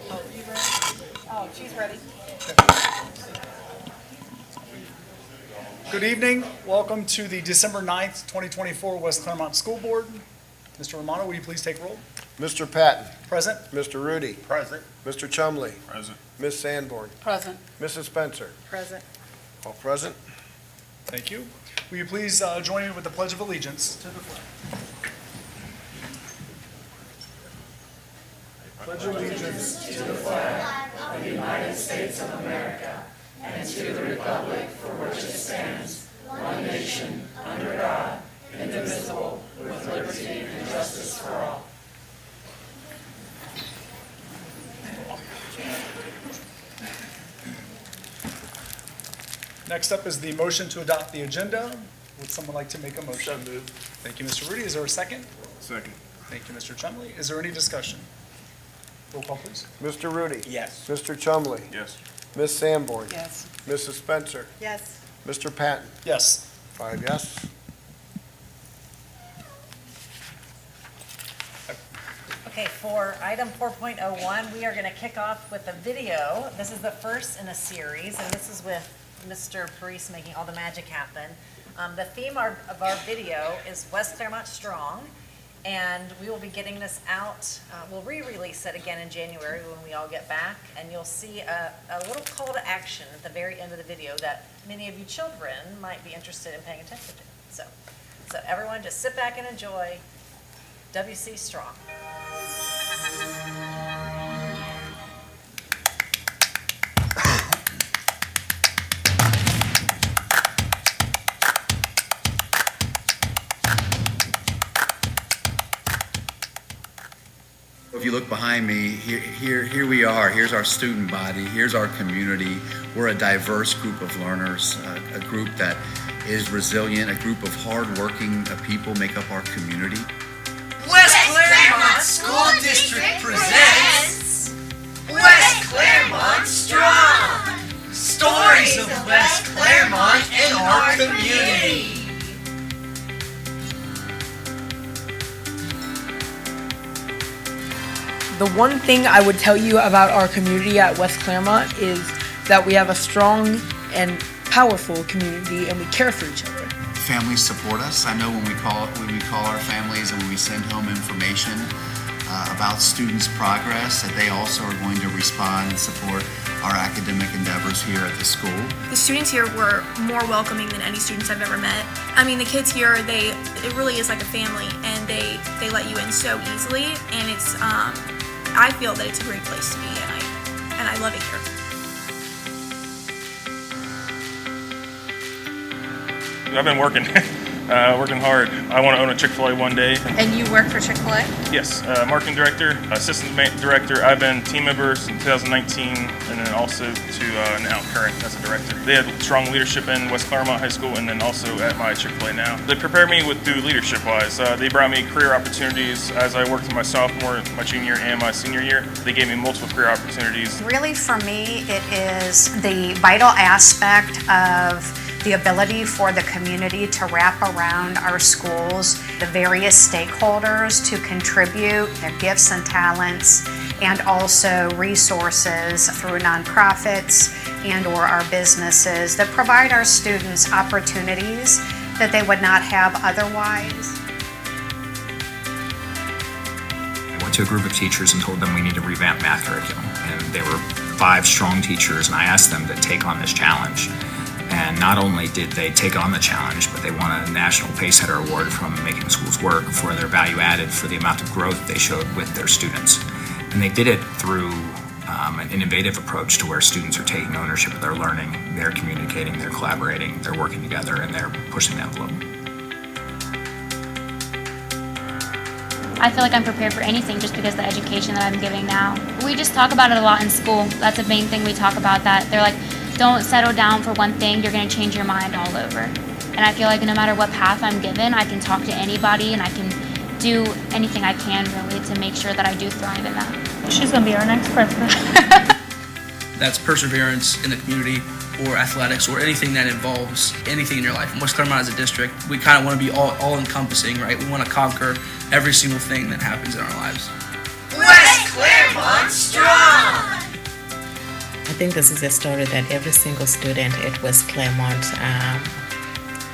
Oh, you ready? Oh, she's ready. Good evening. Welcome to the December 9th, 2024 West Clermont School Board. Mr. Romano, will you please take roll? Mr. Patton. Present. Mr. Rudy. Present. Mr. Chumley. Present. Ms. Sanborn. Present. Mrs. Spencer. Present. All present. Thank you. Will you please join me with the Pledge of Allegiance to the flag? Pledge of allegiance to the flag of the United States of America and to the republic for which it stands, one nation, under God, indivisible, with liberty and justice for all. Next up is the motion to adopt the agenda. Would someone like to make a motion? So moved. Thank you, Mr. Rudy. Is there a second? Second. Thank you, Mr. Chumley. Is there any discussion? Roll call, please. Mr. Rudy. Yes. Mr. Chumley. Yes. Ms. Sanborn. Yes. Mrs. Spencer. Yes. Mr. Patton. Yes. 5 yes. Okay, for item 4.01, we are going to kick off with a video. This is the first in a series, and this is with Mr. Parise making all the magic happen. The theme of our video is West Clermont Strong, and we will be getting this out. We'll re-release it again in January when we all get back, and you'll see a little call to action at the very end of the video that many of you children might be interested in paying attention to. So everyone just sit back and enjoy WC Strong. If you look behind me, here we are. Here's our student body. Here's our community. We're a diverse group of learners, a group that is resilient, a group of hardworking people make up our community. West Clermont School District presents West Clermont Strong! Stories of West Clermont and our community! The one thing I would tell you about our community at West Clermont is that we have a strong and powerful community and we care for each other. Families support us. I know when we call our families and when we send home information about students' progress, that they also are going to respond and support our academic endeavors here at the school. The students here were more welcoming than any students I've ever met. I mean, the kids here, it really is like a family, and they let you in so easily, and it's I feel that it's a great place to be, and I love it here. I've been working hard. I want to own a Chick-fil-A one day. And you work for Chick-fil-A? Yes, marketing director, assistant director. I've been team member since 2019, and then also to now current as a director. They had strong leadership in West Clermont High School, and then also at my Chick-fil-A now. They prepared me through leadership-wise. They brought me career opportunities as I worked in my sophomore, my junior, and my senior year. They gave me multiple career opportunities. Really, for me, it is the vital aspect of the ability for the community to wrap around our schools, the various stakeholders to contribute their gifts and talents, and also resources through nonprofits and or our businesses that provide our students opportunities that they would not have otherwise. I went to a group of teachers and told them we need to revamp math curriculum. And they were 5 strong teachers, and I asked them to take on this challenge. And not only did they take on the challenge, but they won a National Pacesetter Award from Making Schools Work for their value added for the amount of growth they showed with their students. And they did it through an innovative approach to where students are taking ownership of their learning, they're communicating, they're collaborating, they're working together, and they're pushing the envelope. I feel like I'm prepared for anything just because of the education that I'm giving now. We just talk about it a lot in school. That's the main thing we talk about, that they're like, don't settle down for one thing, you're going to change your mind all over. And I feel like no matter what path I'm given, I can talk to anybody and I can do anything I can really to make sure that I do thrive in that. She's going to be our next president. That's perseverance in the community or athletics or anything that involves anything in your life. In West Clermont as a district, we kind of want to be all encompassing, right? We want to conquer every single thing that happens in our lives. West Clermont strong! I think this is a story that every single student at West Clermont,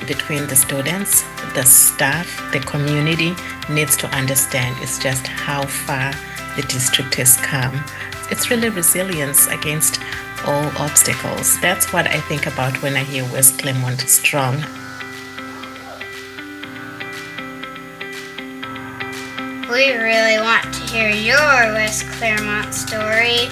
between the students, the staff, the community, needs to understand. It's just how far the district has come. It's really resilience against all obstacles. That's what I think about when I hear West Clermont strong. We really want to hear your West Clermont story.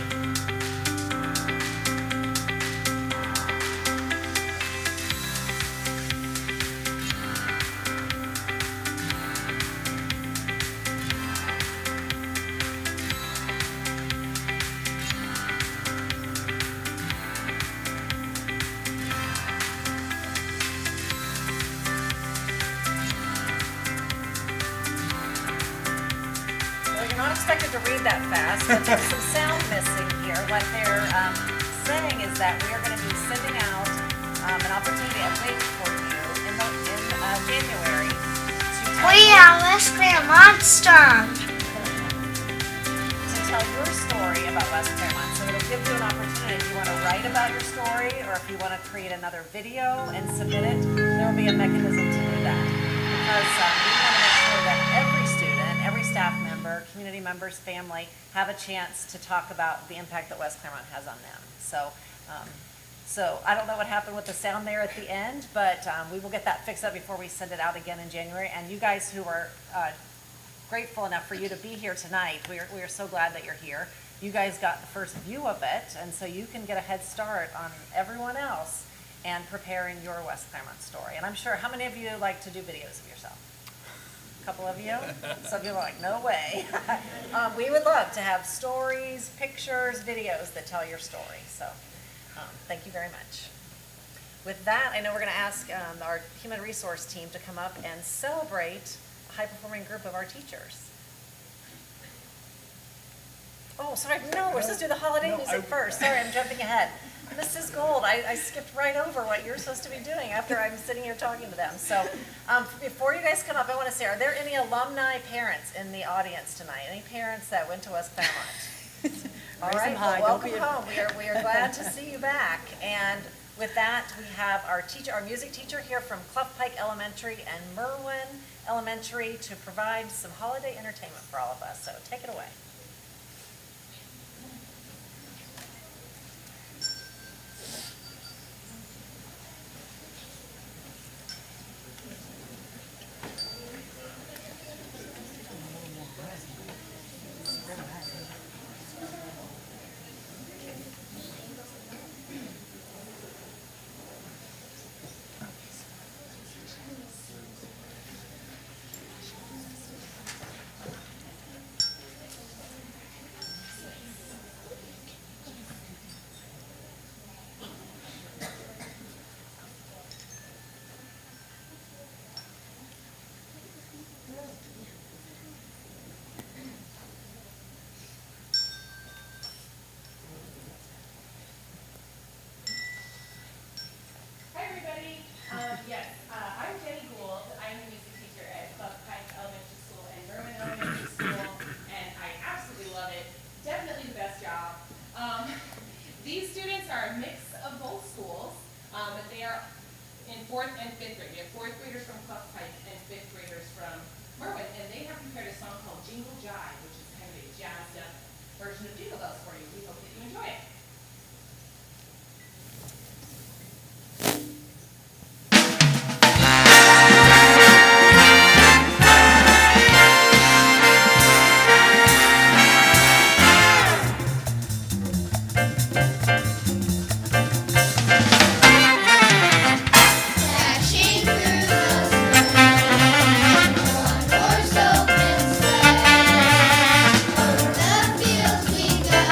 You're not expected to read that fast, but there's some sound missing here. What they're saying is that we are going to be sending out an opportunity, a link for you in January to tell, We are West Clermont strong. to tell your story about West Clermont. So it'll give you an opportunity if you want to write about your story or if you want to create another video and submit it, there will be a mechanism to do that. Because we want to make sure that every student, every staff member, community members, family have a chance to talk about the impact that West Clermont has on them. So I don't know what happened with the sound there at the end, but we will get that fixed up before we send it out again in January. And you guys who are grateful enough for you to be here tonight, we are so glad that you're here. You guys got the first view of it, and so you can get a head start on everyone else and preparing your West Clermont story. And I'm sure, how many of you like to do videos of yourself? A couple of you? Some people are like, no way. We would love to have stories, pictures, videos that tell your story. So thank you very much. With that, I know we're going to ask our human resource team to come up and celebrate a high-performing group of our teachers. Oh, sorry, no, we're supposed to do the holiday music first. Sorry, I'm jumping ahead. Mrs. Gold, I skipped right over what you're supposed to be doing after I'm sitting here talking to them. So before you guys come up, I want to say, are there any alumni parents in the audience tonight? Any parents that went to West Clermont? All right, well, welcome home. We are glad to see you back. And with that, we have our music teacher here from Clough Pike Elementary and Merwin Elementary to provide some holiday entertainment for all of us. So take it away. These students are a mix of both schools, but they are in 4th and 5th grade. We have 4th graders from Clough Pike and 5th graders from Merwin, and they have prepared a song called Jingle Jive, which is kind of a jazzed up version of Jingle Bells for you. We hope that you enjoy it. We got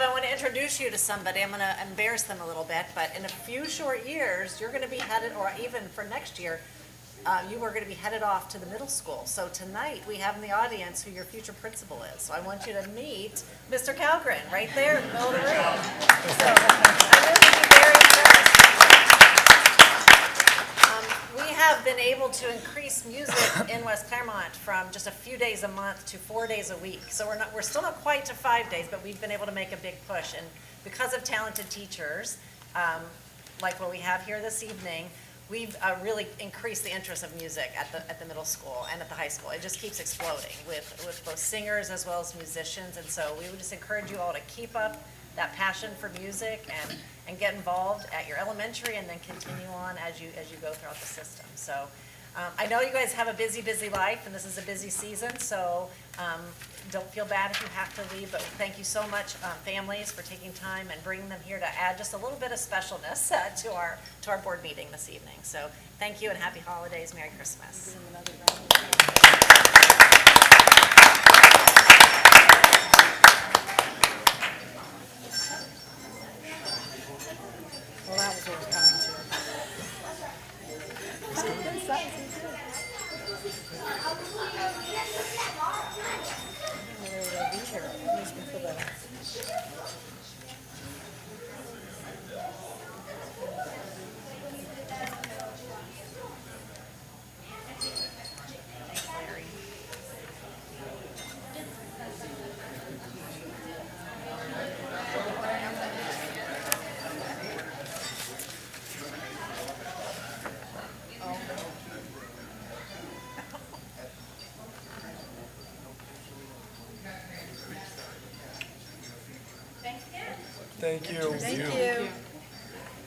I want to introduce you to somebody. I'm going to embarrass them a little bit, but in a few short years, you're going to be headed, or even for next year, you are going to be headed off to the middle school. So tonight, we have in the audience who your future principal is. So I want you to meet Mr. Calgren, right there in the middle of the room. So I know you'll be very impressed. We have been able to increase music in West Clermont from just a few days a month to 4 days a week. So we're still not quite to 5 days, but we've been able to make a big push. And because of talented teachers, like what we have here this evening, we've really increased the interest of music at the middle school and at the high school. It just keeps exploding with both singers as well as musicians. And so we would just encourage you all to keep up that passion for music and get involved at your elementary and then continue on as you go throughout the system. So I know you guys have a busy life and this is a busy season, so don't feel bad if you have to leave, but thank you so much, families, for taking time and bringing them here to add just a little bit of specialness to our board meeting this evening. So thank you and happy holidays, Merry Christmas. Well, that was what was coming to. Thank you. Thank you.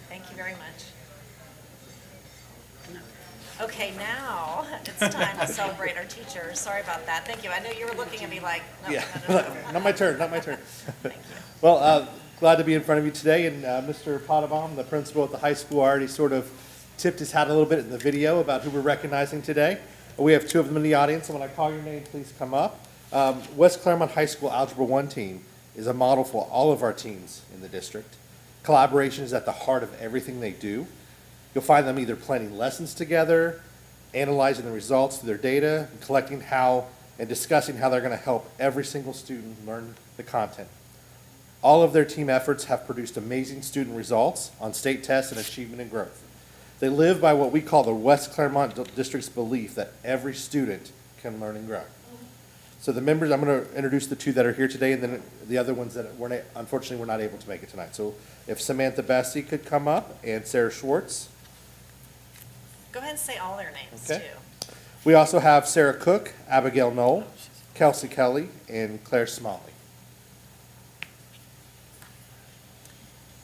Thank you very much. Okay, now it's time to celebrate our teachers. Sorry about that. Thank you. I know you were looking at me like, no, Yeah, no. not my turn, not my turn. Thank you. Well, glad to be in front of you today, and Mr. Potabom, the principal at the high school, already sort of tipped his hat a little bit in the video about who we're recognizing today. We have two of them in the audience, and when I call your name, please come up. West Clermont High School Algebra 1 team is a model for all of our teams in the district. Collaboration is at the heart of everything they do. You'll find them either planning lessons together, analyzing the results through their data, and collecting how and discussing how they're going to help every single student learn the content. All of their team efforts have produced amazing student results on state tests and achievement and growth. They live by what we call the West Clermont District's belief that every student can learn and grow. So the members, I'm going to introduce the two that are here today, and then the other ones that unfortunately we're not able to make it tonight. So if Samantha Bessie could come up, and Sarah Schwartz. Go ahead and say all their names, Okay. too. We also have Sarah Cook, Abigail Knoll, Kelsey Kelly, and Claire Smalley.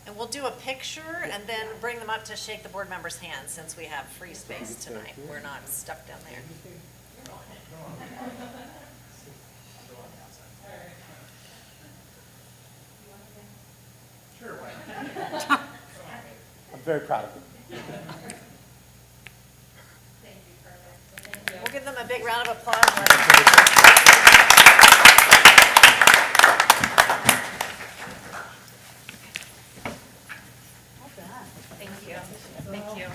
And we'll do a picture and then bring them up to shake the board members' hands since we have free space tonight. We're not stuck down there. Sure. I'm very proud of them. We'll give them a big round of applause. Thank you. Thank you.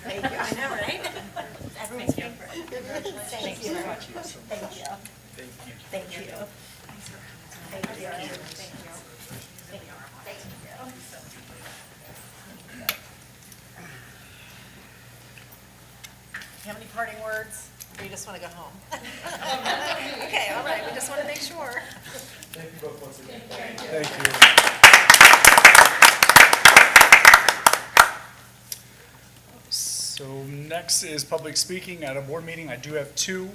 Thank you. I know, right? Everyone's favorite. Thank you very much. Thank you. Thank you. Thank you. Thank you. Thank you. Do you have any parting words, or you just want to go home? Okay, all right, we just want to make sure. Thank you both once again. Thank you. So next is public speaking at a board meeting. I do have two.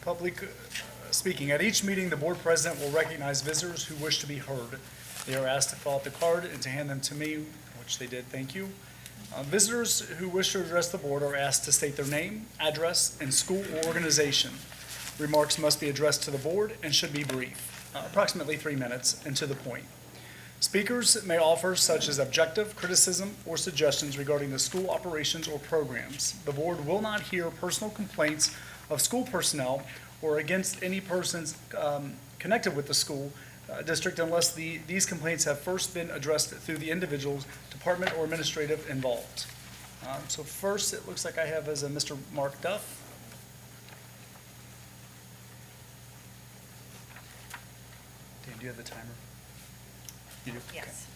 Public speaking. At each meeting, the board president will recognize visitors who wish to be heard. They are asked to fill out the card and to hand them to me, which they did. Thank you. Visitors who wish to address the board are asked to state their name, address, and school or organization. Remarks must be addressed to the board and should be brief, approximately 3 minutes, and to the point. Speakers may offer such as objective, criticism, or suggestions regarding the school operations or programs. The board will not hear personal complaints of school personnel or against any persons connected with the school. district unless these complaints have first been addressed through the individual department or administrative involved. So first, it looks like I have as a Mr. Mark Duff. Dan, do you have the timer? You do? Yes.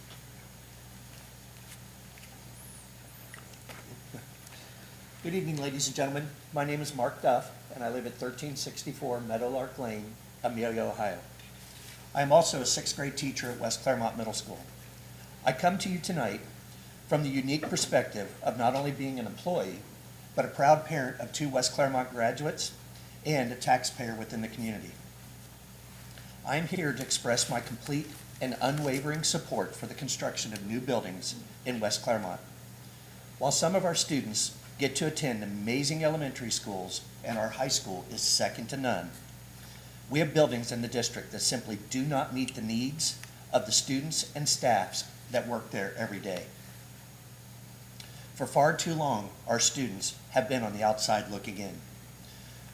Good evening, ladies and gentlemen. My name is Mark Duff, and I live at 1364 Meadowlark Lane, Amelia, Ohio. I am also a 6th grade teacher at West Clermont Middle School. I come to you tonight from the unique perspective of not only being an employee, but a proud parent of 2 West Clermont graduates and a taxpayer within the community. I am here to express my complete and unwavering support for the construction of new buildings in West Clermont. While some of our students get to attend amazing elementary schools and our high school is second to none, we have buildings in the district that simply do not meet the needs of the students and staffs that work there every day. For far too long, our students have been on the outside looking in.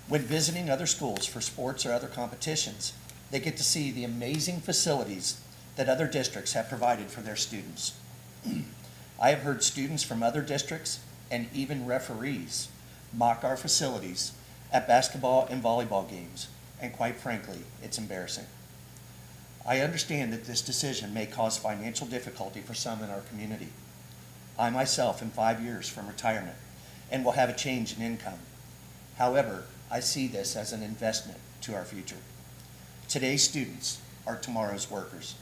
When visiting other schools for sports or other competitions, they get to see the amazing facilities that other districts have provided for their students. I have heard students from other districts and even referees mock our facilities at basketball and volleyball games, and quite frankly, it's embarrassing. I understand that this decision may cause financial difficulty for some in our community. I myself am 5 years from retirement and will have a change in income. However, I see this as an investment to our future. Today's students are tomorrow's workers.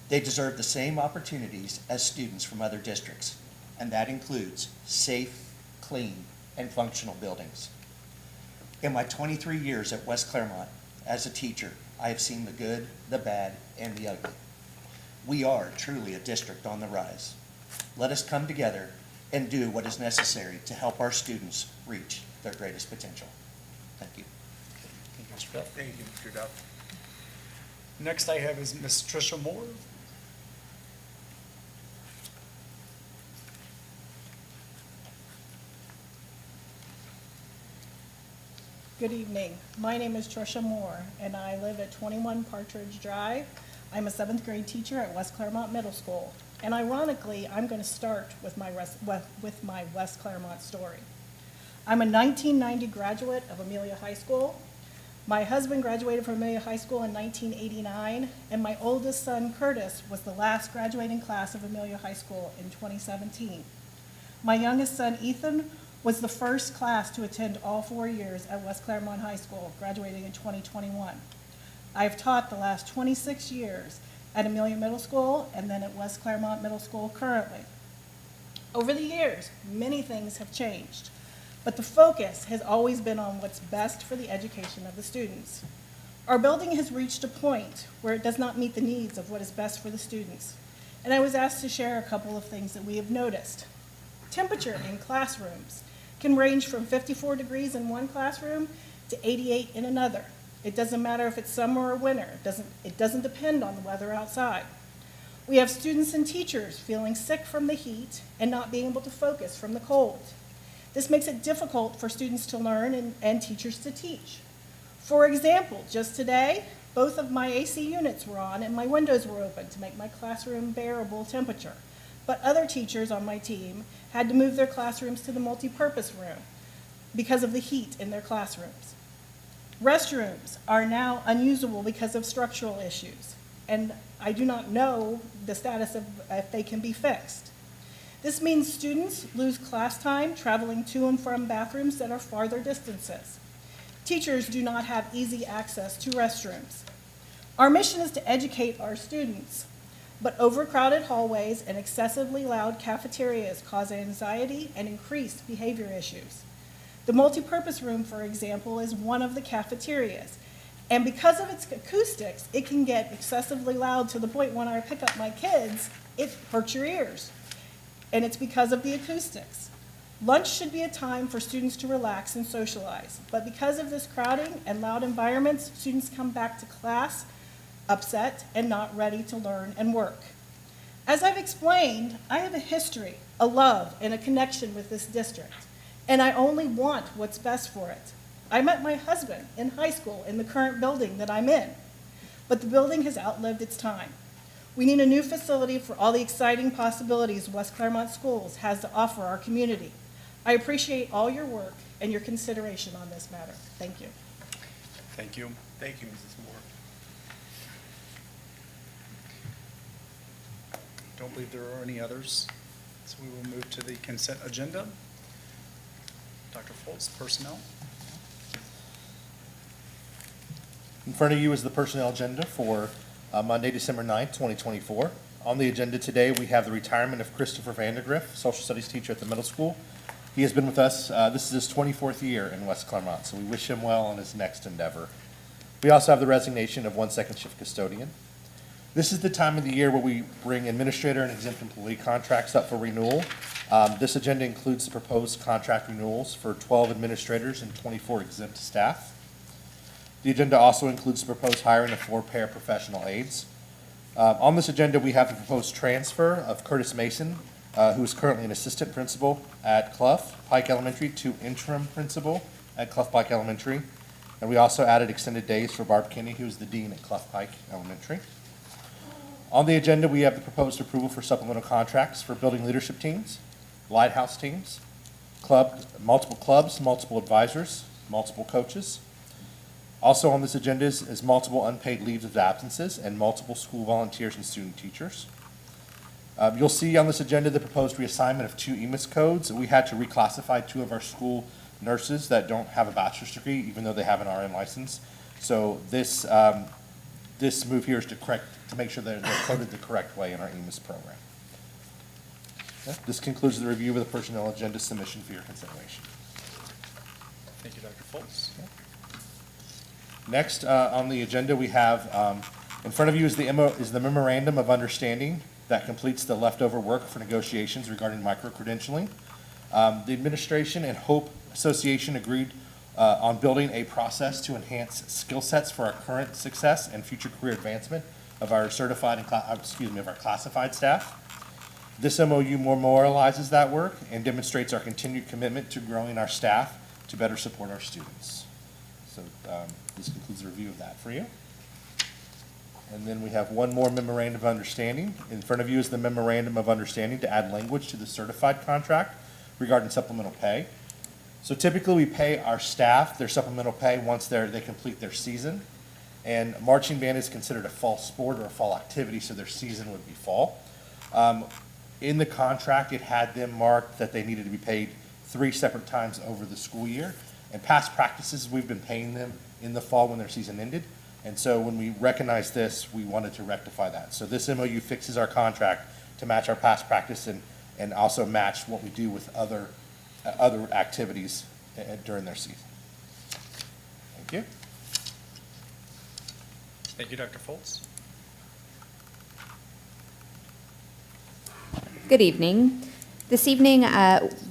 They deserve the same opportunities as students from other districts, and that includes safe, clean, and functional buildings. In my 23 years at West Clermont as a teacher, I have seen the good, the bad, and the ugly. We are truly a district on the rise. Let us come together and do what is necessary to help our students reach their greatest potential. Thank you. Thank you, Mr. Duff. Thank you, Mr. Duff. Next I have is Ms. Tricia Moore. Good evening. My name is Tricia Moore, and I live at 21 Partridge Drive. I'm a 7th grade teacher at West Clermont Middle School. And ironically, I'm going to start with my West Clermont story. I'm a 1990 graduate of Amelia High School. My husband graduated from Amelia High School in 1989, and my oldest son, Curtis, was the last graduating class of Amelia High School in 2017. My youngest son, Ethan, was the first class to attend all 4 years at West Clermont High School, graduating in 2021. I've taught the last 26 years at Amelia Middle School and then at West Clermont Middle School currently. Over the years, many things have changed, but the focus has always been on what's best for the education of the students. Our building has reached a point where it does not meet the needs of what is best for the students, and I was asked to share a couple of things that we have noticed. Temperature in classrooms can range from 54 degrees in one classroom to 88 in another. It doesn't matter if it's summer or winter. It doesn't depend on the weather outside. We have students and teachers feeling sick from the heat and not being able to focus from the cold. This makes it difficult for students to learn and teachers to teach. For example, just today, both of my AC units were on and my windows were open to make my classroom bearable temperature. But other teachers on my team had to move their classrooms to the multi-purpose room because of the heat in their classrooms. Restrooms are now unusable because of structural issues, and I do not know the status of if they can be fixed. This means students lose class time traveling to and from bathrooms that are farther distances. Teachers do not have easy access to restrooms. Our mission is to educate our students, but overcrowded hallways and excessively loud cafeterias cause anxiety and increased behavior issues. The multipurpose room, for example, is one of the cafeterias, and because of its acoustics, it can get excessively loud to the point when I pick up my kids, it hurts your ears, and it's because of the acoustics. Lunch should be a time for students to relax and socialize, but because of this crowding and loud environments, students come back to class upset and not ready to learn and work. As I've explained, I have a history, a love, and a connection with this district, and I only want what's best for it. I met my husband in high school in the current building that I'm in. but the building has outlived its time. We need a new facility for all the exciting possibilities West Clermont Schools has to offer our community. I appreciate all your work and your consideration on this matter. Thank you. Thank you. Thank you, Mrs. Moore. Don't believe there are any others, so we will move to the consent agenda. Dr. Foltz, personnel. In front of you is the personnel agenda for Monday, December 9th, 2024. On the agenda today, we have the retirement of Christopher Vandergriff, social studies teacher at the middle school. He has been with us, this is his 24th year in West Clermont, so we wish him well on his next endeavor. We also have the resignation of one second shift custodian. This is the time of the year where we bring administrator and exempt employee contracts up for renewal. This agenda includes the proposed contract renewals for 12 administrators and 24 exempt staff. The agenda also includes the proposed hiring of 4 paraprofessional aides. On this agenda, we have the proposed transfer of Curtis Mason, who is currently an assistant principal at Clough Pike Elementary, to interim principal at Clough Pike Elementary. And we also added extended days for Barb Kinney, who is the dean at Clough Pike Elementary. On the agenda, we have the proposed approval for supplemental contracts for building leadership teams, lighthouse teams, multiple clubs, multiple advisors, multiple coaches. Also on this agenda is multiple unpaid leaves of absences and multiple school volunteers and student teachers. You'll see on this agenda the proposed reassignment of 2 EMIS codes. We had to reclassify 2 of our school nurses that don't have a bachelor's degree, even though they have an RN license. So this move here is to make sure that they're coded the correct way in our EMIS program. Okay. This concludes the review of the personnel agenda submission for your consideration. Thank you, Dr. Foltz. Okay. Next on the agenda, we have in front of you is the memorandum of understanding that completes the leftover work for negotiations regarding micro-credentialing. The administration and Hope Association agreed on building a process to enhance skill sets for our current success and future career advancement of our certified and of our classified staff. This MOU memorializes that work and demonstrates our continued commitment to growing our staff to better support our students. So this concludes the review of that for you. And then we have one more memorandum of understanding. In front of you is the memorandum of understanding to add language to the certified contract regarding supplemental pay. So typically we pay our staff their supplemental pay once they complete their season. And marching band is considered a fall sport or a fall activity, so their season would be fall. In the contract, it had them marked that they needed to be paid 3 separate times over the school year. And past practices, we've been paying them in the fall when their season ended. And so when we recognized this, we wanted to rectify that. So this MOU fixes our contract to match our past practice and also match what we do with other activities during their season. Thank you. Thank you, Dr. Foltz. Good evening. This evening,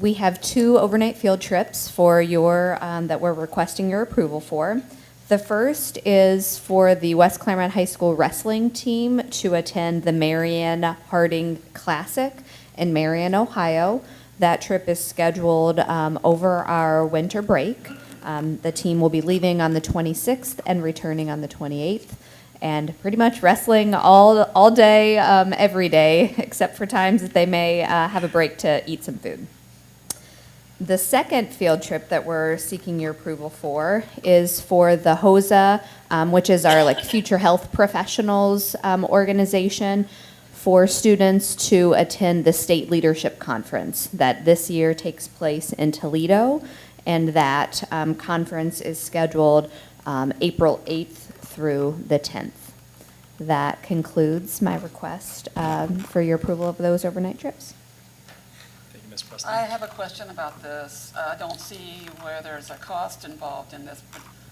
we have 2 overnight field trips for that we're requesting your approval for. The first is for the West Clermont High School wrestling team to attend the Marion Harding Classic in Marion, Ohio. That trip is scheduled over our winter break. The team will be leaving on the 26th and returning on the 28th. And pretty much wrestling all day, every day, except for times that they may have a break to eat some food. The second field trip that we're seeking your approval for is for the HOSA, which is our future health professionals organization, for students to attend the State Leadership Conference that this year takes place in Toledo, and that conference is scheduled April 8th through the 10th. That concludes my request for your approval of those overnight trips. Thank you, Ms. Preston. I have a question about this. I don't see where there's a cost involved in this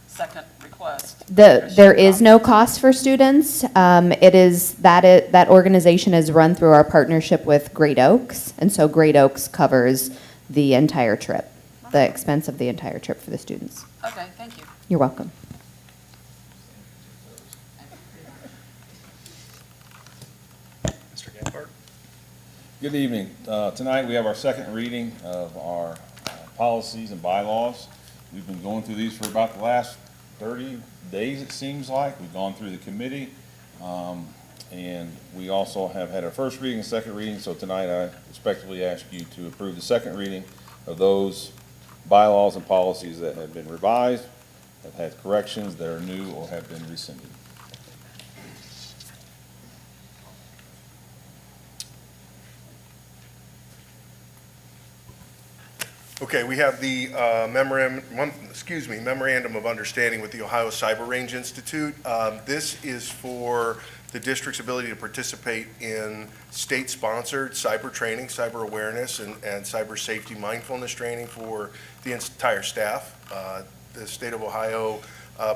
second request. There is no cost for students. That organization is run through our partnership with Great Oaks, and so Great Oaks covers the entire trip, the expense of the entire trip for the students. Okay, thank you. You're welcome. Mr. Gambart. Good evening. Tonight we have our second reading of our policies and bylaws. We've been going through these for about the last 30 days, it seems like. We've gone through the committee, and we also have had our first reading and second reading, so tonight I respectfully ask you to approve the second reading of those bylaws and policies that have been revised, have had corrections, that are new, or have been rescinded. Okay, we have the memorandum of understanding with the Ohio Cyber Range Institute. This is for the district's ability to participate in state-sponsored cyber training, cyber awareness, and cyber safety mindfulness training for the entire staff. The state of Ohio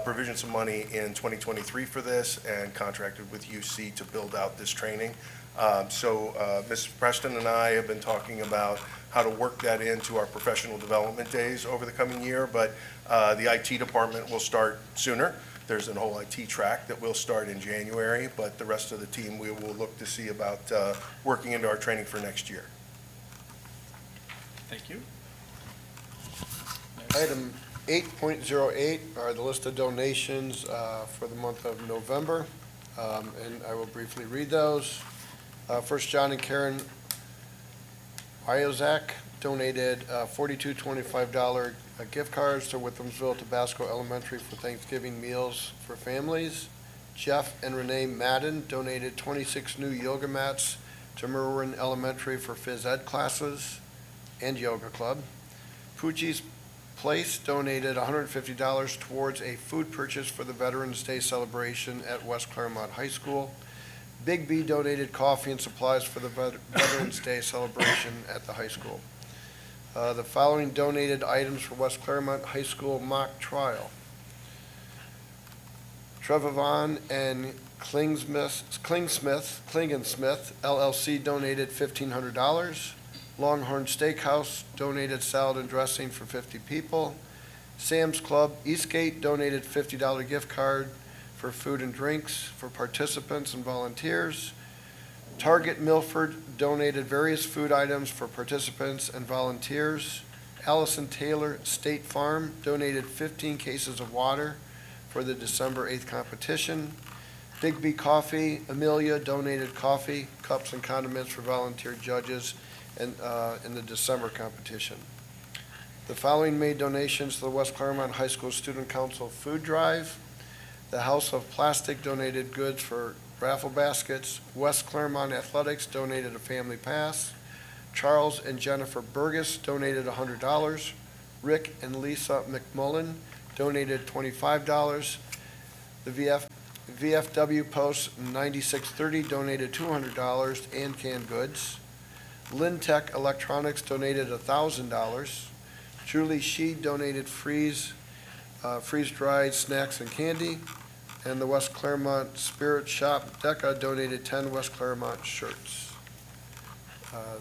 provisioned some money in 2023 for this and contracted with UC to build out this training. Ms. Preston and I have been talking about how to work that into our professional development days over the coming year, but the IT department will start sooner. There's a whole IT track that will start in January, but the rest of the team we will look to see about working into our training for next year. Thank you. Item 8.08 are the list of donations for the month of November, and I will briefly read those. First, John and Karen Iozak donated $42.25 gift cards to Withamsville Tabasco Elementary for Thanksgiving meals for families. Jeff and Renee Madden donated 26 new yoga mats to Merwin Elementary for phys ed classes and yoga club. Poochie's Place donated $150 towards a food purchase for the Veterans Day celebration at West Clermont High School. Big B donated coffee and supplies for the Veterans Day celebration at the high school. The following donated items for West Clermont High School mock trial. Trevavon and Klingensmith LLC donated $1,500. Longhorn Steakhouse donated salad and dressing for 50 people. Sam's Club Eastgate donated $50 gift card for food and drinks for participants and volunteers. Target Milford donated various food items for participants and volunteers. Allison Taylor State Farm donated 15 cases of water for the December 8th competition. Big B Coffee, Amelia donated coffee, cups, and condiments for volunteer judges in the December competition. The following made donations to the West Clermont High School Student Council Food Drive. The House of Plastic donated goods for raffle baskets. West Clermont Athletics donated a family pass. Charles and Jennifer Burgess donated $100. Rick and Lisa McMullen donated $25. The VFW Post 9630 donated $200 and canned goods. Lintech Electronics donated $1,000. Julie Shee donated freeze-dried snacks and candy. And the West Clermont Spirit Shop DECA donated 10 West Clermont shirts.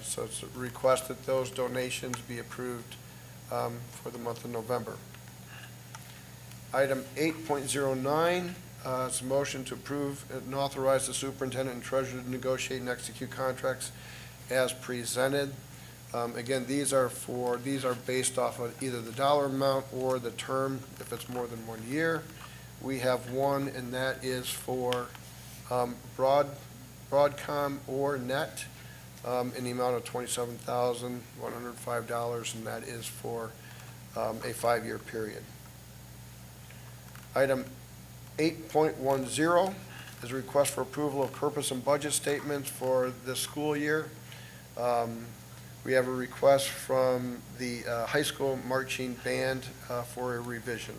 So it's a request that those donations be approved for the month of November. Item 8.09 is a motion to approve and authorize the superintendent and treasurer to negotiate and execute contracts as presented. Again, these are based off of either the dollar amount or the term if it's more than 1 year. We have one, and that is for Broadcom or Net in the amount of $27,105, and that is for a 5-year period. Item 8.10 is a request for approval of purpose and budget statements for this school year. We have a request from the high school marching band for a revision.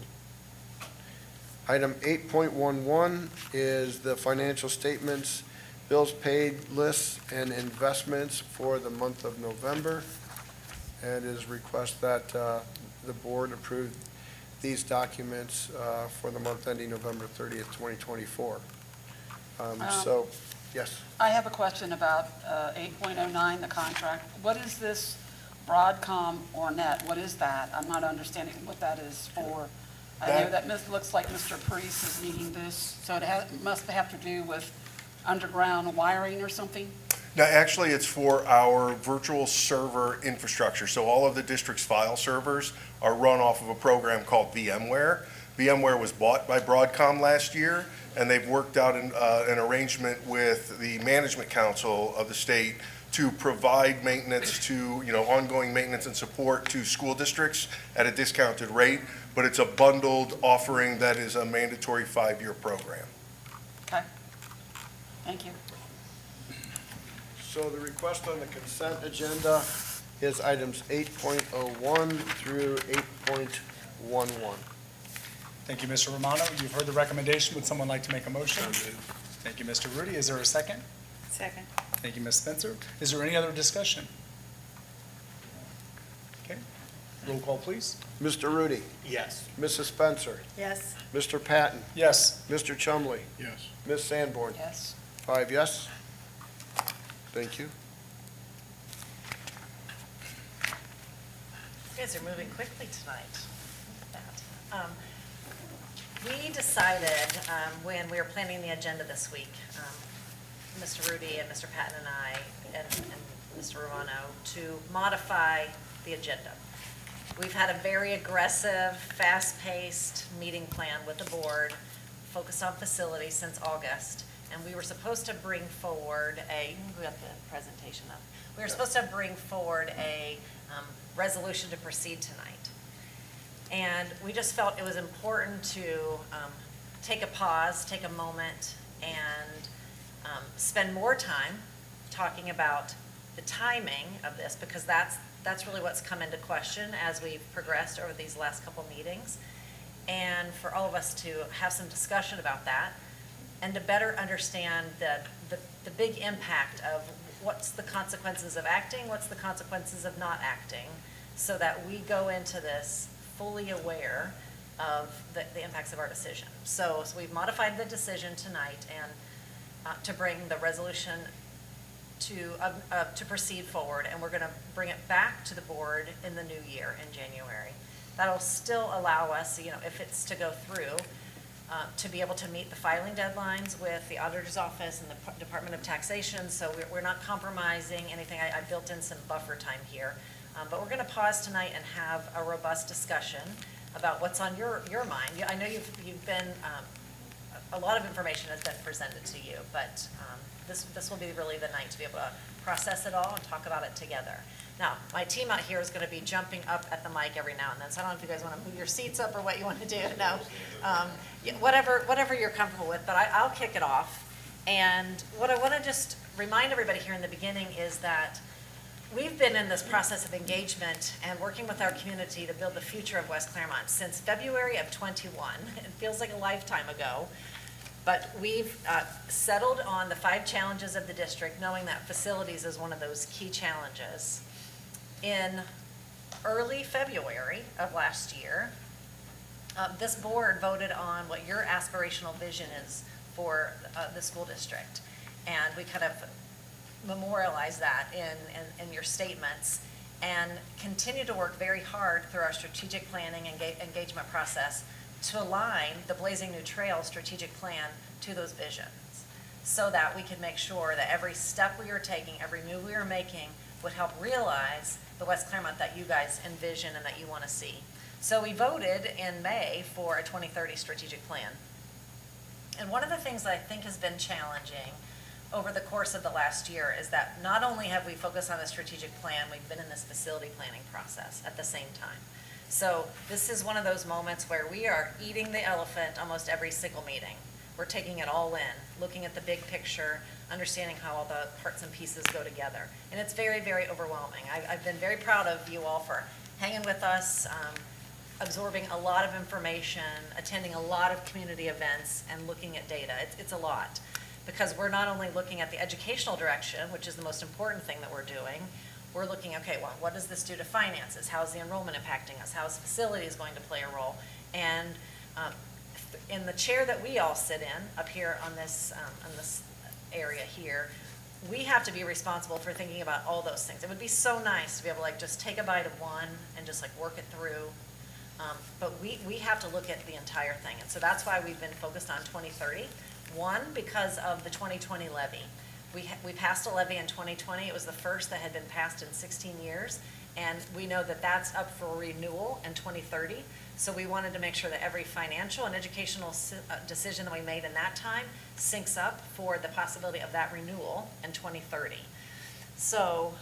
Item 8.11 is the financial statements, bills paid lists, and investments for the month of November. And it is request that the board approve these documents for the month ending November 30th, 2024. So, yes. I have a question about 8.09, the contract. What is this Broadcom or Net? What is that? I'm not understanding what that is for. I know that looks like Mr. Priest is needing this, so it must have to do with underground wiring or something? No, actually, it's for our virtual server infrastructure. So all of the district's file servers are run off of a program called VMware. VMware was bought by Broadcom last year, and they've worked out an arrangement with the Management Council of the state to provide maintenance to, ongoing maintenance and support to school districts at a discounted rate, but it's a bundled offering that is a mandatory 5-year program. Okay. Thank you. So the request on the consent agenda is items 8.01 through 8.11. Thank you, Mr. Romano. You've heard the recommendation. Would someone like to make a motion? Thank you, Mr. Rudy. Is there a second? Second. Thank you, Ms. Spencer. Is there any other discussion? Okay. Roll call, please. Mr. Rudy. Yes. Mrs. Spencer. Yes. Mr. Patton. Yes. Mr. Chumley. Yes. Ms. Sanborn. Yes. 5 yes. Thank you. You guys are moving quickly tonight. Look at that. We decided when we were planning the agenda this week, Mr. Rudy and Mr. Patton and I and Mr. Romano, to modify the agenda. We've had a very aggressive, fast-paced meeting plan with the board, focused on facilities since August, and we were supposed to bring forward we got the presentation up. We were supposed to bring forward a resolution to proceed tonight. And we just felt it was important to take a pause, take a moment, and spend more time talking about the timing of this, because that's really what's come into question as we've progressed over these last couple meetings. And for all of us to have some discussion about that and to better understand the big impact of what's the consequences of acting, what's the consequences of not acting, so that we go into this fully aware of the impacts of our decision. So we've modified the decision tonight and to bring the resolution to proceed forward, and we're going to bring it back to the board in the new year in January. That'll still allow us, if it's to go through, to be able to meet the filing deadlines with the auditor's office and the Department of Taxation. So we're not compromising anything. I built in some buffer time here, but we're going to pause tonight and have a robust discussion about what's on your mind. I know you've been. A lot of information has been presented to you, but this will be really the night to be able to process it all and talk about it together. Now, my team out here is going to be jumping up at the mic every now and then, so I don't know if you guys want to move your seats up or what you want to do. No, whatever you're comfortable with, but I'll kick it off. And what I want to just remind everybody here in the beginning is that we've been in this process of engagement and working with our community to build the future of West Clermont since February of 21. It feels like a lifetime ago. But we've settled on the 5 challenges of the district, knowing that facilities is one of those key challenges. In early February of last year, this board voted on what your aspirational vision is for the school district. And we kind of memorialized that in your statements and continue to work very hard through our strategic planning and engagement process to align the Blazing New Trail strategic plan to those visions, so that we can make sure that every step we are taking, every move we are making would help realize the West Clermont that you guys envision and that you want to see. So we voted in May for a 2030 strategic plan. And one of the things that I think has been challenging over the course of the last year is that not only have we focused on a strategic plan, we've been in this facility planning process at the same time. So this is one of those moments where we are eating the elephant almost every single meeting. We're taking it all in, looking at the big picture, understanding how all the parts and pieces go together. And it's very, very overwhelming. I've been very proud of you all for hanging with us, absorbing a lot of information, attending a lot of community events, and looking at data. It's a lot, because we're not only looking at the educational direction, which is the most important thing that we're doing. We're looking, okay, well, what does this do to finances? How is the enrollment impacting us? How is facilities going to play a role? And in the chair that we all sit in up here on this area here, we have to be responsible for thinking about all those things. It would be so nice to be able to just take a bite of one and just work it through. But we have to look at the entire thing. And so that's why we've been focused on 2030. One, because of the 2020 levy. We passed a levy in 2020. It was the first that had been passed in 16 years. And we know that that's up for renewal in 2030. So we wanted to make sure that every financial and educational decision that we made in that time syncs up for the possibility of that renewal in 2030. So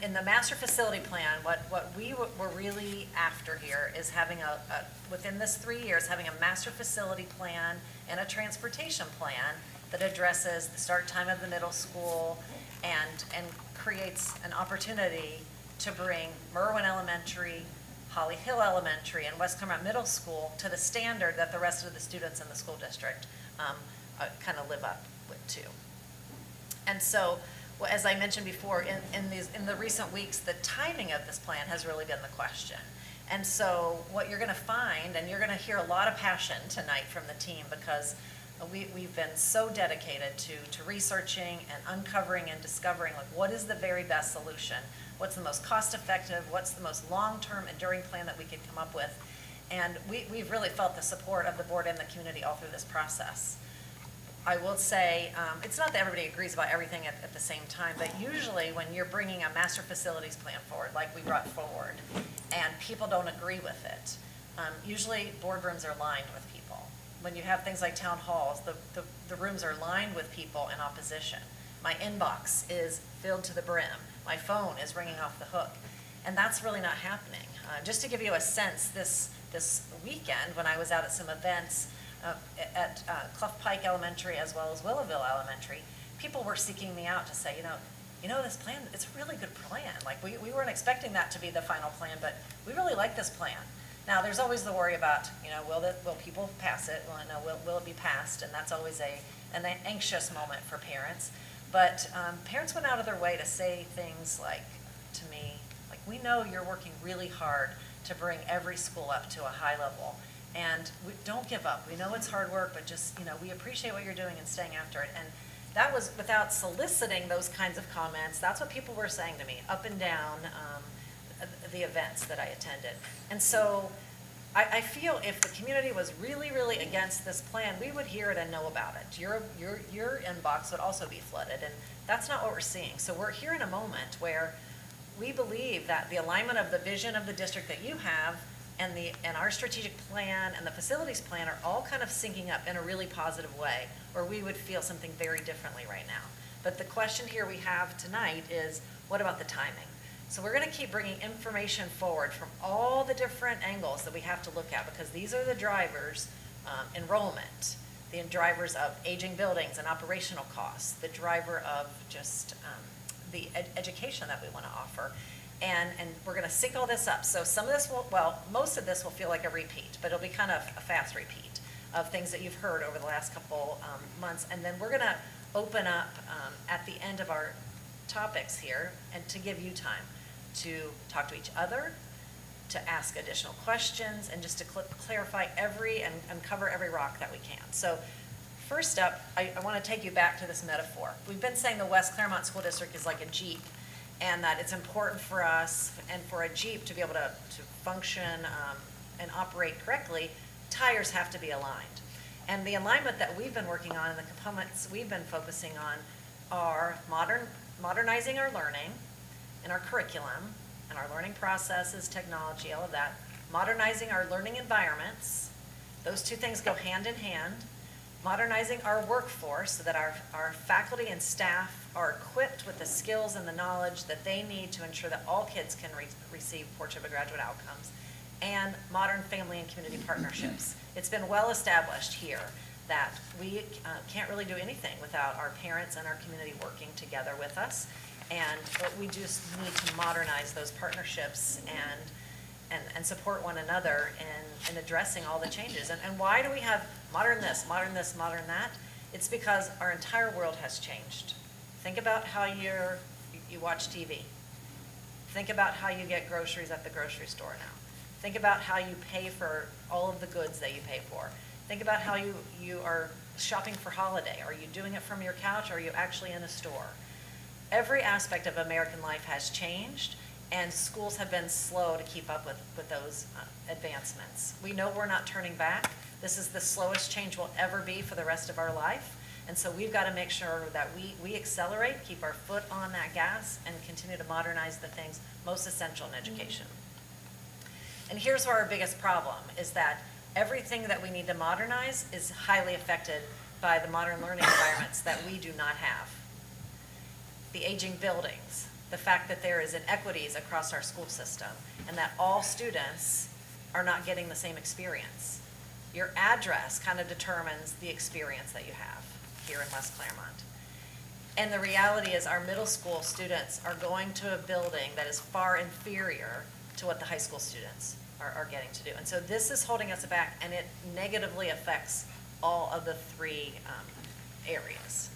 in the master facility plan, what we were really after here is having within this 3 years, having a master facility plan and a transportation plan that addresses the start time of the middle school and creates an opportunity to bring Merwin Elementary, Holly Hill Elementary, and West Clermont Middle School to the standard that the rest of the students in the school district kind of live up with too. And so, well, as I mentioned before, in the recent weeks, the timing of this plan has really been the question. And so what you're going to find, and you're going to hear a lot of passion tonight from the team, because we've been so dedicated to researching and uncovering and discovering, like, what is the very best solution? What's the most cost-effective? What's the most long-term enduring plan that we could come up with? And we've really felt the support of the board and the community all through this process. I will say, it's not that everybody agrees about everything at the same time, but usually when you're bringing a master facilities plan forward, like we brought forward, and people don't agree with it, usually boardrooms are lined with people. When you have things like town halls, the rooms are lined with people in opposition. My inbox is filled to the brim. My phone is ringing off the hook. And that's really not happening. Just to give you a sense, this weekend when I was out at some events, at Clough Pike Elementary as well as Willowville Elementary, people were seeking me out to say, you know this plan, it's a really good plan. Like we weren't expecting that to be the final plan, but we really like this plan. Now there's always the worry about, will people pass it? Well, will it be passed? And that's always an anxious moment for parents. But parents went out of their way to say things like to me, like, we know you're working really hard to bring every school up to a high level. And don't give up. We know it's hard work, but just, we appreciate what you're doing and staying after it. And that was without soliciting those kinds of comments. That's what people were saying to me up and down the events that I attended. And so I feel if the community was really, really against this plan, we would hear it and know about it. Your inbox would also be flooded, and that's not what we're seeing. So we're here in a moment where we believe that the alignment of the vision of the district that you have and our strategic plan and the facilities plan are all kind of syncing up in a really positive way, or we would feel something very differently right now. But the question here we have tonight is, what about the timing? So we're going to keep bringing information forward from all the different angles that we have to look at, because these are the drivers, enrollment, the drivers of aging buildings and operational costs, the driver of just the education that we want to offer. And we're going to sync all this up. So some of this most of this will feel like a repeat, but it'll be kind of a fast repeat of things that you've heard over the last couple months. And then we're going to open up at the end of our topics here, and to give you time to talk to each other, to ask additional questions, and just to clarify and cover every rock that we can. So first up, I want to take you back to this metaphor. We've been saying the West Clermont School District is like a Jeep, and that it's important for us and for a Jeep to be able to function and operate correctly, tires have to be aligned. And the alignment that we've been working on and the components we've been focusing on are modernizing our learning and our curriculum and our learning processes, technology, all of that, modernizing our learning environments. Those two things go hand in hand. Modernizing our workforce so that our faculty and staff are equipped with the skills and the knowledge that they need to ensure that all kids can receive Portrait of a Graduate outcomes, and modern family and community partnerships. It's been well established here that we can't really do anything without our parents and our community working together with us, and we just need to modernize those partnerships and support one another in addressing all the changes. And why do we have modern this, modern that? It's because our entire world has changed. Think about how you watch TV. Think about how you get groceries at the grocery store now. Think about how you pay for all of the goods that you pay for. Think about how you are shopping for holiday. Are you doing it from your couch, or are you actually in a store? Every aspect of American life has changed, and schools have been slow to keep up with those advancements. We know we're not turning back. This is the slowest change we'll ever be for the rest of our life. And so we've got to make sure that we accelerate, keep our foot on that gas, and continue to modernize the things most essential in education. And here's where our biggest problem is that everything that we need to modernize is highly affected by the modern learning environments that we do not have. The aging buildings, the fact that there is inequities across our school system, and that all students are not getting the same experience. Your address kind of determines the experience that you have here in West Clermont. And the reality is our middle school students are going to a building that is far inferior to what the high school students are getting to do. And so this is holding us back, and it negatively affects all of the three areas.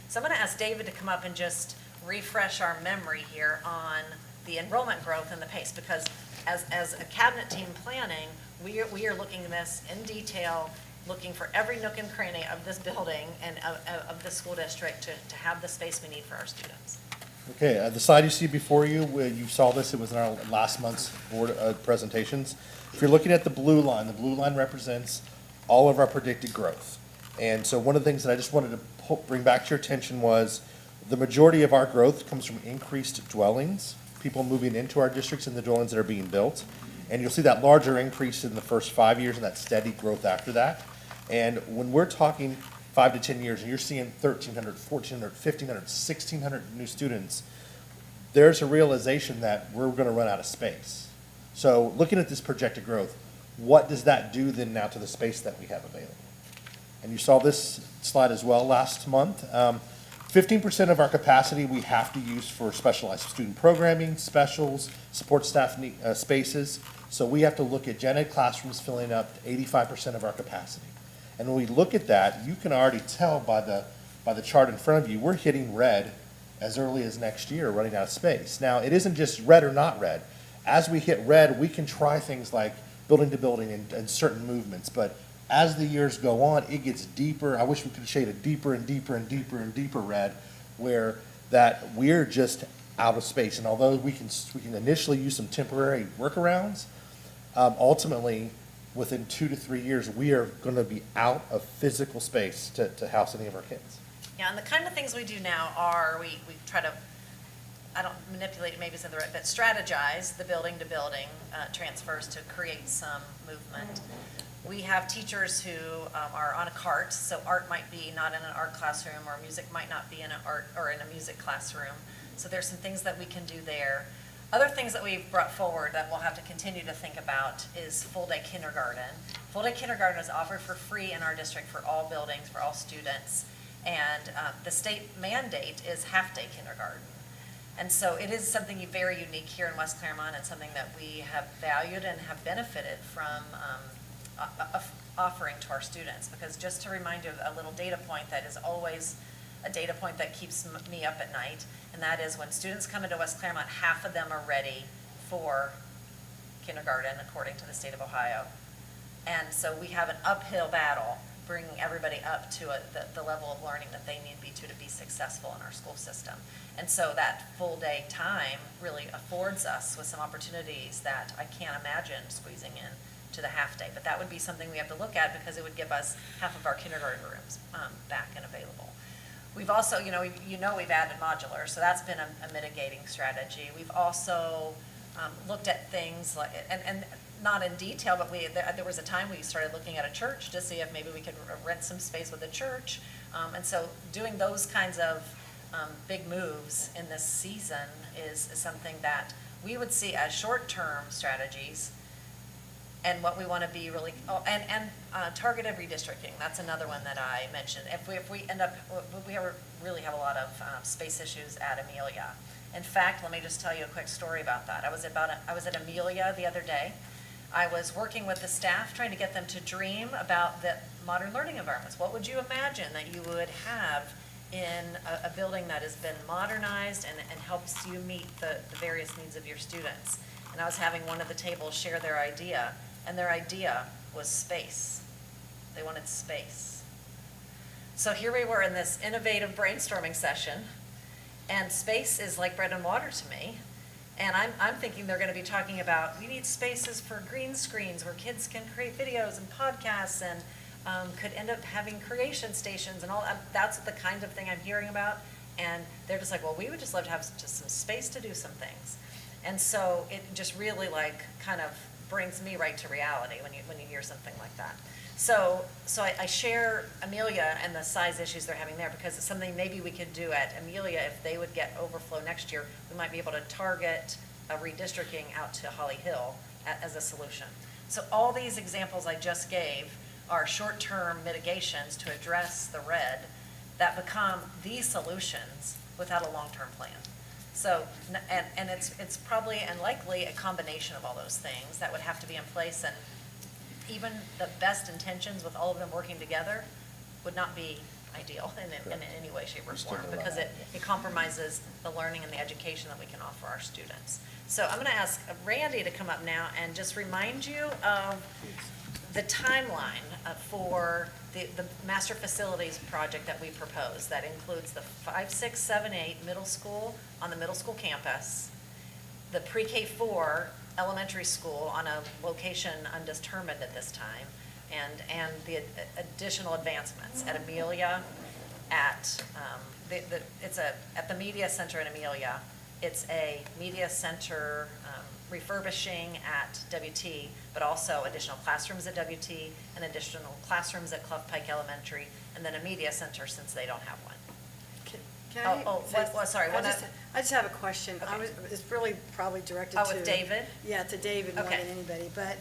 So I'm going to ask David to come up and just refresh our memory here on the enrollment growth and the pace, because as a cabinet team planning, we are looking at this in detail, looking for every nook and cranny of this building and of the school district to have the space we need for our students. Okay, the slide you see before you, you saw this, it was in our last month's board presentations. If you're looking at the blue line represents all of our predicted growth. And so one of the things that I just wanted to bring back to your attention was the majority of our growth comes from increased dwellings, people moving into our districts and the dwellings that are being built. And you'll see that larger increase in the first 5 years and that steady growth after that. And when we're talking 5 to 10 years and you're seeing 1,300, 1,400, 1,500, 1,600 new students, there's a realization that we're going to run out of space. So looking at this projected growth, what does that do then now to the space that we have available? And you saw this slide as well last month. 15% of our capacity we have to use for specialized student programming, specials, support staff spaces. So we have to look at gen ed classrooms filling up to 85% of our capacity. And when we look at that, you can already tell by the chart in front of you, we're hitting red as early as next year, running out of space. Now, it isn't just red or not red. As we hit red, we can try things like building to building and certain movements, but as the years go on, it gets deeper. I wish we could shade a deeper and deeper and deeper and deeper red, where that we're just out of space. And although we can initially use some temporary workarounds, ultimately, within 2 to 3 years, we are going to be out of physical space to house any of our kids. Yeah, and the kind of things we do now are we try to, I don't manipulate, maybe isn't the right, but strategize the building to building transfers to create some movement. We have teachers who are on a cart, so art might be not in an art classroom, or music might not be in an art or in a music classroom. So there's some things that we can do there. Other things that we've brought forward that we'll have to continue to think about is full-day kindergarten. Full-day kindergarten is offered for free in our district for all buildings, for all students. And the state mandate is half-day kindergarten. And so it is something very unique here in West Clermont, and something that we have valued and have benefited from offering to our students. Because just to remind you of a little data point that is always a data point that keeps me up at night, and that is when students come into West Clermont, half of them are ready for kindergarten according to the state of Ohio. And so we have an uphill battle bringing everybody up to the level of learning that they need to be successful in our school system. And so that full day time really affords us with some opportunities that I can't imagine squeezing in to the half day. But that would be something we have to look at, because it would give us half of our kindergarten rooms back and available. We've also, we've added modular, so that's been a mitigating strategy. We've also looked at things like, and not in detail, but there was a time we started looking at a church to see if maybe we could rent some space with a church. And so doing those kinds of big moves in this season is something that we would see as short-term strategies. And what we want to be really, targeted redistricting, that's another one that I mentioned. If we end up, we really have a lot of space issues at Amelia. In fact, let me just tell you a quick story about that. I was at Amelia the other day. I was working with the staff trying to get them to dream about the modern learning environments. What would you imagine that you would have in a building that has been modernized and helps you meet the various needs of your students? And I was having one of the tables share their idea, and their idea was space. They wanted space. So here we were in this innovative brainstorming session, and space is like bread and water to me. And I'm thinking they're going to be talking about, we need spaces for green screens where kids can create videos and podcasts, and could end up having creation stations and all. That's the kind of thing I'm hearing about. And they're just like, well, we would just love to have just some space to do some things. And so it just really kind of brings me right to reality when you hear something like that. So I share Amelia and the size issues they're having there, because it's something maybe we could do at Amelia. If they would get overflow next year, we might be able to target a redistricting out to Holly Hill as a solution. So all these examples I just gave are short-term mitigations to address the red that become the solutions without a long-term plan. So, and it's probably and likely a combination of all those things that would have to be in place, and even the best intentions with all of them working together would not be ideal in any way, shape, or form, because it compromises the learning and the education that we can offer our students. So I'm going to ask Randy to come up now and just remind you of the timeline for the master facilities project that we proposed. That includes the 5, 6, 7, 8 middle school on the middle school campus, the pre-K 4 elementary school on a location undetermined at this time, and the additional advancements at Amelia, at at the media center in Amelia. It's a media center refurbishing at WT, but also additional classrooms at WT and additional classrooms at Clough Pike Elementary, and then a media center since they don't have one. Can I? Sorry. I just have a question. Okay. It's really probably directed to. With David? Yeah, to David more Okay. than anybody. But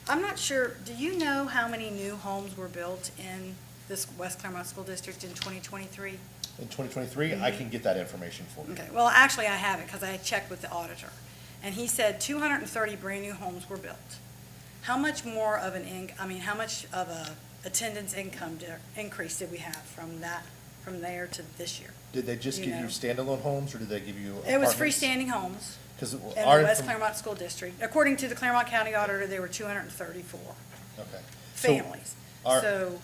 I'm not sure, do you know how many new homes were built in this West Clermont School District in 2023? In 2023, I can get that information for you. Okay, well, actually, I have it because I checked with the auditor. And he said 230 brand-new homes were built. How much more of how much of a attendance income increase did we have from there to this year? Did they just give you standalone homes, or did they give you apartments? It was freestanding homes Because in the West Clermont School District. According to the Clermont County Auditor, there were 234 Okay. families. So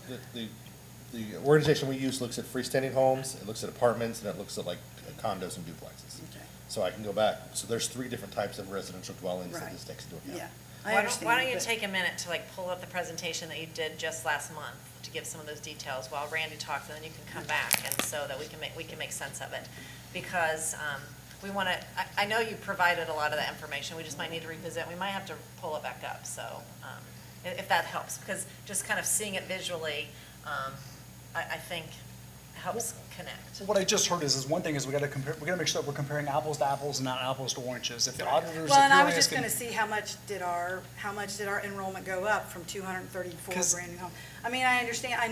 the organization we use looks at freestanding homes, it looks at apartments, and it looks at like condos and duplexes. Okay. So I can go back. So there's 3 different types of residential dwellings that Right. this takes into account. Yeah, Why don't you take a minute to pull up the presentation that you did just last month to give some of those details while Randy talks, and then you can come back, and so that we can make sense of it. Because we want to, I know you provided a lot of that information, we just might need to revisit, we might have to pull it back up, so if that helps, because just kind of seeing it visually, I think helps connect. What I just heard is one thing is we got to make sure that we're comparing apples to apples and not apples to oranges. If the auditors, well, and I was just going to see how much did our enrollment go up from 234 brand new homes. I mean, I understand. I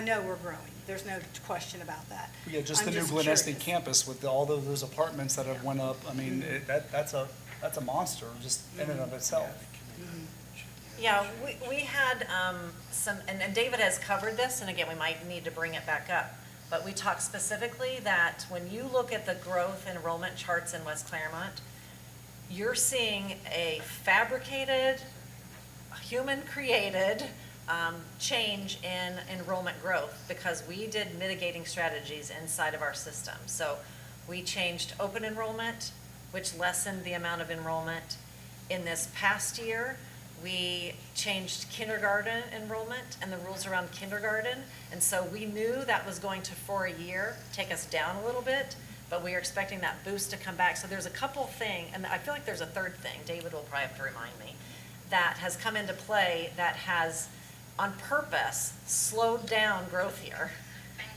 know we're growing. There's no question about that. Yeah, just I'm the new Glen curious. Estee campus with all of those apartments that have went up. I mean, that's a monster just in and of itself. Yeah, we had some, and David has covered this, and again, we might need to bring it back up. But we talked specifically that when you look at the growth enrollment charts in West Clermont, you're seeing a fabricated, human-created change in enrollment growth because we did mitigating strategies inside of our system. So we changed open enrollment, which lessened the amount of enrollment. In this past year, we changed kindergarten enrollment and the rules around kindergarten. And so we knew that was going to, for a year, take us down a little bit, but we are expecting that boost to come back. So there's a couple things, and I feel like there's a third thing, David will probably have to remind me, that has come into play that has, on purpose, slowed down growth here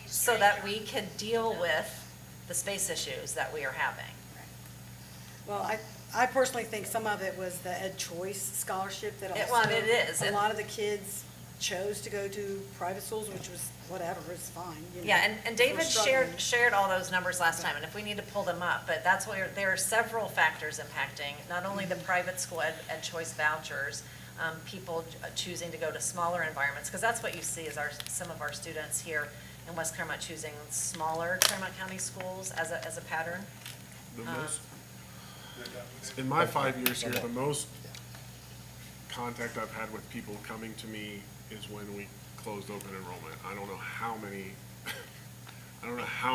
so that we could deal with the space issues that we are having. Well, I personally think some of it was the Ed Choice scholarship that also. Well, it is. A lot of the kids chose to go to private schools, which was whatever, it's fine. Yeah, and David We're struggling. shared all those numbers last time, and if we need to pull them up, but that's where, there are several factors impacting, not only the private school Ed Choice vouchers, people choosing to go to smaller environments, because that's what you see is some of our students here in West Clermont choosing smaller Clermont County schools as a pattern. In my 5 years here, the most contact I've had with people coming to me is when we closed open enrollment. I don't know how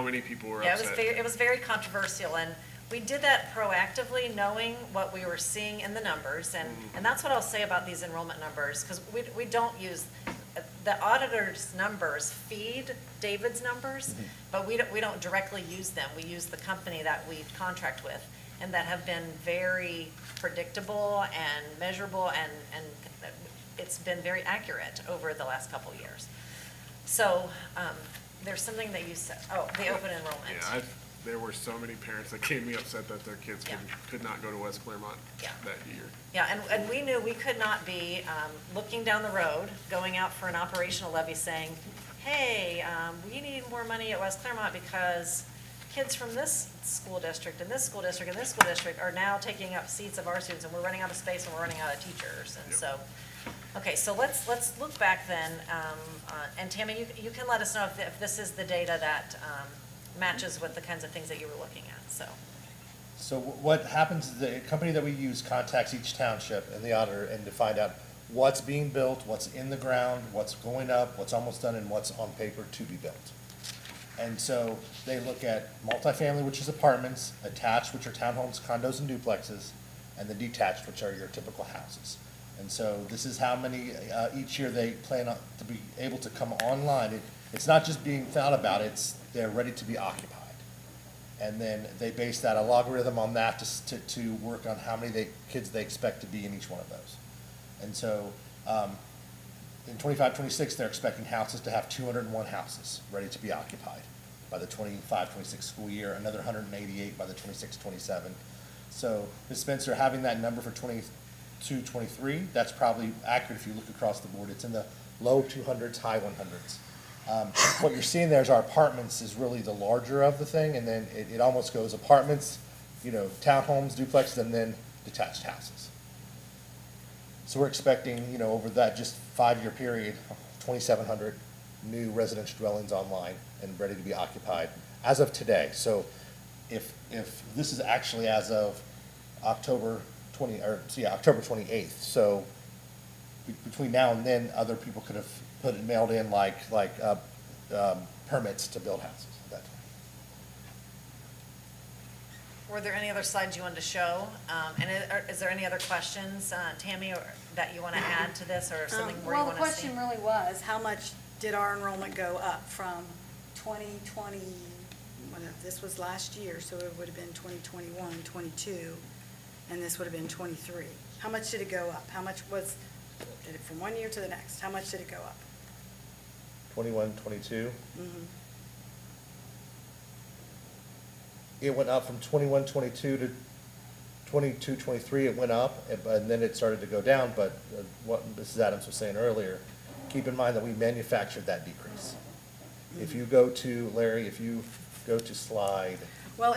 many people were upset. It was very controversial, and we did that proactively, knowing what we were seeing in the numbers, and that's what I'll say about these enrollment numbers, because we don't use, the auditor's numbers feed David's numbers, but we don't directly use them. We use the company that we contract with. and that have been very predictable and measurable, and it's been very accurate over the last couple of years. So, there's something that you said, the open enrollment. Yeah, there were so many parents that came to me upset that their kids could not go to West Clermont that year. Yeah, and we knew we could not be looking down the road, going out for an operational levy saying, hey, we need more money at West Clermont because kids from this school district and this school district and this school district are now taking up seats of our students, and we're running out of space and we're running out of teachers. And so, okay, so let's look back then. And Tammy, you can let us know if this is the data that matches with the kinds of things that you were looking at, so. So what happens is the company that we use contacts each township and the auditor and to find out what's being built, what's in the ground, what's going up, what's almost done, and what's on paper to be built. And so they look at multifamily, which is apartments, attached, which are townhomes, condos, and duplexes, and the detached, which are your typical houses. And so this is how many each year they plan on to be able to come online. It's not just being thought about, they're ready to be occupied. And then they base a logarithm on that to work on how many kids they expect to be in each one of those. And so in 25-26, they're expecting houses to have 201 houses ready to be occupied by the 25-26 school year, another 188 by the 26-27. So Ms. Spencer, having that number for 22-23, that's probably accurate if you look across the board. It's in the low 200s, high 100s. What you're seeing there is our apartments is really the larger of the thing, and then it almost goes apartments, townhomes, duplexes, and then detached houses. So we're expecting, over that just 5-year period, 2,700 new residential dwellings online and ready to be occupied as of today. So if this is actually as of October 28th, so between now and then, other people could have mailed in like permits to build houses at that time. Were there any other slides you wanted to show? And is there any other questions, Tammy, that you want to add to this, or something where you Well, want the to see? question really was, how much did our enrollment go up from 2020, this was last year, so it would have been 2021, 22, and this would have been 23. How much did it go up? How much did it from one year to the next? How much did it go up? 21, 22. Mm-hmm. It went up from 21, 22 to 22, 23. It went up, and then it started to go down. But what Mrs. Adams was saying earlier, keep in mind that we manufactured that decrease. Mm-hmm. If you go to, Larry, if you go to slide. Well,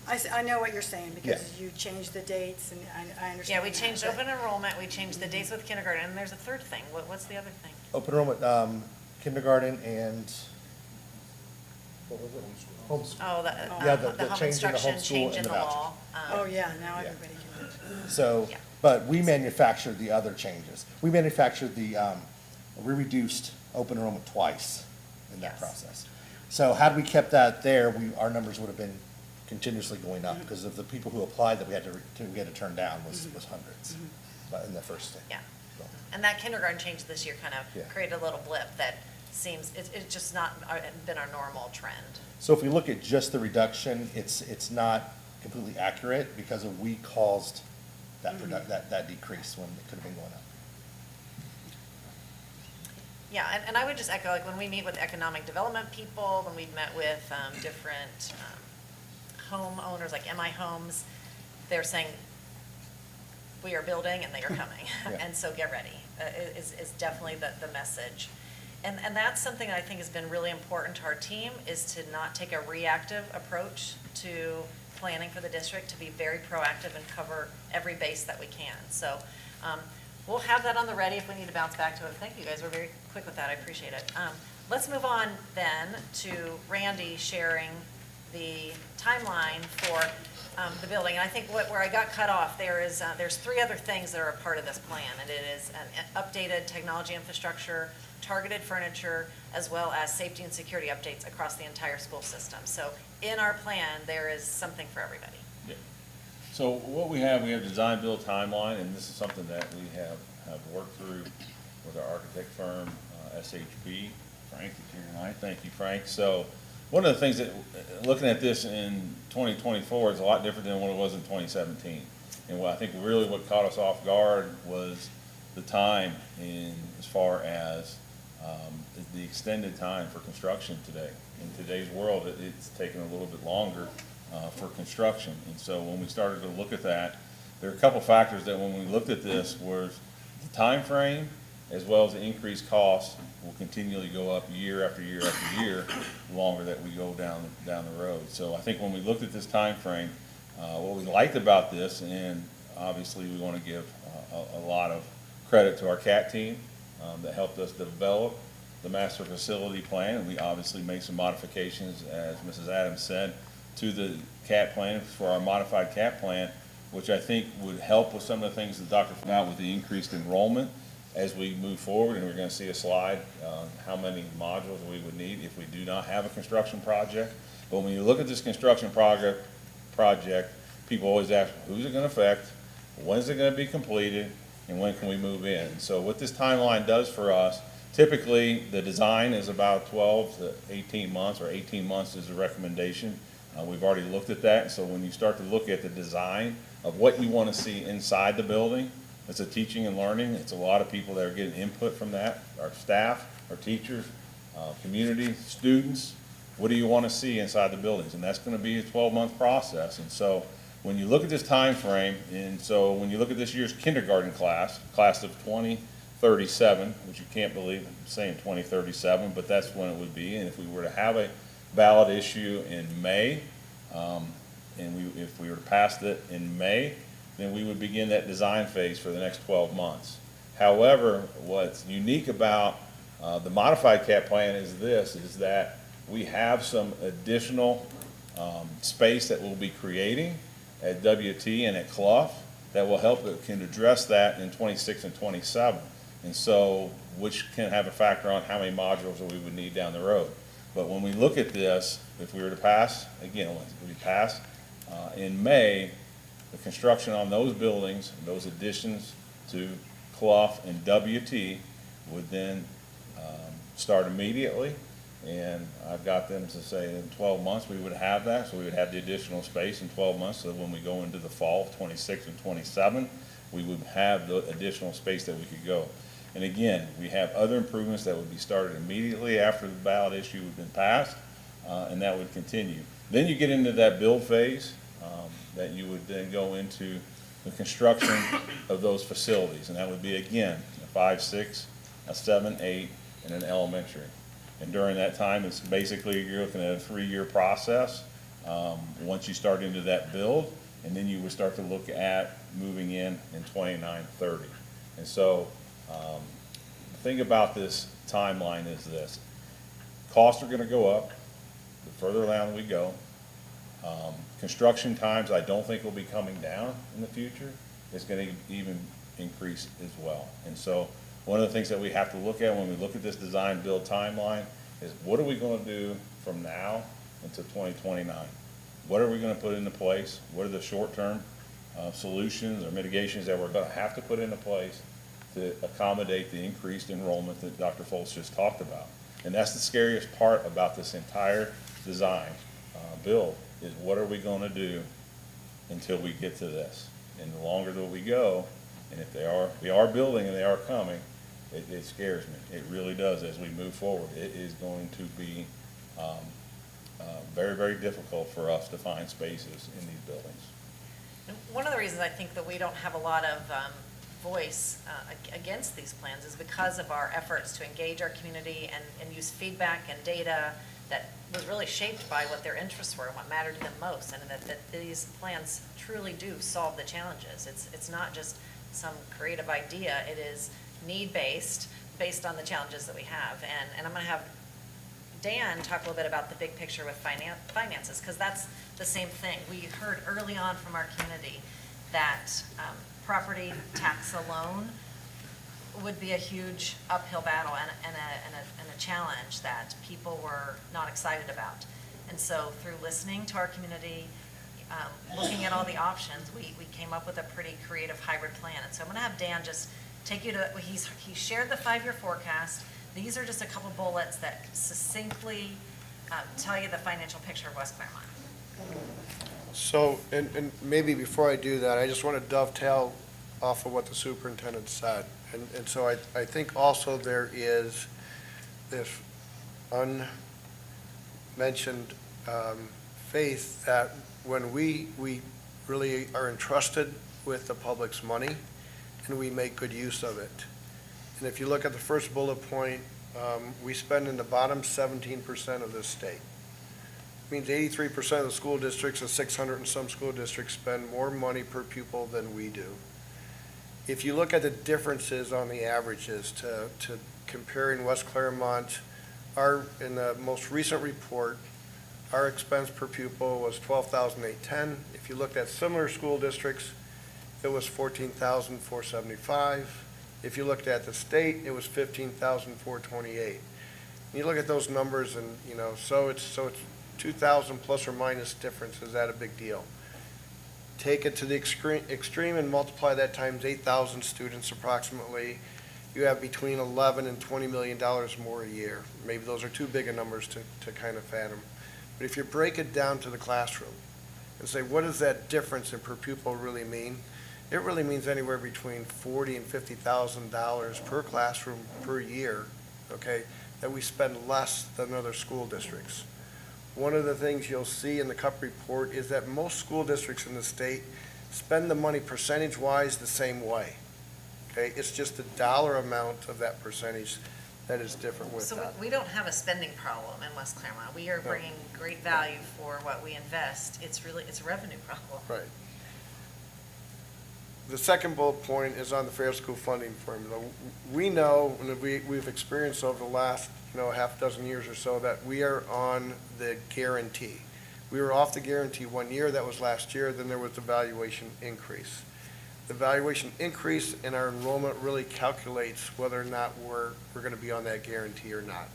I know what you're saying, because you changed the dates, and I understand. Yeah, we changed open enrollment, we changed the dates with kindergarten, and there's a third thing. What's the other thing? Open enrollment, kindergarten, and what was it? Homeschool. Oh, The home change in the instruction, homeschool change and in the the vouchers. law. Oh, yeah, now everybody can do it. So, but we manufactured the other changes. We manufactured we reduced open enrollment twice in that process. So had we kept that there, our numbers would have been continuously going up because of the people who applied that we had to turn down was hundreds in the first stage. Yeah. And that kindergarten change this year kind of created a little blip that seems, it's just not been our normal trend. So if we look at just the reduction, it's not completely accurate because we caused that decrease when it could have been going up. Yeah, and I would just echo, like when we meet with economic development people, when we've met with different homeowners like MI Homes, they're saying, we are building and they are coming. And so get ready, is definitely the message. And that's something that I think has been really important to our team, is to not take a reactive approach to planning for the district, to be very proactive and cover every base that we can. So we'll have that on the ready if we need to bounce back to it. Thank you guys, we're very quick with that, I appreciate it. Let's move on then to Randy sharing the timeline for the building. And I think where I got cut off, there's 3 other things that are a part of this plan, and it is an updated technology infrastructure, targeted furniture, as well as safety and security updates across the entire school system. So in our plan, there is something for everybody. Yeah. So what we have design build timeline, and this is something that we have worked through with our architect firm, SHP, Frank, here tonight. Thank you, Frank. So one of the things that, looking at this in 2024 is a lot different than what it was in 2017. And what I think really what caught us off guard was the time in, as far as the extended time for construction today. In today's world, it's taken a little bit longer for construction. And so when we started to look at that, there are a couple factors that when we looked at this was the time frame as well as the increased costs will continually go up year after year after year, the longer that we go down the road. So I think when we looked at this time frame, what we liked about this, and obviously we want to give a lot of credit to our CAT team that helped us develop the master facility plan, and we obviously made some modifications, as Mrs. Adams said, to the CAT plan for our modified CAT plan, which I think would help with some of the things that Dr. found out with the increased enrollment as we move forward. And we're going to see a slide on how many modules we would need if we do not have a construction project. But when you look at this construction project, people always ask, who's it going to affect, when's it going to be completed, and when can we move in? So what this timeline does for us, typically the design is about 12 to 18 months, or 18 months is a recommendation. We've already looked at that. So when you start to look at the design of what you want to see inside the building, it's a teaching and learning. It's a lot of people that are getting input from that, our staff, our teachers, community, students. What do you want to see inside the buildings? And that's going to be a 12-month process. And so when you look at this time frame, and so when you look at this year's kindergarten class of 2037, which you can't believe I'm saying 2037, but that's when it would be. And if we were to have a ballot issue in May, if we were to pass it in May, then we would begin that design phase for the next 12 months. However, what's unique about the modified CAT plan is that we have some additional space that we'll be creating at WT and at Clough that will help, that can address that in 26 and 27. And so, which can have a factor on how many modules that we would need down the road. But when we look at this, if we were to pass, again, if we pass in May, the construction on those buildings, those additions to Clough and WT would then start immediately. And I've got them to say in 12 months we would have that, so we would have the additional space in 12 months, so when we go into the fall of 26 and 27, we would have the additional space that we could go. And again, we have other improvements that would be started immediately after the ballot issue had been passed, and that would continue. Then you get into that build phase, that you would then go into the construction of those facilities, and that would be, again, a 5, 6, a 7, 8, and an elementary. And during that time, it's basically, you're looking at a 3-year process once you start into that build, and then you would start to look at moving in 29, 30. And so the thing about this timeline is this. Costs are going to go up the further down we go. Construction times I don't think will be coming down in the future. It's going to even increase as well. And so one of the things that we have to look at when we look at this design build timeline is what are we going to do from now until 2029? What are we going to put into place? What are the short-term solutions or mitigations that we're going to have to put into place to accommodate the increased enrollment that Dr. Foltz just talked about? And that's the scariest part about this entire design build, is what are we going to do until we get to this? And the longer that we go, and if we are building and they are coming, it scares me. It really does as we move forward. It is going to be very, very difficult for us to find spaces in these buildings. One of the reasons I think that we don't have a lot of voice against these plans is because of our efforts to engage our community and use feedback and data that was really shaped by what their interests were and what mattered to them most, and that these plans truly do solve the challenges. It's not just some creative idea. It is need-based, based on the challenges that we have. And I'm going to have Dan talk a little bit about the big picture with finances, because that's the same thing. We heard early on from our community that property tax alone would be a huge uphill battle and a challenge that people were not excited about. And so through listening to our community, looking at all the options, we came up with a pretty creative hybrid plan. And so I'm going to have Dan just take you to, he shared the 5-year forecast. These are just a couple bullets that succinctly tell you the financial picture of West Clermont. So, and maybe before I do that, I just want to dovetail off of what the superintendent said. And so I think also there is this unmentioned faith that when we really are entrusted with the public's money and we make good use of it. And if you look at the first bullet point, we spend in the bottom 17% of this state. It means 83% of the school districts, and 600 and some school districts, spend more money per pupil than we do. If you look at the differences on the averages to comparing West Clermont, in the most recent report, our expense per pupil was $12,810. If you looked at similar school districts, it was $14,475. If you looked at the state, it was $15,428. You look at those numbers, and so it's 2,000 plus or minus difference. Is that a big deal? Take it to the extreme and multiply that times 8,000 students approximately. You have between 11 and $20 million more a year. Maybe those are too big of numbers to kind of fathom. But if you break it down to the classroom and say, what does that difference in per pupil really mean? It really means anywhere between $40,000 and $50,000 per classroom per year, okay, that we spend less than other school districts. One of the things you'll see in the CUP report is that most school districts in the state spend the money percentage-wise the same way. Okay, it's just the dollar amount of that percentage that is different with So that. we don't have a spending problem in West Clermont. We are bringing great value for what we invest. It's a revenue problem. Right. The second bullet point is on the fair school funding formula. We know, and we've experienced over the last half dozen years or so, that we are on the guarantee. We were off the guarantee 1 year, that was last year, then there was the valuation increase. The valuation increase in our enrollment really calculates whether or not we're going to be on that guarantee or not.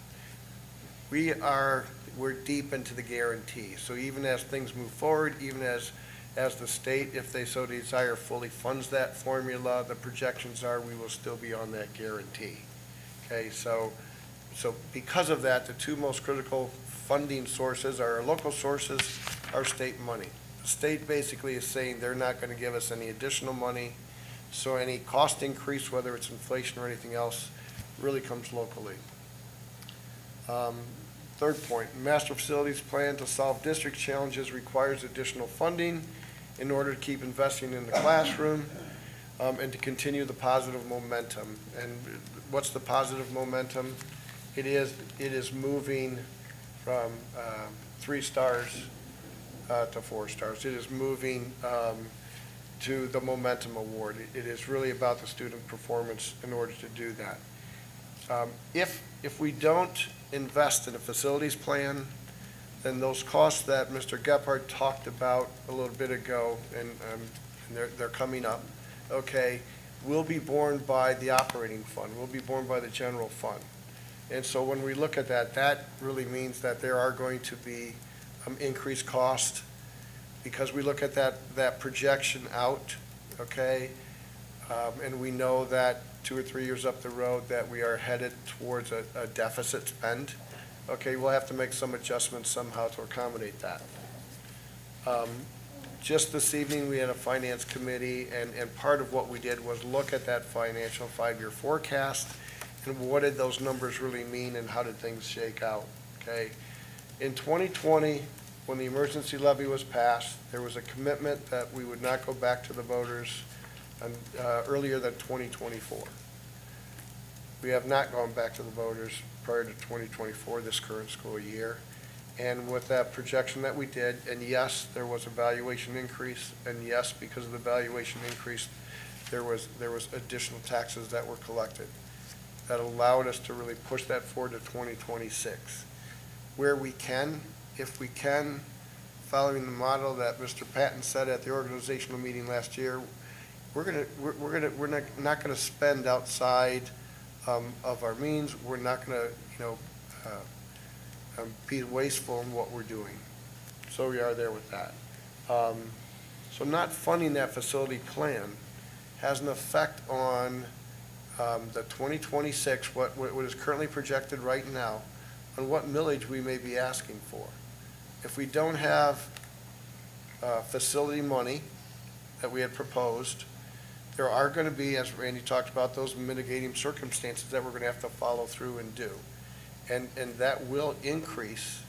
We're deep into the guarantee. So even as things move forward, even as the state, if they so desire, fully funds that formula, the projections are we will still be on that guarantee. Okay, so because of that, the two most critical funding sources are our local sources, our state money. The state basically is saying they're not going to give us any additional money, so any cost increase, whether it's inflation or anything else, really comes locally. Third point, master facilities plan to solve district challenges requires additional funding in order to keep investing in the classroom and to continue the positive momentum. And what's the positive momentum? It is moving from 3 stars to 4 stars. It is moving to the Momentum Award. It is really about the student performance in order to do that. If we don't invest in a facilities plan, then those costs that Mr. Gephardt talked about a little bit ago, and they're coming up, okay, will be borne by the operating fund, will be borne by the general fund. And so when we look at that, that really means that there are going to be increased cost, because we look at that projection out, okay, and we know that 2 or 3 years up the road that we are headed towards a deficit spend. Okay, we'll have to make some adjustments somehow to accommodate that. Just this evening, we had a finance committee, and part of what we did was look at that financial 5-year forecast and what did those numbers really mean and how did things shake out, okay? In 2020, when the emergency levy was passed, there was a commitment that we would not go back to the voters earlier than 2024. We have not gone back to the voters prior to 2024, this current school year. And with that projection that we did, and yes, there was a valuation increase, and yes, because of the valuation increase, there was additional taxes that were collected that allowed us to really push that forward to 2026. Where we can, if we can, following the model that Mr. Patton said at the organizational meeting last year, we're not gonna spend outside of our means. We're not gonna, be wasteful in what we're doing. So we are there with that. So not funding that facility plan has an effect on the 2026, what is currently projected right now, on what millage we may be asking for. If we don't have facility money that we had proposed, there are going to be, as Randy talked about, those mitigating circumstances that we're going to have to follow through and do. And that will increase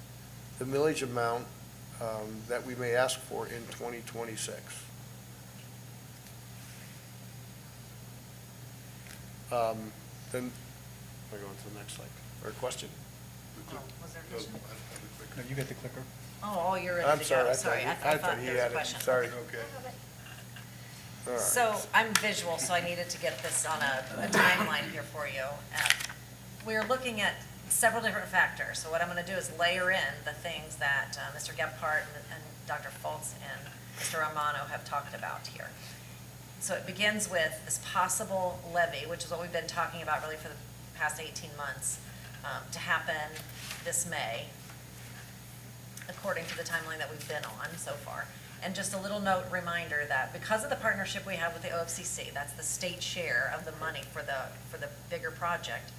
the millage amount that we may ask for in 2026. Then, I'll go on to the next slide, or question. Was there a question? No, you get the clicker. Oh, you're ready I'm to sorry, go. I Sorry, I thought thought he there was a had it. question. Sorry. Okay. All right. So I'm visual, so I needed to get this on a timeline here for you. We're looking at several different factors. So what I'm going to do is layer in the things that Mr. Gephardt and Dr. Fultz and Mr. Romano have talked about here. So it begins with this possible levy, which is what we've been talking about really for the past 18 months, to happen this May, according to the timeline that we've been on so far. And just a little note reminder that because of the partnership we have with the OFCC, that's the state share of the money for the bigger project,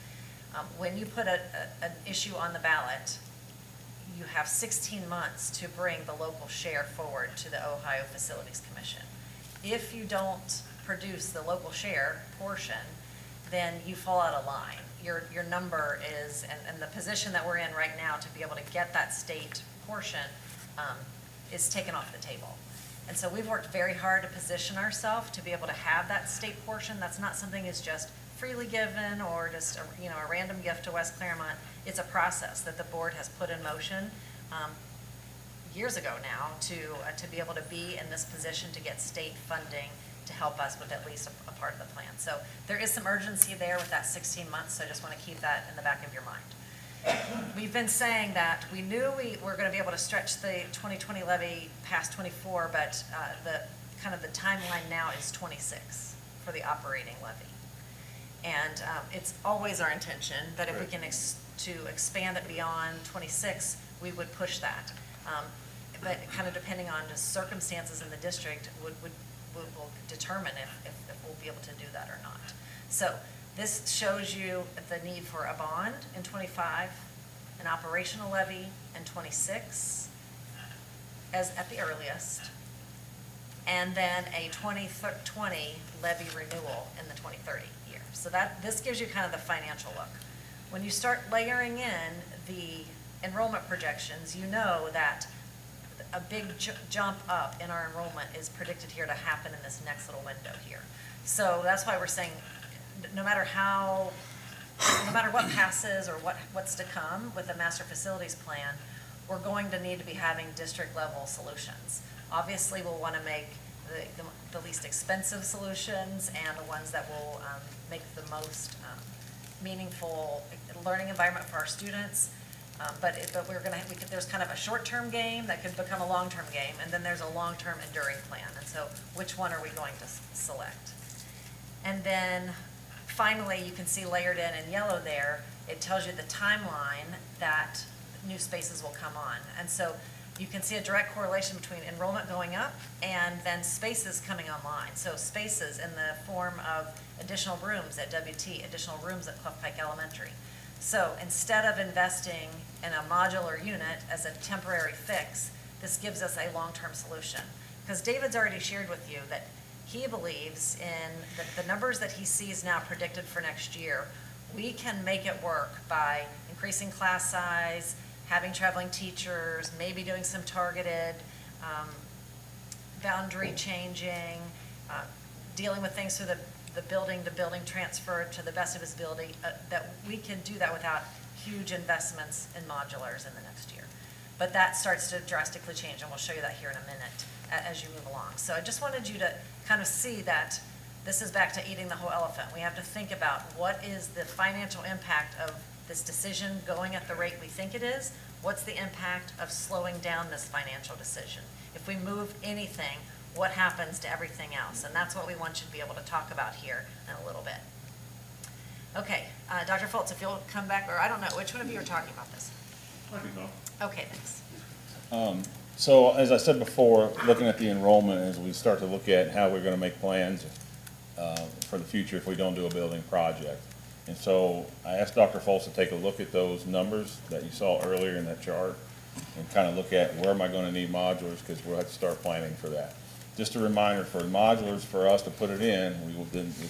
when you put an issue on the ballot, you have 16 months to bring the local share forward to the Ohio Facilities Commission. If you don't produce the local share portion, then you fall out of line. Your number is, and the position that we're in right now to be able to get that state portion is taken off the table. And so we've worked very hard to position ourselves to be able to have that state portion. That's not something that's just freely given or just a random gift to West Clermont. It's a process that the board has put in motion years ago now to be able to be in this position to get state funding to help us with at least a part of the plan. So there is some urgency there with that 16 months, so I just want to keep that in the back of your mind. We've been saying that we knew we were going to be able to stretch the 2020 levy past 24, but the timeline now is 26 for the operating levy. And it's always our intention that if we can expand it beyond 26, we would push that. But kind of depending on just circumstances in the district will determine if we'll be able to do that or not. So this shows you the need for a bond in 25, an operational levy in 26 as at the earliest, and then a 2020 levy renewal in the 2030 year. So this gives you kind of the financial look. When you start layering in the enrollment projections, you know that a big jump up in our enrollment is predicted here to happen in this next little window here. So that's why we're saying no matter what passes or what's to come with the master facilities plan, we're going to need to be having district level solutions. Obviously, we'll want to make the least expensive solutions and the ones that will make the most meaningful learning environment for our students. But there's kind of a short-term game that could become a long-term game, and then there's a long-term enduring plan. And so which one are we going to select? And then finally, you can see layered in yellow there, it tells you the timeline that new spaces will come on. And so you can see a direct correlation between enrollment going up and then spaces coming online. So spaces in the form of additional rooms at WT, additional rooms at Clough Pike Elementary. So instead of investing in a modular unit as a temporary fix, this gives us a long-term solution. Because David's already shared with you that he believes in the numbers that he sees now predicted for next year. We can make it work by increasing class size, having traveling teachers, maybe doing some targeted boundary changing, dealing with things through the building to building transfer to the best of his ability, that we can do that without huge investments in modulars in the next year. But that starts to drastically change, and we'll show you that here in a minute as you move along. So I just wanted you to kind of see that this is back to eating the whole elephant. We have to think about what is the financial impact of this decision going at the rate we think it is. What's the impact of slowing down this financial decision? If we move anything, what happens to everything else? And that's what we want you to be able to talk about here in a little bit. Okay, Dr. Fultz, if you'll come back, or I don't know, which one of you are talking about this? I can go. Okay, thanks. So as I said before, looking at the enrollment as we start to look at how we're going to make plans for the future if we don't do a building project. And so I asked Dr. Foltz to take a look at those numbers that you saw earlier in that chart and kind of look at where am I going to need modulars, because we'll have to start planning for that. Just a reminder, for modulars, for us to put it in, it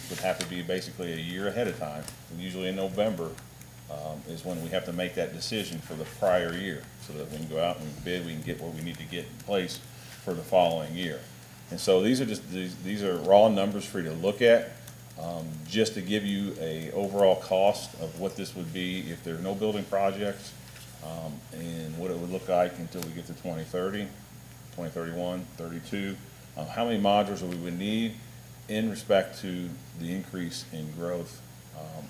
would have to be basically a year ahead of time. And usually in November is when we have to make that decision for the prior year, so that we can go out and bid, we can get what we need to get in place for the following year. And so these are raw numbers for you to look at, just to give you a overall cost of what this would be if there are no building projects, and what it would look like until we get to 2030, 2031, 32. How many modules we would need in respect to the increase in growth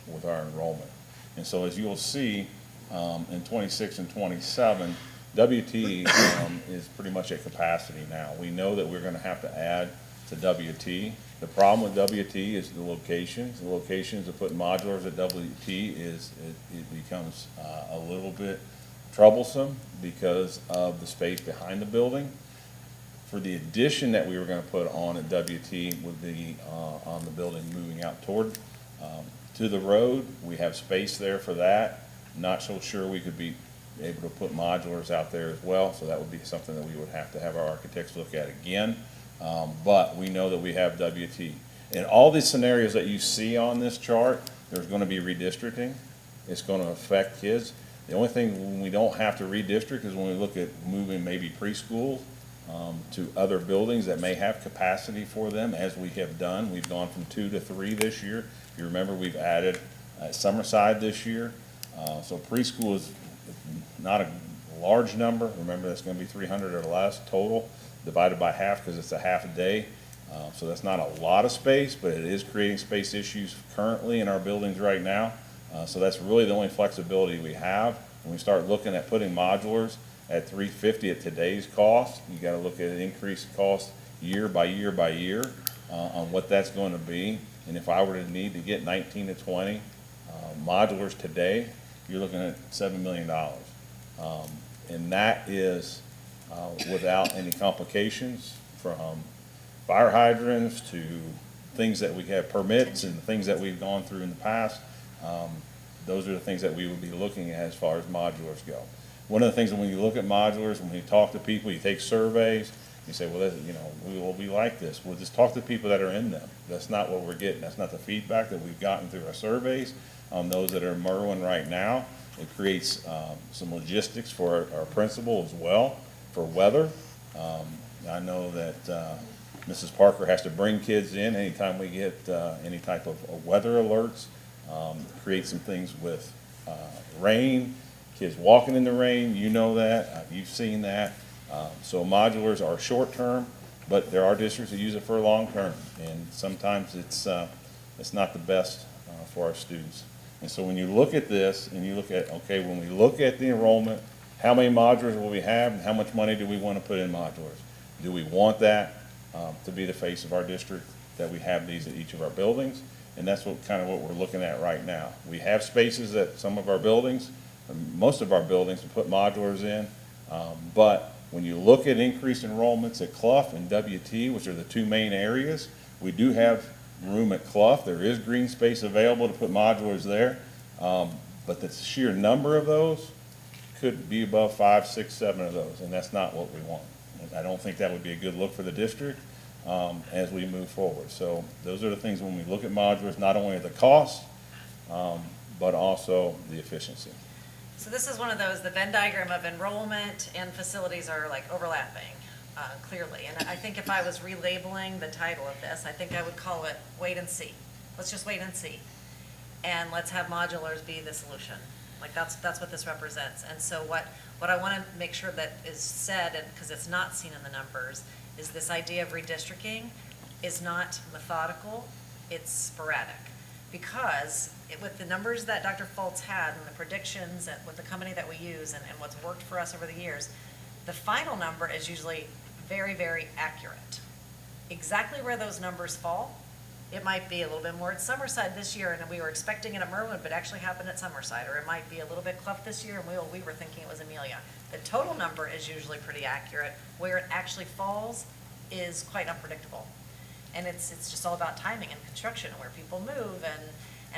with our enrollment. And so as you'll see, in 26 and 27, WT is pretty much at capacity now. We know that we're going to have to add to WT. The problem with WT is the locations. The locations of putting modulars at WT it becomes a little bit troublesome because of the space behind the building. For the addition that we were going to put on at WT would be on the building moving out toward to the road. We have space there for that. Not so sure we could be able to put modulars out there as well, so that would be something that we would have to have our architects look at again. But we know that we have WT. In all these scenarios that you see on this chart, there's going to be redistricting. It's going to affect kids. The only thing when we don't have to redistrict is when we look at moving maybe preschool to other buildings that may have capacity for them, as we have done. We've gone from 2 to 3 this year. If you remember, we've added Summerside this year. So preschool is not a large number. Remember, that's going to be 300 or less total, divided by half because it's a half a day. So that's not a lot of space, but it is creating space issues currently in our buildings right now. So that's really the only flexibility we have. When we start looking at putting modulars at $350 at today's cost, you got to look at an increased cost year by year by year on what that's going to be. And if I were to need to get 19 to 20 modulars today, you're looking at $7 million. And that is without any complications, from fire hydrants to things that we have permits and things that we've gone through in the past. Those are the things that we would be looking at as far as modulars go. One of the things when you look at modulars, when you talk to people, you take surveys, you say, well, we like this. Well, just talk to people that are in them. That's not what we're getting. That's not the feedback that we've gotten through our surveys on those that are in Merwin right now. It creates some logistics for our principal as well, for weather. I know that Mrs. Parker has to bring kids in anytime we get any type of weather alerts. Create some things with rain, kids walking in the rain, you know that, you've seen that. So modulars are short term, but there are districts that use it for long term, and sometimes it's not the best for our students. And so when you look at this and you look at, okay, when we look at the enrollment, how many modulars will we have and how much money do we want to put in modulars? Do we want that to be the face of our district, that we have these at each of our buildings? And that's what we're looking at right now. We have spaces at some of our buildings, most of our buildings, to put modulars in, but when you look at increased enrollments at Clough and WT, which are the two main areas, we do have room at Clough. There is green space available to put modulars there, but the sheer number of those could be above 5, 6, 7 of those, and that's not what we want. And I don't think that would be a good look for the district as we move forward. So those are the things when we look at modulars, not only the cost, but also the efficiency. So this is one of those, the Venn diagram of enrollment and facilities are like overlapping, clearly. And I think if I was relabeling the title of this, I think I would call it wait and see. Let's just wait and see. And let's have modulars be the solution. Like that's what this represents. And so what I want to make sure that is said, and because it's not seen in the numbers, is this idea of redistricting is not methodical, it's sporadic. Because with the numbers that Dr. Foltz had and the predictions and with the company that we use and what's worked for us over the years, the final number is usually very, very accurate. Exactly where those numbers fall, it might be a little bit more at Summerside this year and we were expecting it at Merwin, but actually happened at Summerside, or it might be a little bit Clough this year and we were thinking it was Amelia. The total number is usually pretty accurate. Where it actually falls is quite unpredictable. And it's just all about timing and construction and where people move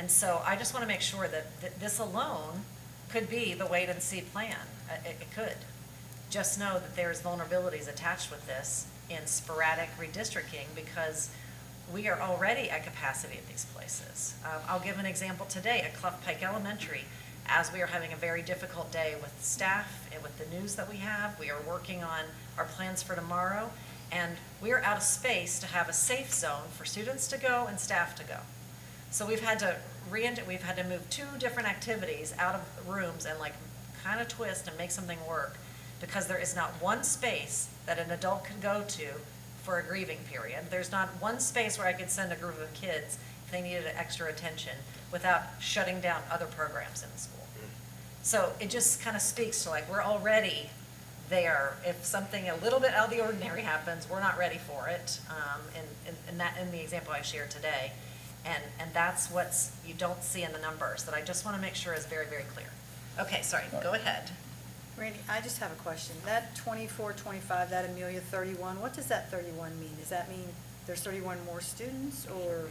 And so I just want to make sure that this alone could be the wait and see plan. It could. Just know that there's vulnerabilities attached with this in sporadic redistricting because we are already at capacity at these places. I'll give an example today at Clough Pike Elementary. As we are having a very difficult day with staff and with the news that we have, we are working on our plans for tomorrow, and we are out of space to have a safe zone for students to go and staff to go. So we've had to move 2 different activities out of rooms and like kind of twist and make something work because there is not one space that an adult could go to for a grieving period. There's not one space where I could send a group of kids if they needed extra attention without shutting down other programs in the school. So it just kind of speaks to like we're already there. If something a little bit out of the ordinary happens, we're not ready for it. In the example I shared today. And that's what you don't see in the numbers that I just want to make sure is very, very clear. Okay, sorry, go ahead. Randy, I just have a question. That 24, 25, that Amelia 31, what does that 31 mean? Does that mean there's 31 more students, or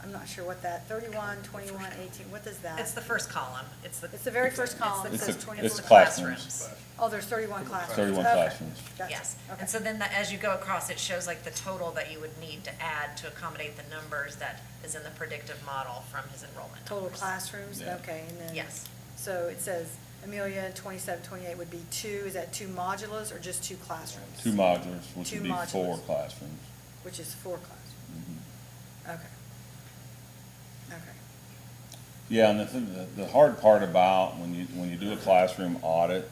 I'm not sure what that, 31, 21, 18, what does that? It's the first column. It's the very first column. It It says says 24 it's classrooms. Oh, there's 31 classrooms. 31 Okay. classrooms. Gotcha. Yes, Okay. and so then as you go across, it shows like the total that you would need to add to accommodate the numbers that is in the predictive model from his enrollment. Total numbers. classrooms, Yeah. okay, and then. Yes. So it says Amelia 27, 28 would be 2, is that 2 modulas or just 2 classrooms? 2 modulars, which Two would be 4 modulars. classrooms. Which is 4 classrooms, okay. Okay, Yeah, and the hard part about when you do a classroom audit,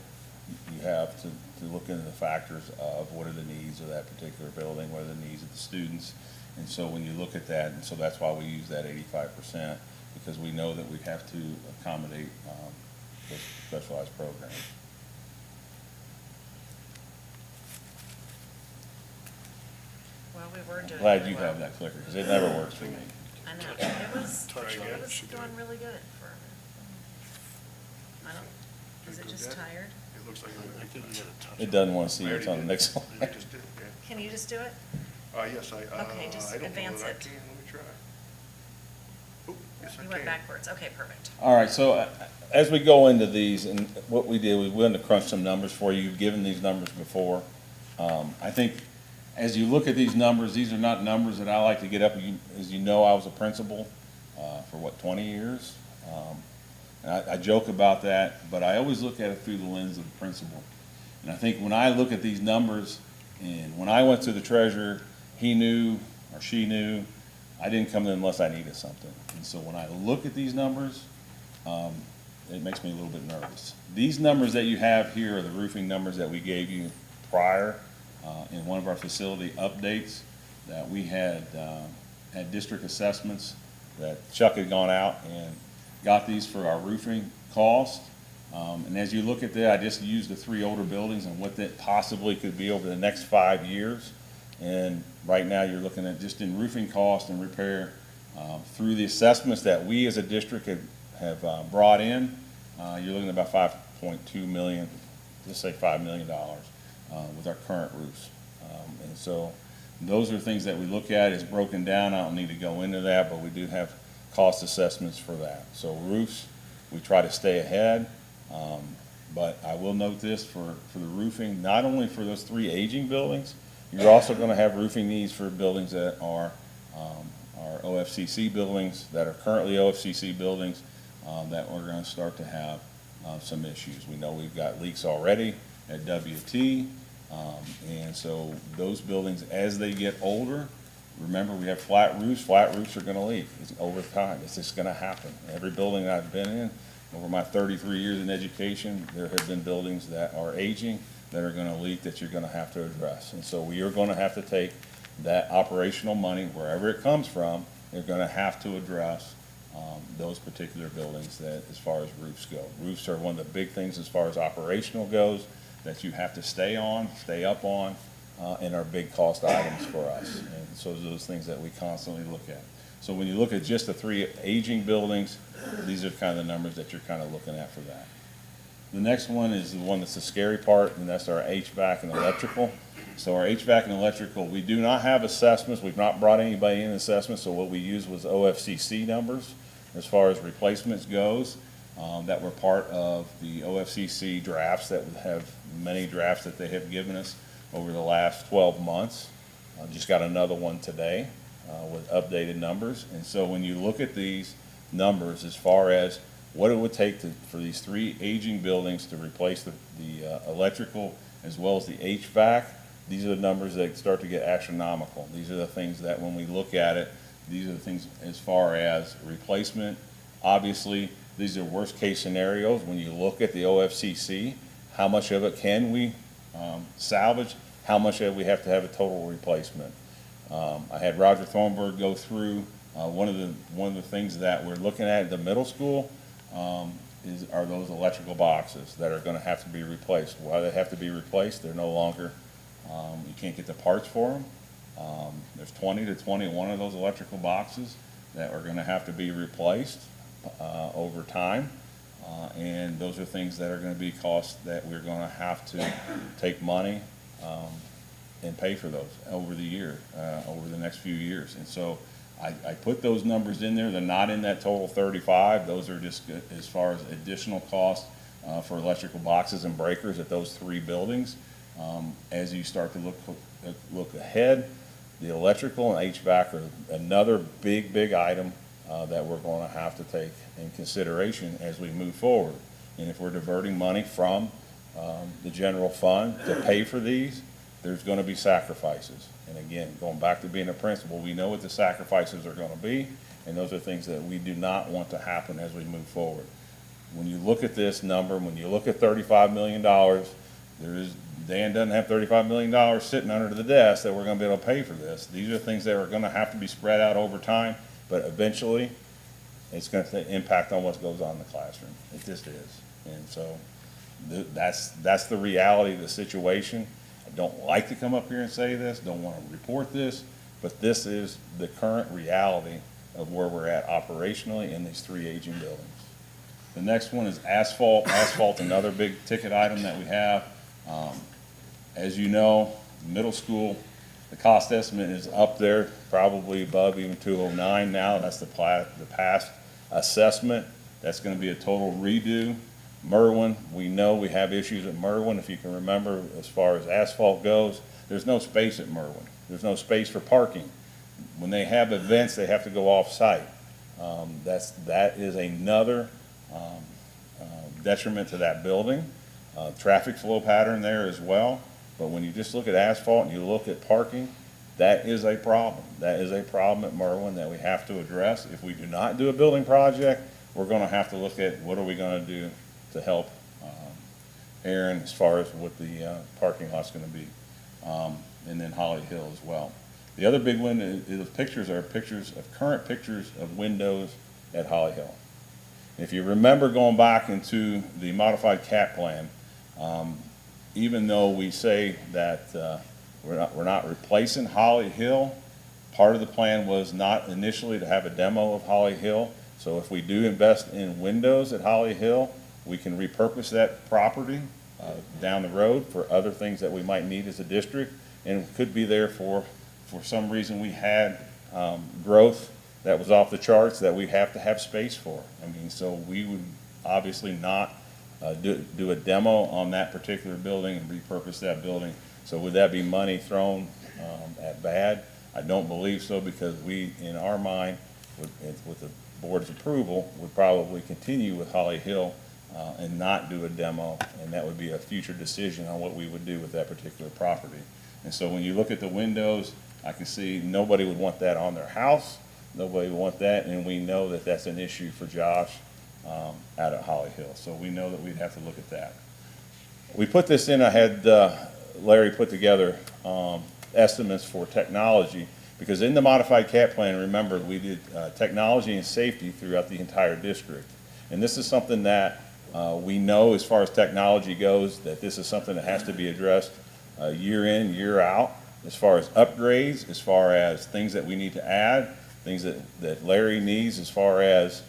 you have to look into the factors of what are the needs of that particular building, what are the needs of the students. And so when you look at that, and so that's why we use that 85%, because we know that we have to accommodate those specialized programs. Well, we were doing. Glad really you well. have that clicker, because it never works for me. I know, it was doing really good for, I don't, is it just tired? It looks like I think you gotta touch It doesn't want to see what's on the next slide. I just did, okay. Can you just do it? Yes, Okay, just I don't know advance that I it. can. Let me try. Oh, yes, I You went can. backwards, okay, perfect. All right, so as we go into these, and what we did, we went to crunch some numbers for you. You've given these numbers before. I think as you look at these numbers, these are not numbers that I like to get up. As you know, I was a principal for 20 years? And I joke about that, but I always look at it through the lens of the principal. And I think when I look at these numbers, and when I went to the treasurer, he knew or she knew I didn't come in unless I needed something. And so when I look at these numbers, it makes me a little bit nervous. These numbers that you have here are the roofing numbers that we gave you prior in one of our facility updates that we had district assessments that Chuck had gone out and got these for our roofing cost. And as you look at that, I just used the 3 older buildings and what that possibly could be over the next 5 years. And right now you're looking at just in roofing cost and repair through the assessments that we as a district have brought in, you're looking at about $5.2 million, just say $5 million with our current roofs. And so those are things that we look at. It's broken down. I don't need to go into that, but we do have cost assessments for that. So roofs, we try to stay ahead. But I will note this for the roofing, not only for those 3 aging buildings, you're also going to have roofing needs for buildings that are OFCC buildings, that are currently OFCC buildings, that we're going to start to have some issues. We know we've got leaks already at WT, and so those buildings, as they get older, remember we have flat roofs are going to leak. It's over time. It's just going to happen. Every building I've been in, over my 33 years in education, there have been buildings that are aging that are going to leak that you're going to have to address. And so we are going to have to take that operational money, wherever it comes from, they're going to have to address those particular buildings that, as far as roofs go. Roofs are one of the big things as far as operational goes that you have to stay up on, and are big cost items for us. And so those things that we constantly look at. So when you look at just the 3 aging buildings, these are kind of the numbers that you're kind of looking at for that. The next one is the one that's the scary part, and that's our HVAC and electrical. So our HVAC and electrical, we do not have assessments. We've not brought anybody in assessments, so what we used was OFCC numbers. as far as replacements goes, that were part of the OFCC drafts that would have many drafts that they have given us over the last 12 months. Just got another one today with updated numbers. And so when you look at these numbers as far as what it would take for these 3 aging buildings to replace the electrical as well as the HVAC, these are the numbers that start to get astronomical. These are the things that when we look at it, these are the things as far as replacement. Obviously, these are worst case scenarios. When you look at the OFCC, how much of it can we salvage? How much of it we have to have a total replacement? I had Roger Thornburg go through one of the things that we're looking at the middle school are those electrical boxes that are going to have to be replaced. Why they have to be replaced? They're no longer, you can't get the parts for them. There's 20 to 21 of those electrical boxes that are going to have to be replaced over time. And those are things that are going to be costs that we're going to have to take money and pay for those over the year, over the next few years. And so I put those numbers in there. They're not in that total 35. Those are just as far as additional costs for electrical boxes and breakers at those 3 buildings. As you start to look ahead, the electrical and HVAC are another big item that we're going to have to take in consideration as we move forward. And if we're diverting money from the general fund to pay for these, there's going to be sacrifices. And again, going back to being a principal, we know what the sacrifices are going to be, and those are things that we do not want to happen as we move forward. When you look at this number, when you look at $35 million, Dan doesn't have $35 million sitting under the desk that we're going to be able to pay for this. These are things that are going to have to be spread out over time, but eventually it's going to impact on what goes on in the classroom. It just is. And so that's the reality of the situation. I don't like to come up here and say this, don't want to report this, but this is the current reality of where we're at operationally in these 3 aging buildings. The next one is asphalt. Asphalt, another big ticket item that we have. As you know, middle school, the cost estimate is up there, probably above even 209 now. That's the past assessment. That's going to be a total redo. Merwin, we know we have issues at Merwin. If you can remember, as far as asphalt goes, there's no space at Merwin. There's no space for parking. When they have events, they have to go off-site. That is another detriment to that building. Traffic flow pattern there as well. But when you just look at asphalt and you look at parking, that is a problem. That is a problem at Merwin that we have to address. If we do not do a building project, we're going to have to look at what are we going to do to help Aaron as far as what the parking lot's going to be, and then Holly Hill as well. The other big one is the pictures are current pictures of windows at Holly Hill. If you remember going back into the modified cap plan, even though we say that we're not replacing Holly Hill, part of the plan was not initially to have a demo of Holly Hill. So if we do invest in windows at Holly Hill, we can repurpose that property down the road for other things that we might need as a district, and it could be there for some reason we had growth that was off the charts that we have to have space for. I mean, so we would obviously not do a demo on that particular building and repurpose that building. So would that be money thrown at bad? I don't believe so, because we, in our mind, with the board's approval, would probably continue with Holly Hill and not do a demo, and that would be a future decision on what we would do with that particular property. And so when you look at the windows, I can see nobody would want that on their house. Nobody would want that, and we know that that's an issue for Josh out at Holly Hill. So we know that we'd have to look at that. We put this in, I had Larry put together estimates for technology, because in the modified cap plan, remember, we did technology and safety throughout the entire district. And this is something that we know, as far as technology goes, that this is something that has to be addressed year in, year out, as far as upgrades, as far as things that we need to add, things that Larry needs as far as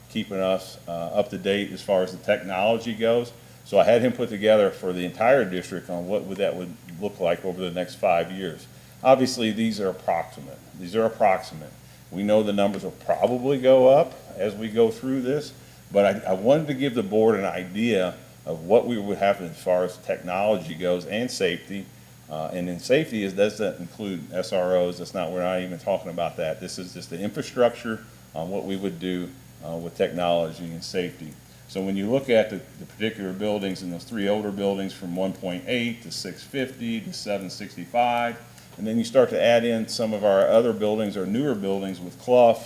keeping us up to date as far as the technology goes. So I had him put together for the entire district on what that would look like over the next 5 years. Obviously, these are approximate. These are approximate. We know the numbers will probably go up as we go through this, but I wanted to give the board an idea of what we would have as far as technology goes and safety. And in safety, doesn't include SROs. We're not even talking about that. This is just the infrastructure on what we would do with technology and safety. So when you look at the particular buildings and those three older buildings from 1.8 to 650 to 765, and then you start to add in some of our other buildings or newer buildings with Clough,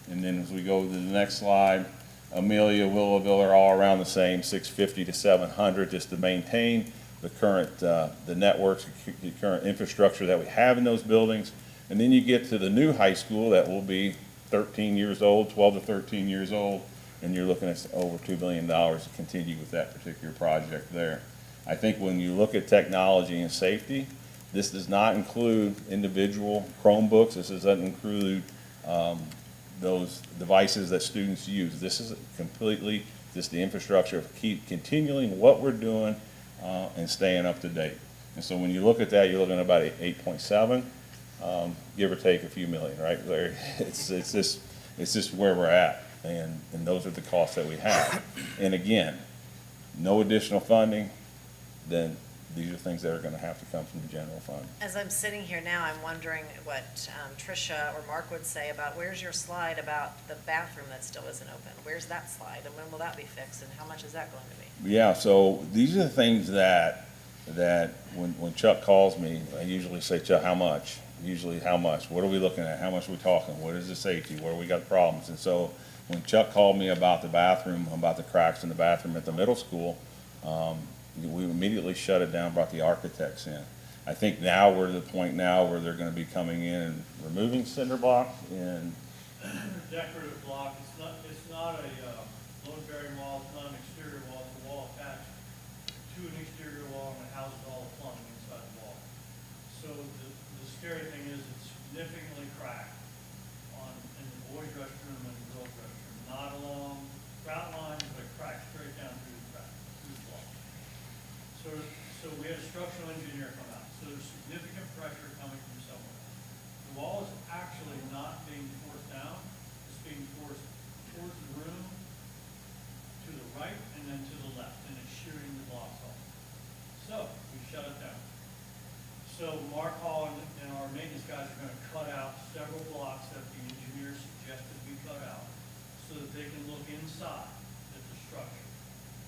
and then as we go to the next slide, Amelia, Willowville are all around the same, 650 to 700, just to maintain the current the networks, the current infrastructure that we have in those buildings. And then you get to the new high school that will be 13 years old, 12 to 13 years old, and you're looking at over $2 billion to continue with that particular project there. I think when you look at technology and safety, this does not include individual Chromebooks. This doesn't include those devices that students use. This is completely just the infrastructure of continuing what we're doing and staying up to date. And so when you look at that, you're looking at about 8.7, give or take a few million, right? It's just where we're at, and those are the costs that we have. And again, no additional funding, then these are things that are going to have to come from the general fund. As I'm sitting here now, I'm wondering what Tricia or Mark would say about where's your slide about the bathroom that still isn't open? Where's that slide, and when will that be fixed, and how much is that going to be? Yeah, so these are the things that when Chuck calls me, I usually say, Chuck, how much? Usually, how much? What are we looking at? How much are we talking? What is the safety? Where we got problems? And so when Chuck called me about the bathroom, about the cracks in the bathroom at the middle school, we immediately shut it down, brought the architects in. I think now we're at the point now where they're going to be coming in and removing cinder block and decorative block. It's not a load-bearing wall. It's not an exterior wall. It's a wall attached to an exterior wall, and it houses all the plumbing inside the wall. So the scary thing is it's significantly cracked in the boys' restroom and the girls' restroom. Not along grout lines, but cracked straight down through the crack, through the wall. So we had a structural engineer come out. So there's significant pressure coming from somewhere. The wall is actually not being forced down. It's being forced towards the room, to the right, and then to the left, and it's shearing the blocks off. So we shut it down. So Mark Hall and our maintenance guys are going to cut out several blocks that the engineer suggested we cut out so that they can look inside at the structure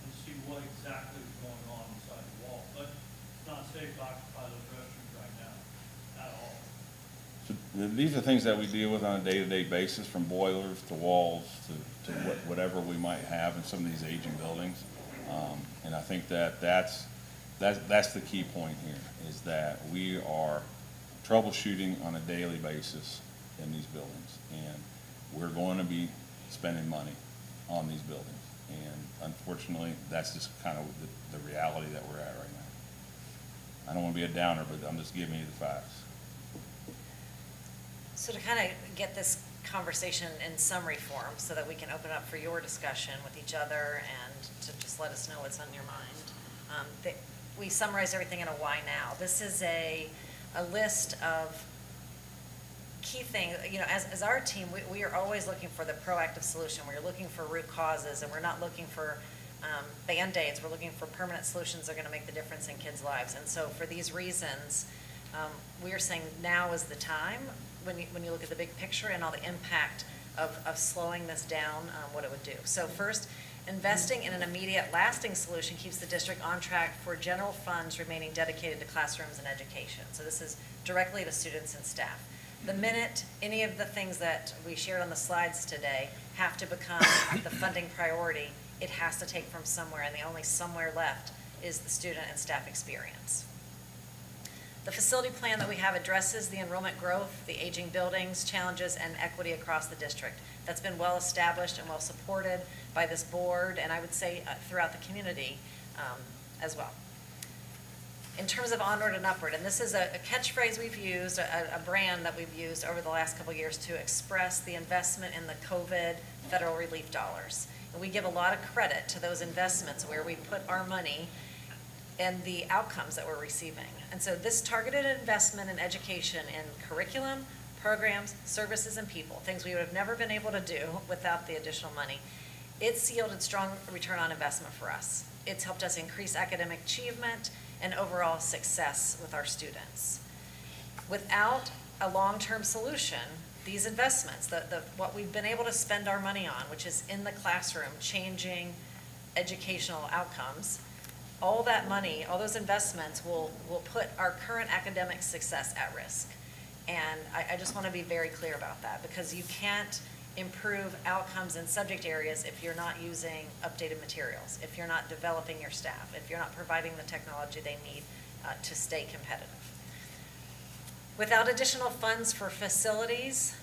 and see what exactly is going on inside the wall. But it's not safe to occupy those restrooms right now at all. so these are things that we deal with on a day-to-day basis, from boilers to walls to whatever we might have in some of these aging buildings. And I think that's the key point here, is that we are troubleshooting on a daily basis in these buildings. And we're going to be spending money on these buildings. And unfortunately, that's just kind of the reality that we're at right now. I don't want to be a downer, but I'm just giving you the facts. So to kind of get this conversation in summary form so that we can open up for your discussion with each other and to just let us know what's on your mind. We summarized everything in a why now. This is a list of key things. You know, as our team, we are always looking for the proactive solution. We're looking for root causes, and we're not looking for Band-Aids. We're looking for permanent solutions that are going to make the difference in kids' lives. And so for these reasons, we are saying now is the time, when you look at the big picture and all the impact of slowing this down, what it would do. So first, investing in an immediate lasting solution keeps the district on track for general funds remaining dedicated to classrooms and education. So this is directly to students and staff. The minute any of the things that we shared on the slides today have to become the funding priority, it has to take from somewhere, and the only somewhere left is the student and staff experience. The facility plan that we have addresses the enrollment growth, the aging buildings, challenges, and equity across the district. That's been well established and well supported by this board, and I would say throughout the community as well. In terms of onward and upward, and this is a catchphrase we've used, a brand that we've used over the last couple of years to express the investment in the COVID federal relief dollars. And we give a lot of credit to those investments where we put our money and the outcomes that we're receiving. And so this targeted investment in education in curriculum, programs, services, and people, things we would have never been able to do without the additional money. It's yielded strong return on investment for us. It's helped us increase academic achievement and overall success with our students. Without a long-term solution, these investments, what we've been able to spend our money on, which is in the classroom, changing educational outcomes, all that money, all those investments will put our current academic success at risk. And I just want to be very clear about that, because you can't improve outcomes in subject areas if you're not using updated materials, if you're not developing your staff, if you're not providing the technology they need to stay competitive. Without additional funds for facilities,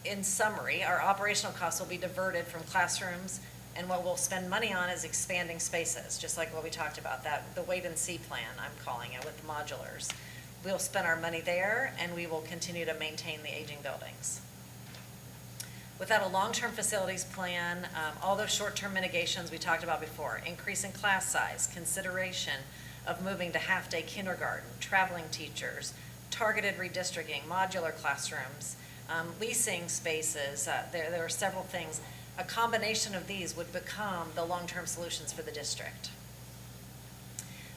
in summary, our operational costs will be diverted from classrooms, and what we'll spend money on is expanding spaces, just like what we talked about, the wait and see plan, I'm calling it, with the modulars. We'll spend our money there, and we will continue to maintain the aging buildings. Without a long-term facilities plan, all those short-term mitigations we talked about before, increasing class size, consideration of moving to half-day kindergarten, traveling teachers, targeted redistricting, modular classrooms, leasing spaces, there are several things. A combination of these would become the long-term solutions for the district.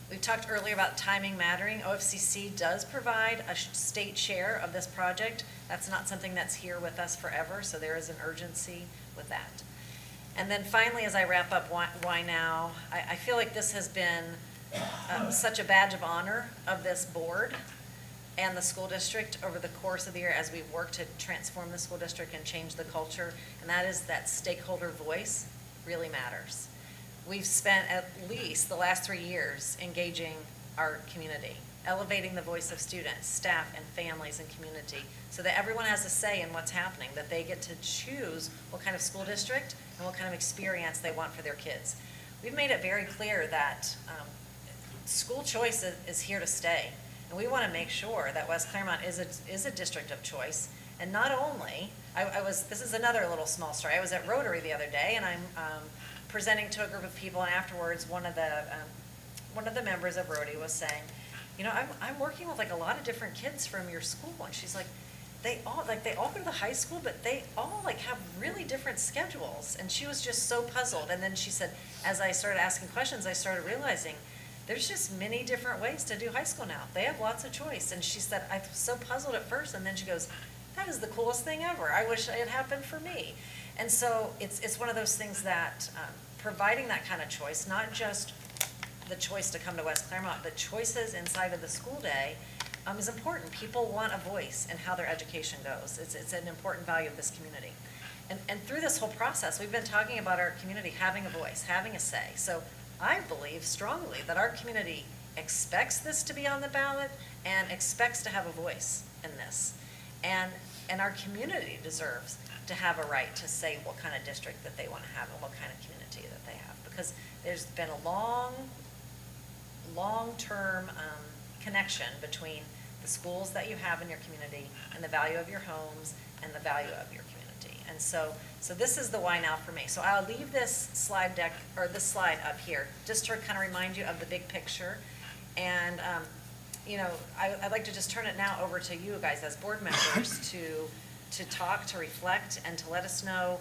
We've talked earlier about timing mattering. OFCC does provide a state share of this project. That's not something that's here with us forever, so there is an urgency with that. And then finally, as I wrap up, why now? I feel like this has been such a badge of honor of this board and the school district over the course of the year as we've worked to transform the school district and change the culture, and that is that stakeholder voice really matters. We've spent at least the last 3 years engaging our community, elevating the voice of students, staff, and families and community so that everyone has a say in what's happening, that they get to choose what kind of school district and what kind of experience they want for their kids. We've made it very clear that school choice is here to stay, and we want to make sure that West Clermont is a district of choice. And not only, this is another little small story. I was at Rotary the other day, and I'm presenting to a group of people, and afterwards one of the members of Rotary was saying, you know, I'm working with like a lot of different kids from your school, and she's like, they all go to the high school, but they all like have really different schedules, and she was just so puzzled. And then she said, as I started asking questions, I started realizing there's just many different ways to do high school now. They have lots of choice. And she said, I was so puzzled at first, and then she goes, that is the coolest thing ever. I wish it had happened for me. And so it's one of those things that providing that kind of choice, not just the choice to come to West Clermont, but choices inside of the school day is important. People want a voice in how their education goes. It's an important value of this community. And through this whole process, we've been talking about our community having a voice, having a say. So I believe strongly that our community expects this to be on the ballot and expects to have a voice in this. And our community deserves to have a right to say what kind of district that they want to have and what kind of community that they have. Because there's been a long-term connection between the schools that you have in your community and the value of your homes and the value of your community. And so this is the why now for me. So I'll leave this slide deck, or this slide up here, just to kind of remind you of the big picture. And you know, I'd like to just turn it now over to you guys as board members to talk, to reflect, and to let us know,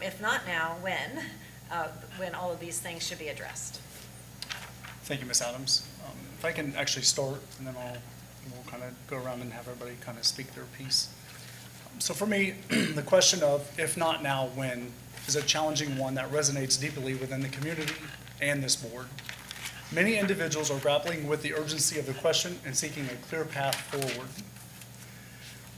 if not now, when all of these things should be addressed. Thank you, Ms. Adams. If I can actually start, and then we'll kind of go around and have everybody kind of speak their piece. So for me, the question of if not now, when is a challenging one that resonates deeply within the community and this board. Many individuals are grappling with the urgency of the question and seeking a clear path forward.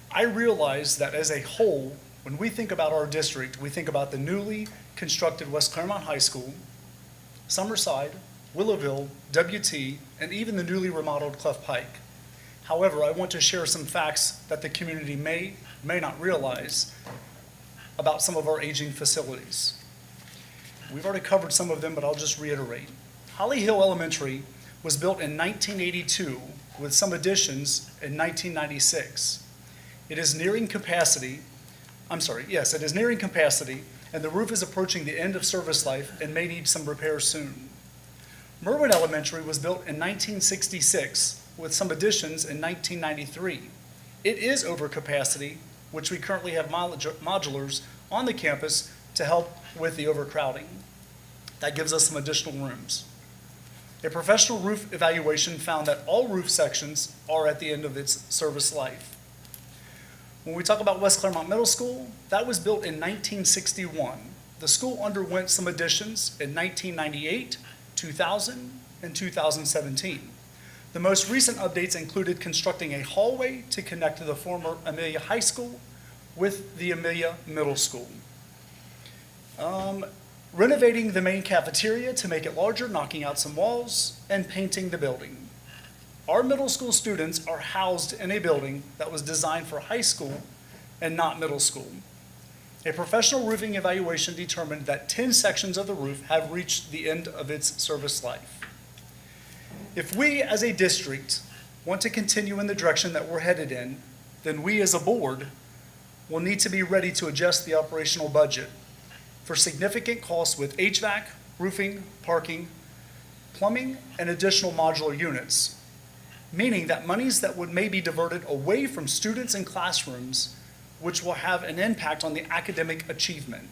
I realize that as a whole, when we think about our district, we think about the newly constructed West Clermont High School, Summerside, Willowville, WT, and even the newly remodeled Cleft Pike. However, I want to share some facts that the community may not realize about some of our aging facilities. We've already covered some of them, but I'll just reiterate. Holly Hill Elementary was built in 1982 with some additions in 1996. It is nearing capacity, it is nearing capacity, and the roof is approaching the end of service life and may need some repairs soon. Merwin Elementary was built in 1966 with some additions in 1993. it is over capacity, which we currently have modulars on the campus to help with the overcrowding. That gives us some additional rooms. A professional roof evaluation found that all roof sections are at the end of its service life. When we talk about West Clermont Middle School, that was built in 1961. The school underwent some additions in 1998, 2000, and 2017. The most recent updates included constructing a hallway to connect to the former Amelia High School with the Amelia Middle School. Renovating the main cafeteria to make it larger, knocking out some walls, and painting the building. Our middle school students are housed in a building that was designed for high school and not middle school. A professional roofing evaluation determined that 10 sections of the roof have reached the end of its service life. If we as a district want to continue in the direction that we're headed in, then we as a board will need to be ready to adjust the operational budget for significant costs with HVAC, roofing, parking, plumbing, and additional modular units, meaning that monies that would maybe diverted away from students and classrooms, which will have an impact on the academic achievement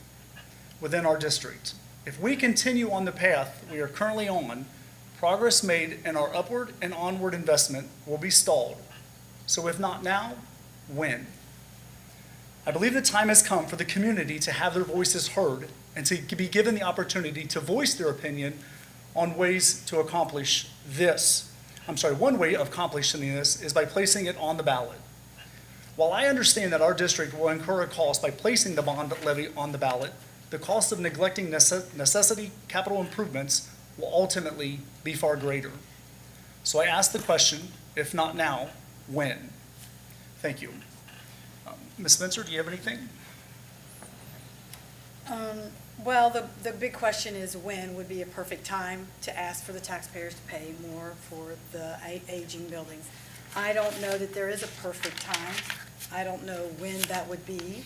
within our district. If we continue on the path we are currently on, progress made in our upward and onward investment will be stalled. So if not now, when? I believe the time has come for the community to have their voices heard and to be given the opportunity to voice their opinion on ways to accomplish this. One way of accomplishing this is by placing it on the ballot. While I understand that our district will incur a cost by placing the bond levy on the ballot, the cost of neglecting necessity capital improvements will ultimately be far greater. So I ask the question, if not now, when? Thank you. Ms. Spencer, do you have anything? Well, the big question is when would be a perfect time to ask for the taxpayers to pay more for the aging buildings. I don't know that there is a perfect time. I don't know when that would be.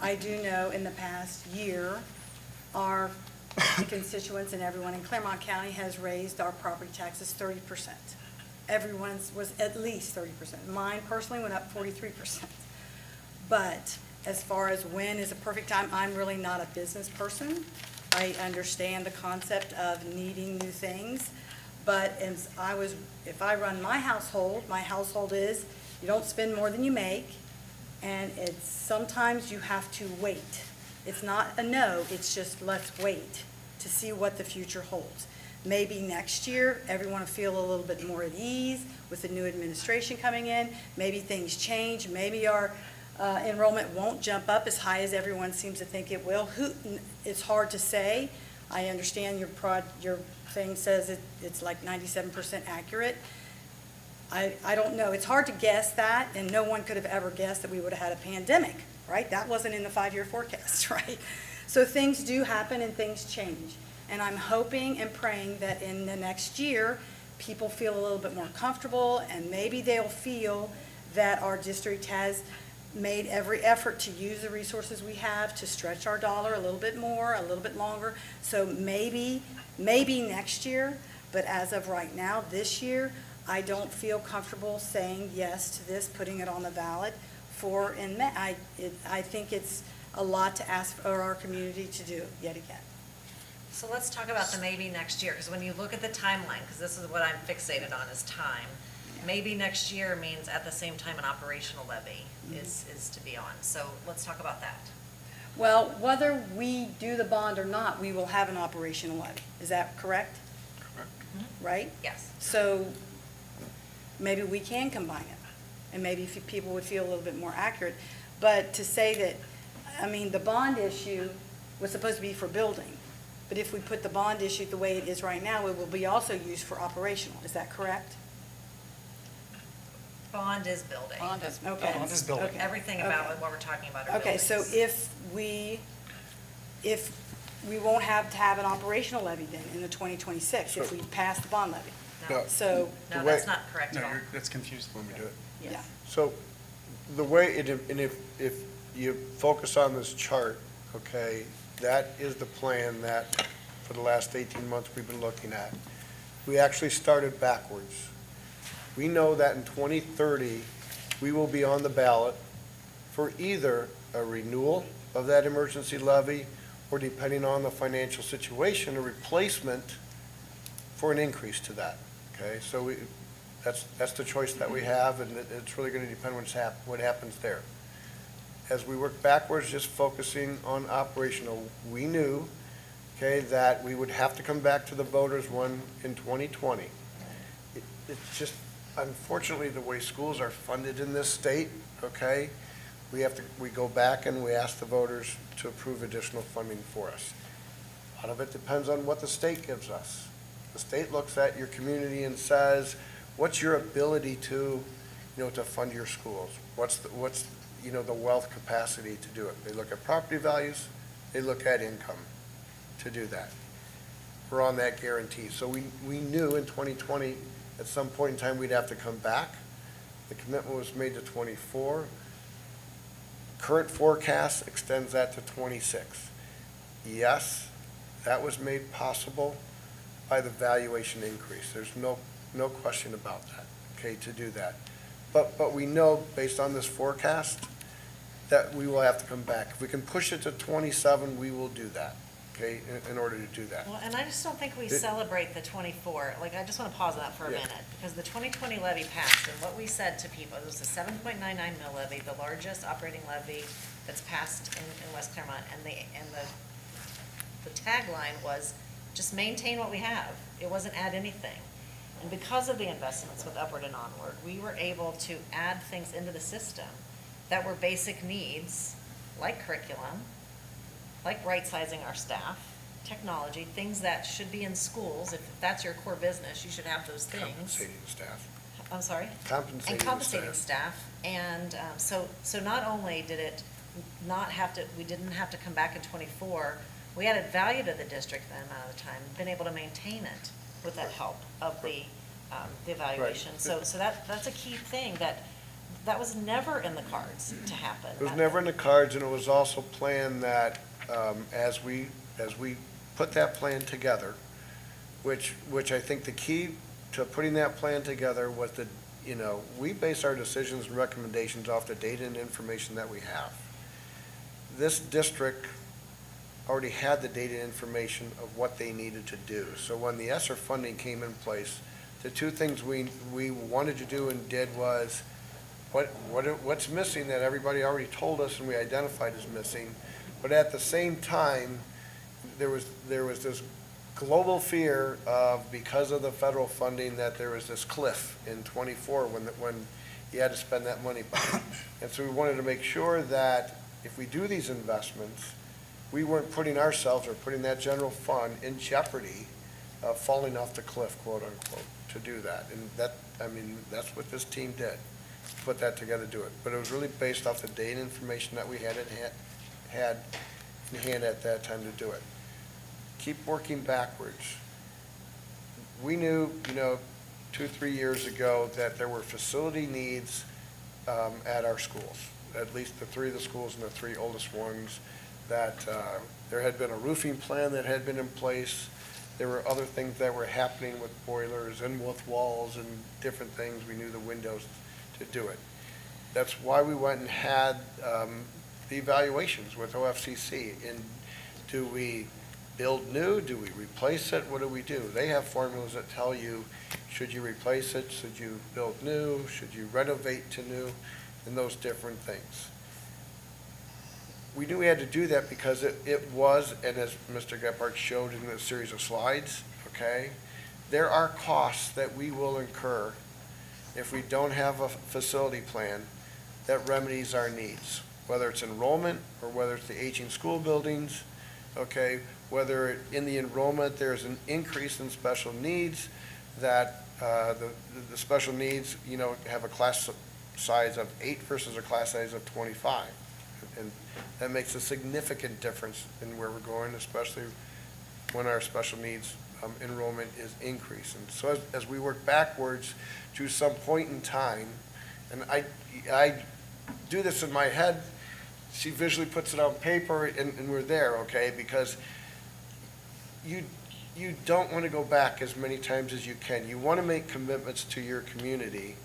I do know in the past year, our constituents and everyone in Clermont County has raised our property taxes 30%. Everyone's was at least 30%. Mine personally went up 43%. But as far as when is a perfect time, I'm really not a business person. I understand the concept of needing new things, but if I run my household is you don't spend more than you make, and it's sometimes you have to wait. It's not a no, it's just let's wait to see what the future holds. Maybe next year, everyone will feel a little bit more at ease with the new administration coming in. Maybe things change. Maybe our enrollment won't jump up as high as everyone seems to think it will. It's hard to say. I understand your thing says it's like 97% accurate. I don't know. It's hard to guess that, and no one could have ever guessed that we would have had a pandemic, right? That wasn't in the 5-year forecast, right? So things do happen and things change. And I'm hoping and praying that in the next year, people feel a little bit more comfortable, and maybe they'll feel that our district has made every effort to use the resources we have to stretch our dollar a little bit more, a little bit longer. So maybe next year, but as of right now, this year, I don't feel comfortable saying yes to this, putting it on the ballot I think it's a lot to ask for our community to do yet again. So let's talk about the maybe next year, because when you look at the timeline, because this is what I'm fixated on is time, maybe next year means at the same time an operational levy is to be on. So let's talk about that. Well, whether we do the bond or not, we will have an operational levy. Is that correct? Correct. Right? Yes. So maybe we can combine it, and maybe people would feel a little bit more accurate. But to say that, I mean, the bond issue was supposed to be for building, but if we put the bond issue the way it is right now, it will be also used for operational. Is that correct? Bond is building. Okay. Bond is building. Okay. Everything about what we're talking about are Okay, buildings. so if we won't have to have an operational levy then in the 2026, if we pass the bond levy. No. So, No, that's not correct at all. That's confused. Let me do it. yeah. So the way, and if you focus on this chart, okay, that is the plan that for the last 18 months we've been looking at. We actually started backwards. We know that in 2030, we will be on the ballot for either a renewal of that emergency levy or, depending on the financial situation, a replacement for an increase to that. Okay, so that's the choice that we have, and it's really going to depend on what happens there. As we work backwards, just focusing on operational, we knew, okay, that we would have to come back to the voters in 2020. It's just, unfortunately, the way schools are funded in this state, okay, we go back and we ask the voters to approve additional funding for us. A lot of it depends on what the state gives us. The state looks at your community and says, what's your ability to fund your schools? What's the wealth capacity to do it? They look at property values, they look at income to do that. We're on that guarantee. So we knew in 2020, at some point in time, we'd have to come back. The commitment was made to 24. Current forecast extends that to 26. Yes, that was made possible by the valuation increase. There's no question about that, okay, to do that. But we know, based on this forecast, that we will have to come back. If we can push it to 27, we will do that, okay, in order to do that. Well, and I just don't think we celebrate the 24. Like, I just want to pause on that for a minute, because the 2020 levy passed, and what we said to people, it was a 7.99 mill levy, the largest operating levy that's passed in West Clermont, and the tagline was, just maintain what we have. It wasn't add anything. And because of the investments with Upward and Onward, we were able to add things into the system that were basic needs, like curriculum, like right-sizing our staff, technology, things that should be in schools. If that's your core business, you should have those things. Compensating staff. I'm sorry? Compensating staff. And so not only did it not have to, we didn't have to come back in 24, we added value to the district that amount of time, been able to maintain it with that help of the evaluation. Right. So that's a key thing that was never in the cards to happen. It was never in the cards, and it was also planned that as we put that plan together, which I think the key to putting that plan together was that, we base our decisions and recommendations off the data and information that we have. This district already had the data and information of what they needed to do. So when the ESSER funding came in place, the two things we wanted to do and did was, what's missing that everybody already told us and we identified as missing, but at the same time, there was this global fear of, because of the federal funding, that there was this cliff in 24 when you had to spend that money by. And so we wanted to make sure that if we do these investments, we weren't putting ourselves or putting that general fund in jeopardy of falling off the cliff, quote unquote, to do that. And that's what this team did, put that together, do it. But it was really based off the data information that we had in hand at that time to do it. Keep working backwards. We knew, 2-3 years ago that there were facility needs at our schools, at least the 3 of the schools and the 3 oldest ones, that there had been a roofing plan that had been in place. There were other things that were happening with boilers and with walls and different things. We knew the windows to do it. That's why we went and had the evaluations with OFCC. And do we build new? Do we replace it? What do we do? They have formulas that tell you, should you replace it? Should you build new? Should you renovate to new? And those different things. We knew we had to do that because it was, and as Mr. Gephardt showed in the series of slides, okay, there are costs that we will incur if we don't have a facility plan that remedies our needs, whether it's enrollment or whether it's the aging school buildings, okay, whether in the enrollment there's an increase in special needs, that the special needs, have a class size of 8 versus a class size of 25. And that makes a significant difference in where we're going, especially when our special needs enrollment is increasing. So as we work backwards to some point in time, and I do this in my head, she visually puts it on paper, and we're there, okay? Because you don't want to go back as many times as you can. You want to make commitments to your community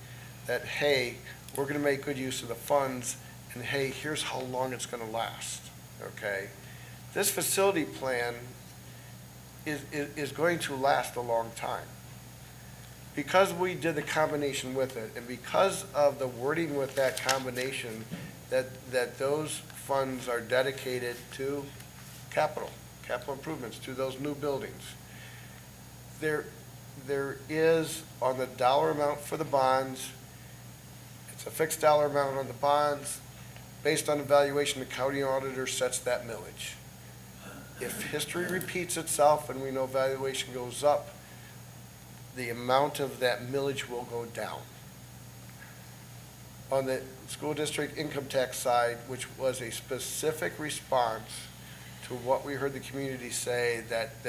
that, hey, we're gonna make good use of the funds, and hey, here's how long it's gonna last, okay? This facility plan is going to last a long time. Because we did the combination with it, and because of the wording with that combination, that those funds are dedicated to capital improvements, to those new buildings. There is, on the dollar amount for the bonds, it's a fixed dollar amount on the bonds. Based on evaluation, the county auditor sets that millage. If history repeats itself and we know valuation goes up, the amount of that millage will go down. On the school district income tax side, which was a specific response to what we heard the community say, that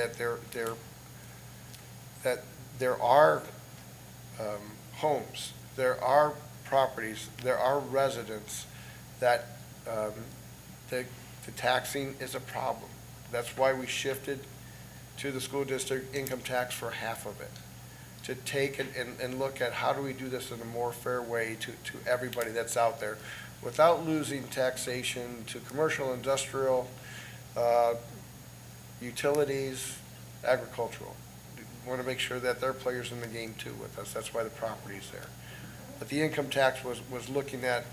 there are homes, there are properties, there are residents that the taxing is a problem. That's why we shifted to the school district income tax for half of it, to take and look at how do we do this in a more fair way to everybody that's out there without losing taxation to commercial, industrial, utilities, agricultural. We want to make sure that they're players in the game too with us. That's why the property's there. But the income tax was looking at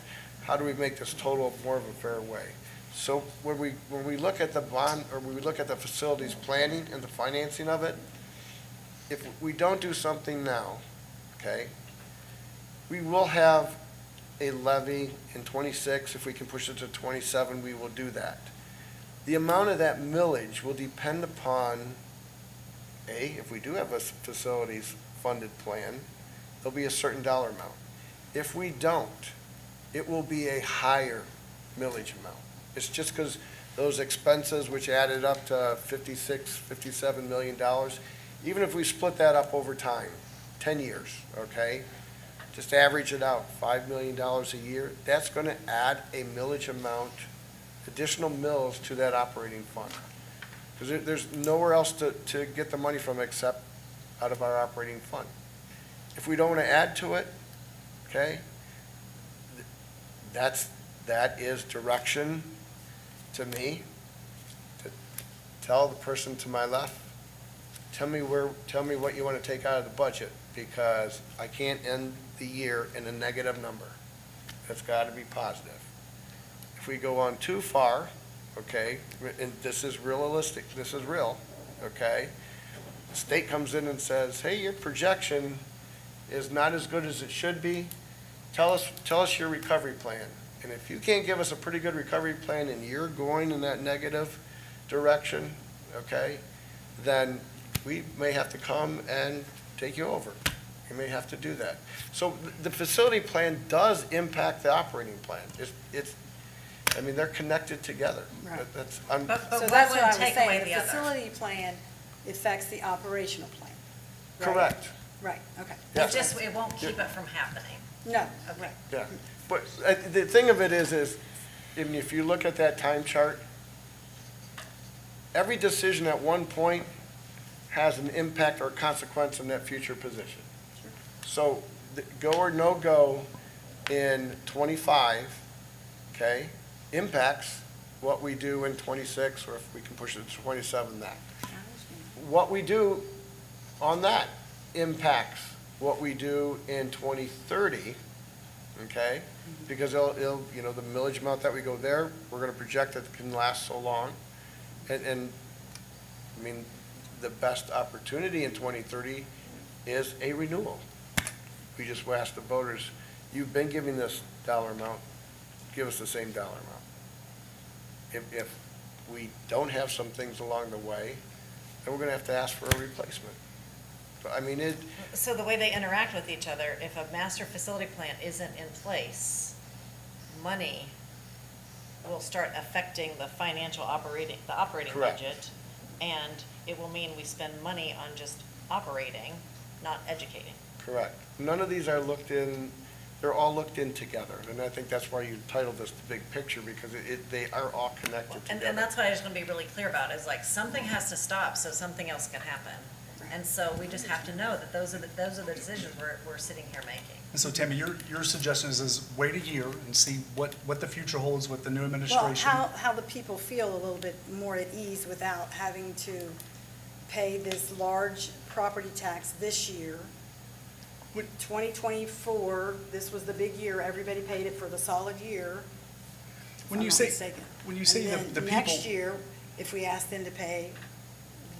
how do we make this total more of a fair way. So when we look at the bond, or when we look at the facilities planning and the financing of it, if we don't do something now, okay, we will have a levy in 26. If we can push it to 27, we will do that. The amount of that millage will depend upon, if we do have a facilities funded plan, there'll be a certain dollar amount. If we don't, it will be a higher millage amount. It's just because those expenses, which added up to $57 million, even if we split that up over time, 10 years, okay? Just average it out, $5 million a year, that's going to add a millage amount, additional mills to that operating fund. Because there's nowhere else to get the money from except out of our operating fund. If we don't want to add to it, okay, that is direction to me, to tell the person to my left, tell me what you want to take out of the budget, because I can't end the year in a negative number. It's got to be positive. If we go on too far, okay, and this is realistic, this is real, okay, the state comes in and says, hey, your projection is not as good as it should be. Tell us your recovery plan. And if you can't give us a pretty good recovery plan and you're going in that negative direction, okay, then we may have to come and take you over. You may have to do that. So the facility plan does impact the operating plan. I mean, they're connected together. Right. But So what that's would what I was take saying. away The the other? facility plan affects the operational plan. Right? Correct. Right, okay. It won't keep it from happening. No, right. Yeah, but the thing of it is even if you look at that time chart, every decision at one point has an impact or consequence in that future position. So the go or no go in 25, okay, impacts what we do in 26, or if we can push it to 27, that. What we do on that impacts what we do in 2030, okay? Because it'll, the millage amount that we go there, we're gonna project that it can last so long. And I mean, the best opportunity in 2030 is a renewal. We just ask the voters, you've been giving this dollar amount, give us the same dollar amount. If we don't have some things along the way, then we're gonna have to ask for a replacement. So, I mean, So the way they interact with each other, if a master facility plan isn't in place, money will start affecting the operating Correct. budget, and it will mean we spend money on just operating, not educating. correct. None of these are looked in, they're all looked in together. And I think that's why you titled this The Big Picture, because they are all connected together. And that's what I just want to be really clear about, is like, something has to stop so something else can happen. And so we just have to know that those are the decisions we're sitting here making. And so Tammy, your suggestion is wait a year and see what the future holds with the new Well, administration. how the people feel a little bit more at ease without having to pay this large property tax this year. 2024, this was the big year, everybody paid it for the solid year. When you say the people. Next year, if we ask them to pay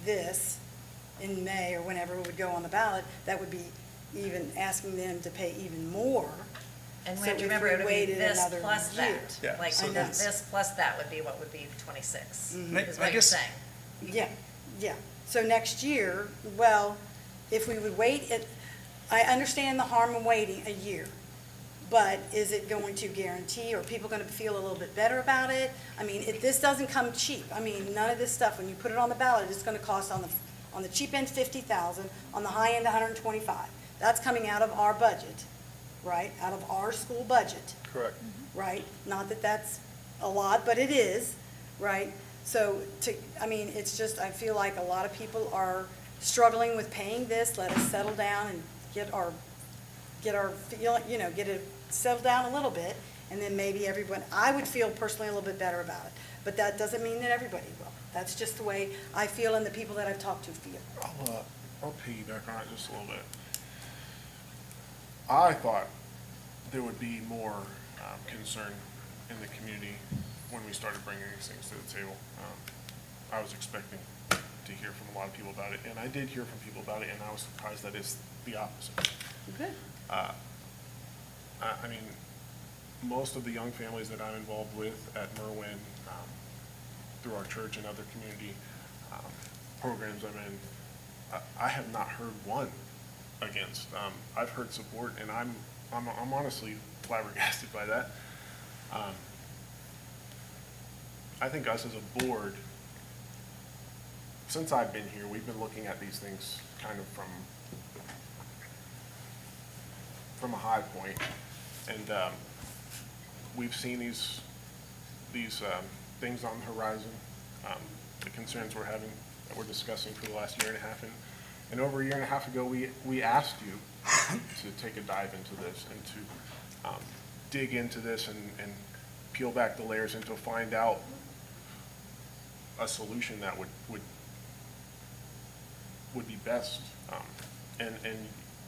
this in May or whenever it would go on the ballot, that would be even asking them to pay even more. And we So have to if remember, we it would be waited this another plus year. that. Yeah, Like, so so that's- this plus that would be what would be 26, Mhm. is I what you're guess- saying. Yeah. So next year, well, if we would wait, I understand the harm in waiting a year, but is it going to guarantee, or are people going to feel a little bit better about it? I mean, this doesn't come cheap. I mean, none of this stuff, when you put it on the ballot, it's going to cost on the cheap end 50,000, on the high end 125. That's coming out of our budget, right? Out of our school budget. Correct. Right? Not that that's a lot, but it is, right? So it's just, I feel like a lot of people are struggling with paying this. Let us settle down and get it settled down a little bit, and then maybe everyone, I would feel personally a little bit better about it. But that doesn't mean that everybody will. That's just the way I feel and the people that I've talked to feel. I'll piggyback on it just a little bit. I thought there would be more concern in the community when we started bringing these things to the table. I was expecting to hear from a lot of people about it, and I did hear from people about it, and I was surprised that it's the opposite. Good. I mean, most of the young families that I'm involved with at Merwin, through our church and other community programs I'm in, I have not heard one against. I've heard support, and I'm honestly flabbergasted by that. I think us as a board, since I've been here, we've been looking at these things kind of from a high point, and we've seen these things on the horizon, the concerns we're having, that we're discussing for the last year and a half, and over a year and a half ago, we asked you to take a dive into this and to dig into this and peel back the layers and to find out a solution that would be best. And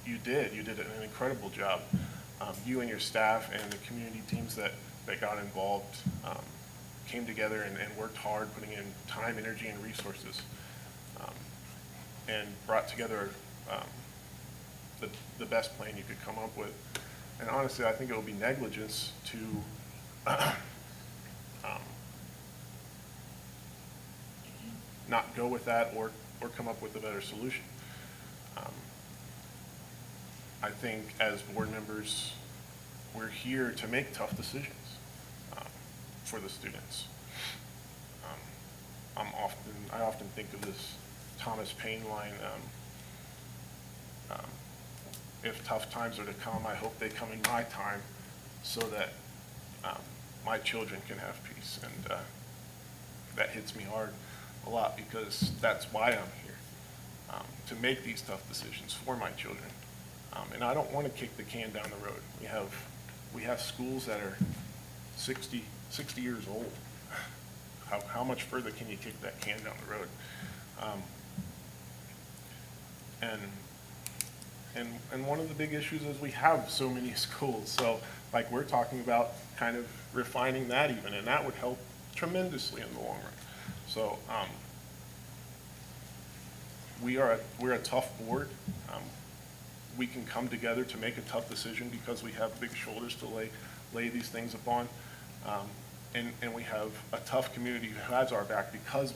you did an incredible job. You and your staff and the community teams that got involved came together and worked hard, putting in time, energy, and resources, and brought together the best plan you could come up with. And honestly, I think it would be negligence to not go with that or come up with a better solution. I think as board members, we're here to make tough decisions for the students. I often think of this Thomas Paine line, if tough times are to come, I hope they come in my time so that my children can have peace. And that hits me hard a lot because that's why I'm here, to make these tough decisions for my children. And I don't want to kick the can down the road. We have schools that are 60 years old. How much further can you kick that can down the road? And one of the big issues is we have so many schools. So like we're talking about kind of refining that even, and that would help tremendously in the long run. So we're a tough board. We can come together to make a tough decision because we have big shoulders to lay these things upon. And we have a tough community who has our back because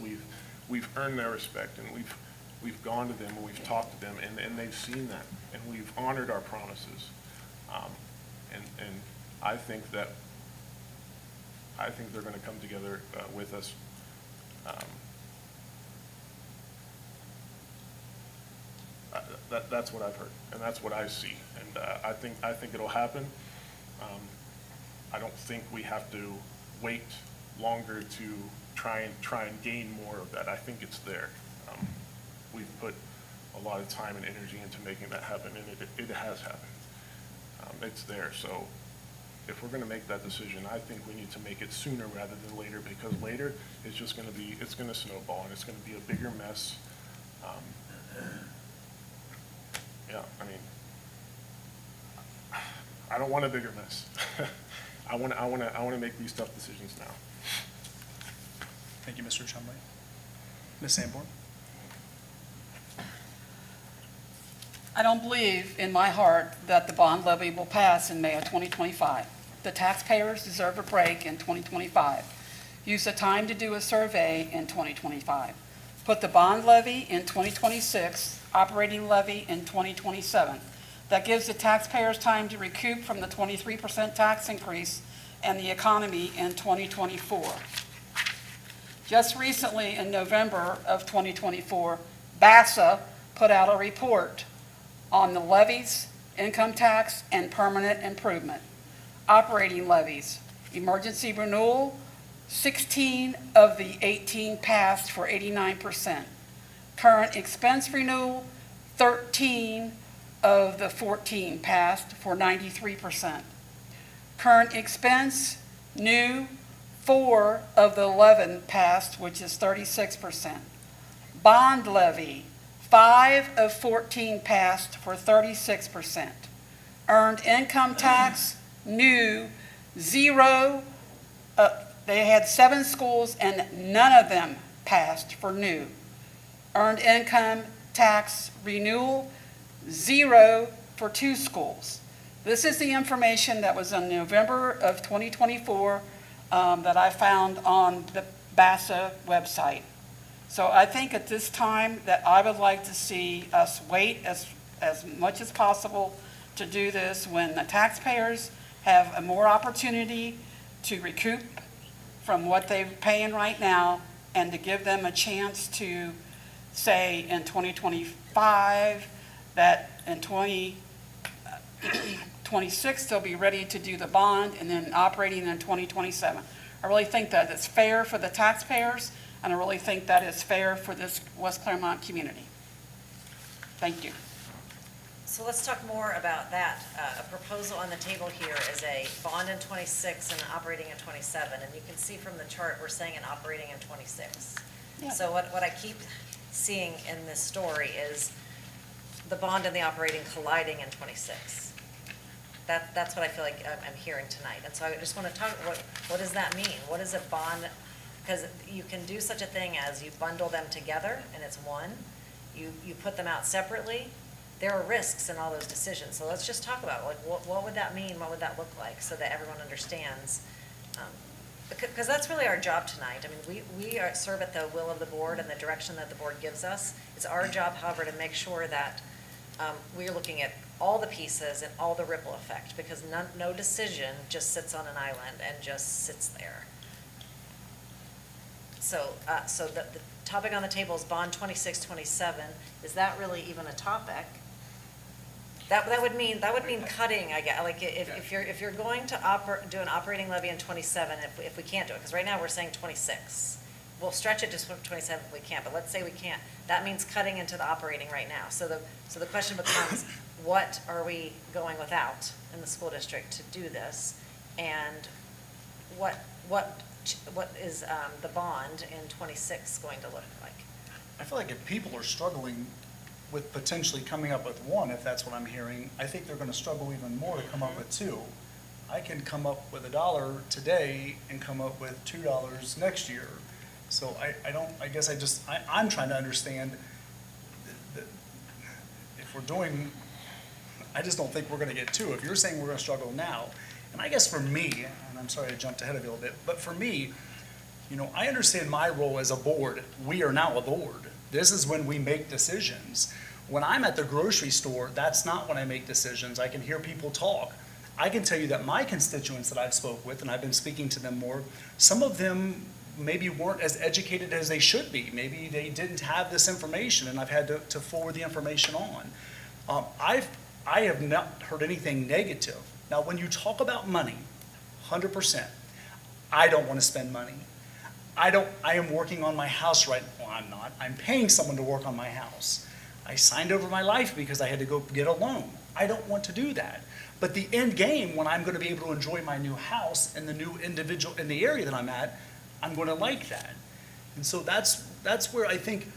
we've earned their respect, and we've gone to them and we've talked to them, and they've seen that, and we've honored our promises. And I think they're going to come together with us. That's what I've heard, and that's what I see, and I think it'll happen. I don't think we have to wait longer to try and gain more of that. I think it's there. We've put a lot of time and energy into making that happen, and it has happened. it's there. So if we're gonna make that decision, I think we need to make it sooner rather than later, because later it's just gonna be, it's gonna snowball and it's gonna be a bigger mess. Yeah, I mean, I don't want a bigger mess. I wanna make these tough decisions now. Thank you, Mr. Chumley. Ms. Sanborn? I don't believe in my heart that the bond levy will pass in May of 2025. The taxpayers deserve a break in 2025. Use the time to do a survey in 2025. Put the bond levy in 2026, operating levy in 2027. That gives the taxpayers time to recoup from the 23% tax increase and the economy in 2024. Just recently, in November of 2024, BASA put out a report on the levies, income tax, and permanent improvement. Operating levies, emergency renewal, 16 of the 18 passed for 89%. Current expense renewal, 13 of the 14 passed for 93%. Current expense, new, 4 of the 11 passed, which is 36%. Bond levy, 5 of 14 passed for 36%. Earned income tax, new, 0. They had 7 schools and none of them passed for new. Earned income tax renewal, 0 for 2 schools. This is the information that was in November of 2024 that I found on the BASA website. So I think at this time that I would like to see us wait as much as possible to do this when the taxpayers have a more opportunity to recoup from what they're paying right now, and to give them a chance to say in 2025 that in 2026 they'll be ready to do the bond, and then operating in 2027. I really think that it's fair for the taxpayers, and I really think that is fair for this West Clermont community. Thank you. So let's talk more about that. A proposal on the table here is a bond in 26 and operating in 27. And you can see from the chart, we're saying an operating in 26. Yeah. So what I keep seeing in this story is the bond and the operating colliding in 26. That's what I feel like I'm hearing tonight. And so I just want to talk, what does that mean? What is a bond? Because you can do such a thing as you bundle them together and it's one. You put them out separately. There are risks in all those decisions. So let's just talk about like what would that mean? What would that look like so that everyone understands? Because that's really our job tonight. I mean, we serve at the will of the board and the direction that the board gives us. It's our job, however, to make sure that we're looking at all the pieces and all the ripple effect, because no decision just sits on an island and just sits there. So the topic on the table is bond 26-27. Is that really even a topic? That would mean cutting, I guess. Like if you're going to do an operating levy in 27, if we can't do it, because right now we're saying 26. We'll stretch it to 27 if we can't, but let's say we can't. That means cutting into the operating right now. So the question becomes, what are we going without in the school district to do this, and what is the bond in 26 going to look like? I feel like if people are struggling with potentially coming up with one, if that's what I'm hearing, I think they're going to struggle even more to come up with two. I can come up with $1 today and come up with $2 next year. So I'm trying to understand that if we're doing, I just don't think we're going to get two. If you're saying we're going to struggle now, and I guess for me, and I'm sorry I jumped ahead of you a little bit, but for me, I understand my role as a board. We are now a board. This is when we make decisions. When I'm at the grocery store, that's not when I make decisions. I can hear people talk. I can tell you that my constituents that I've spoke with, and I've been speaking to them more, some of them maybe weren't as educated as they should be. Maybe they didn't have this information, and I've had to forward the information on. I have not heard anything negative. Now, when you talk about money, 100%, I don't want to spend money. I am working on my house right now. Well, I'm not. I'm paying someone to work on my house. I signed over my life because I had to go get a loan. I don't want to do that. But the end game, when I'm going to be able to enjoy my new house and the new individual in the area that I'm at, I'm going to like that. And so that's where I think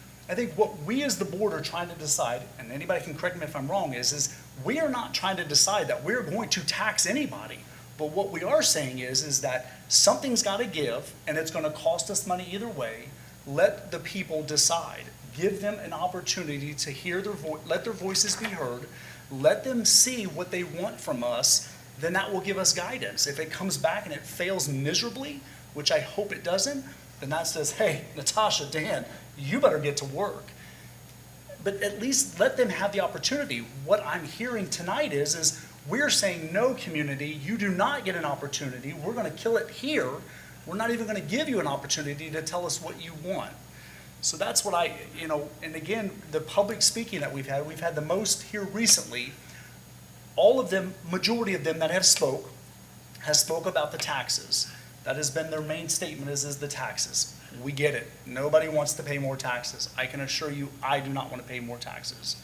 what we as the board are trying to decide, and anybody can correct me if I'm wrong, is we are not trying to decide that we're going to tax anybody. But what we are saying is that something's got to give, and it's going to cost us money either way. Let the people decide. Give them an opportunity to hear let their voices be heard. Let them see what they want from us. Then that will give us guidance. If it comes back and it fails miserably, which I hope it doesn't, then that says, hey, Natasha, Dan, you better get to work. But at least let them have the opportunity. What I'm hearing tonight is we're saying, no, community, you do not get an opportunity. We're going to kill it here. We're not even going to give you an opportunity to tell us what you want. So that's what and again, the public speaking that we've had the most here recently. All of them, majority of them that have spoke about the taxes. That has been their main statement is the taxes. We get it. Nobody wants to pay more taxes. I can assure you, I do not want to pay more taxes.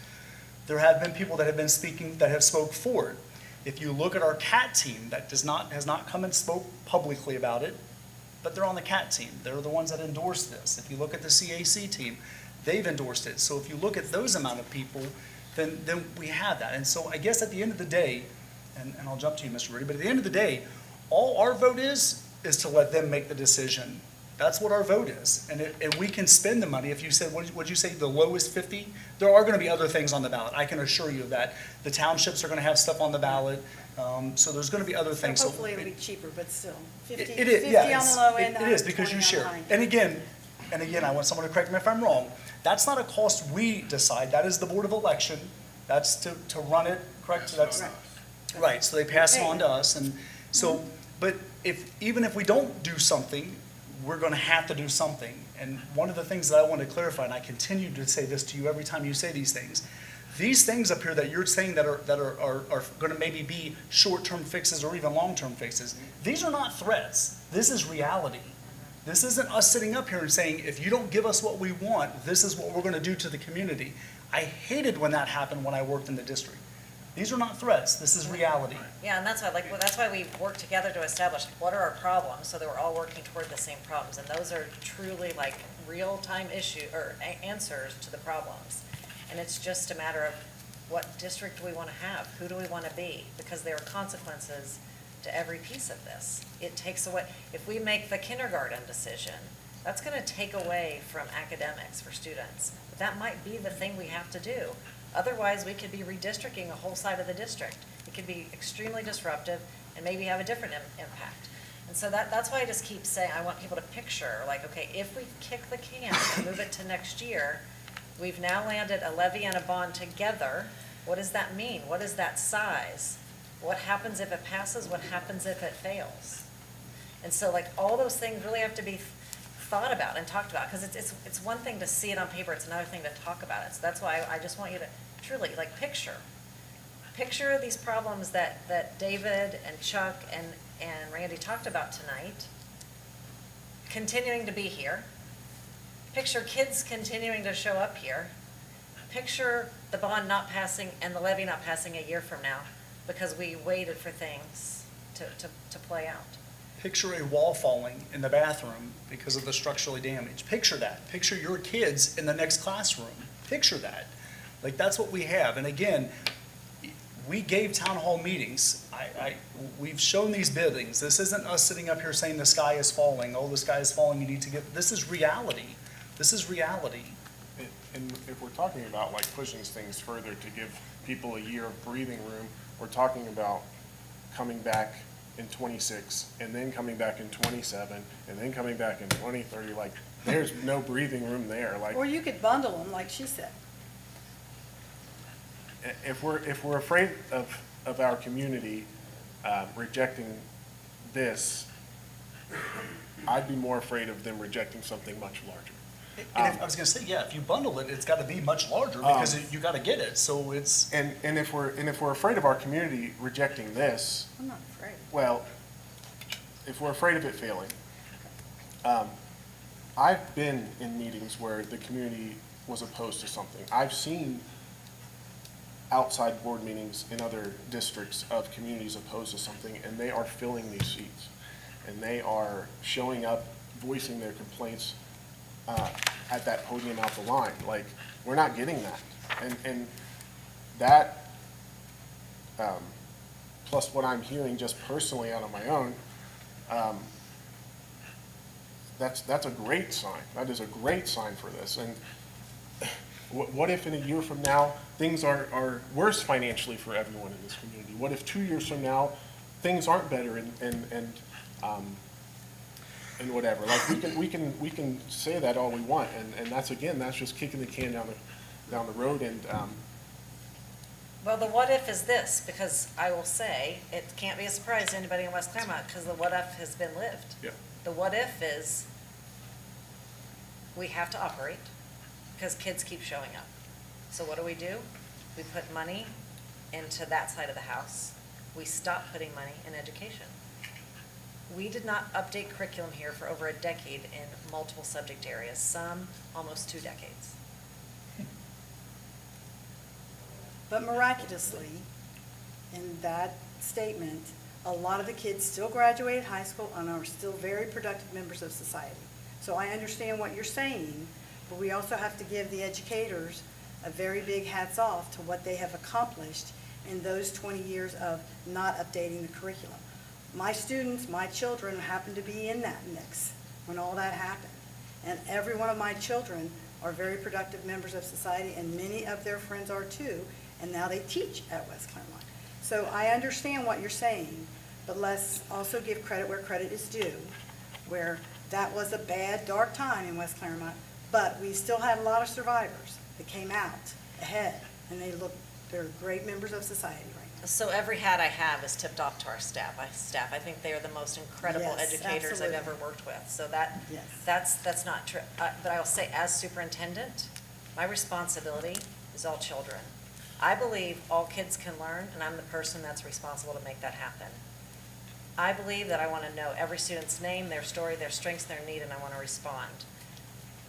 There have been people that have been speaking that have spoke for it. If you look at our CAT team, that has not come and spoke publicly about it, but they're on the CAT team. They're the ones that endorsed this. If you look at the CAC team, they've endorsed it. So if you look at those amount of people, then we have that. And so I guess at the end of the day, and I'll jump to you, Mr. Rudy, but at the end of the day, all our vote is to let them make the decision. That's what our vote is. And we can spend the money. If you said, what'd you say, the low is 50? There are going to be other things on the ballot. I can assure you of that. The townships are going to have stuff on the ballot. So there's going to be other things. So hopefully it'll be cheaper, but still, 50 it is, yeah, on the low end. it is because you share. And again, I want someone to correct me if I'm wrong. That's not a cost we decide. That is the Board of Election. That's to run it, correct? So that's right. So they pass it on to us. And so, but even if we don't do something, we're going to have to do something. And one of the things that I want to clarify, and I continue to say this to you every time you say these things up here that you're saying that are going to maybe be short-term fixes or even long-term fixes, these are not threats. This is reality. This isn't us sitting up here and saying, if you don't give us what we want, this is what we're going to do to the community. I hated when that happened when I worked in the district. These are not threats. This is reality. Yeah, and that's why we work together to establish what are our problems, so that we're all working toward the same problems. And those are truly like real-time answers to the problems. And it's just a matter of what district do we want to have? Who do we want to be? Because there are consequences to every piece of this. It takes away, if we make the kindergarten decision, that's going to take away from academics for students. But that might be the thing we have to do. Otherwise, we could be redistricting a whole side of the district. It could be extremely disruptive and maybe have a different impact. And so that's why I just keep saying, I want people to picture, like, okay, if we kick the can and move it to next year, we've now landed a levy and a bond together. What does that mean? What is that size? What happens if it passes? What happens if it fails? And so, like, all those things really have to be thought about and talked about, because it's one thing to see it on paper, it's another thing to talk about it. So that's why I just want you to truly, like, picture these problems that David and Chuck and Randy talked about tonight, continuing to be here. Picture kids continuing to show up here. Picture the bond not passing and the levy not passing a year from now because we waited for things to play out. Picture a wall falling in the bathroom because of the structurally damaged. Picture that. Picture your kids in the next classroom. Picture that. Like, that's what we have. And again, we gave town hall meetings. We've shown these buildings. This isn't us sitting up here saying the sky is falling. Oh, the sky is falling. You need to get. This is reality. This is reality. And if we're talking about like pushing things further to give people a year of breathing room, we're talking about coming back in 26 and then coming back in 27 and then coming back in 2030. Like, there's no breathing room there. Like, or you could bundle them, like she said. If we're afraid of our community rejecting this, I'd be more afraid of them rejecting something much larger. And I was going to say, yeah, if you bundle it, it's got to be much larger because you got to get it. So it's and if we're afraid of our community rejecting this, I'm not afraid. Well, if we're afraid of it failing, I've been in meetings where the community was opposed to something. I've seen outside board meetings in other districts of communities opposed to something, and they are filling these seats. And they are showing up, voicing their complaints at that podium out the line. Like, we're not getting that. And that, plus what I'm hearing just personally out on my own, that's a great sign. That is a great sign for this. And what if in a year from now, things are worse financially for everyone in this community? What if 2 years from now, things aren't better and whatever? Like, we can say that all we want, and that's just kicking the can down the road. And Well, the what if is this, because I will say, it can't be a surprise to anybody in West Clermont, because the what if has been lived. Yeah. The what if is, we have to operate, because kids keep showing up. So what do? We put money into that side of the house. We stop putting money in education. We did not update curriculum here for over a decade in multiple subject areas, some almost 2 decades. But miraculously, in that statement, a lot of the kids still graduated high school and are still very productive members of society. So I understand what you're saying, but we also have to give the educators a very big hats off to what they have accomplished in those 20 years of not updating the curriculum. My students, my children happened to be in that mix when all that happened. And every one of my children are very productive members of society, and many of their friends are too, and now they teach at West Clermont. So I understand what you're saying, but let's also give credit where credit is due, where that was a bad, dark time in West Clermont, but we still had a lot of survivors that came out ahead, and they're great members of society right now. So every hat I have is tipped off to our staff. I think they are the most incredible Yes, educators absolutely. I've ever worked with. So Yes. that's not true. But I will say, as superintendent, my responsibility is all children. I believe all kids can learn, and I'm the person that's responsible to make that happen. I believe that I want to know every student's name, their story, their strengths, their need, and I want to respond.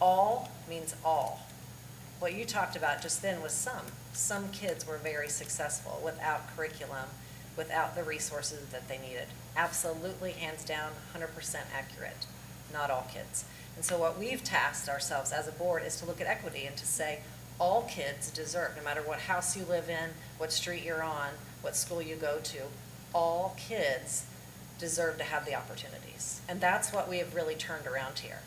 All means all. What you talked about just then was some. Some kids were very successful without curriculum, without the resources that they needed. Absolutely, hands down, 100% accurate. Not all kids. And so what we've tasked ourselves as a board is to look at equity and to say, all kids deserve, no matter what house you live in, what street you're on, what school you go to, all kids deserve to have the opportunities. And that's what we have really turned around here.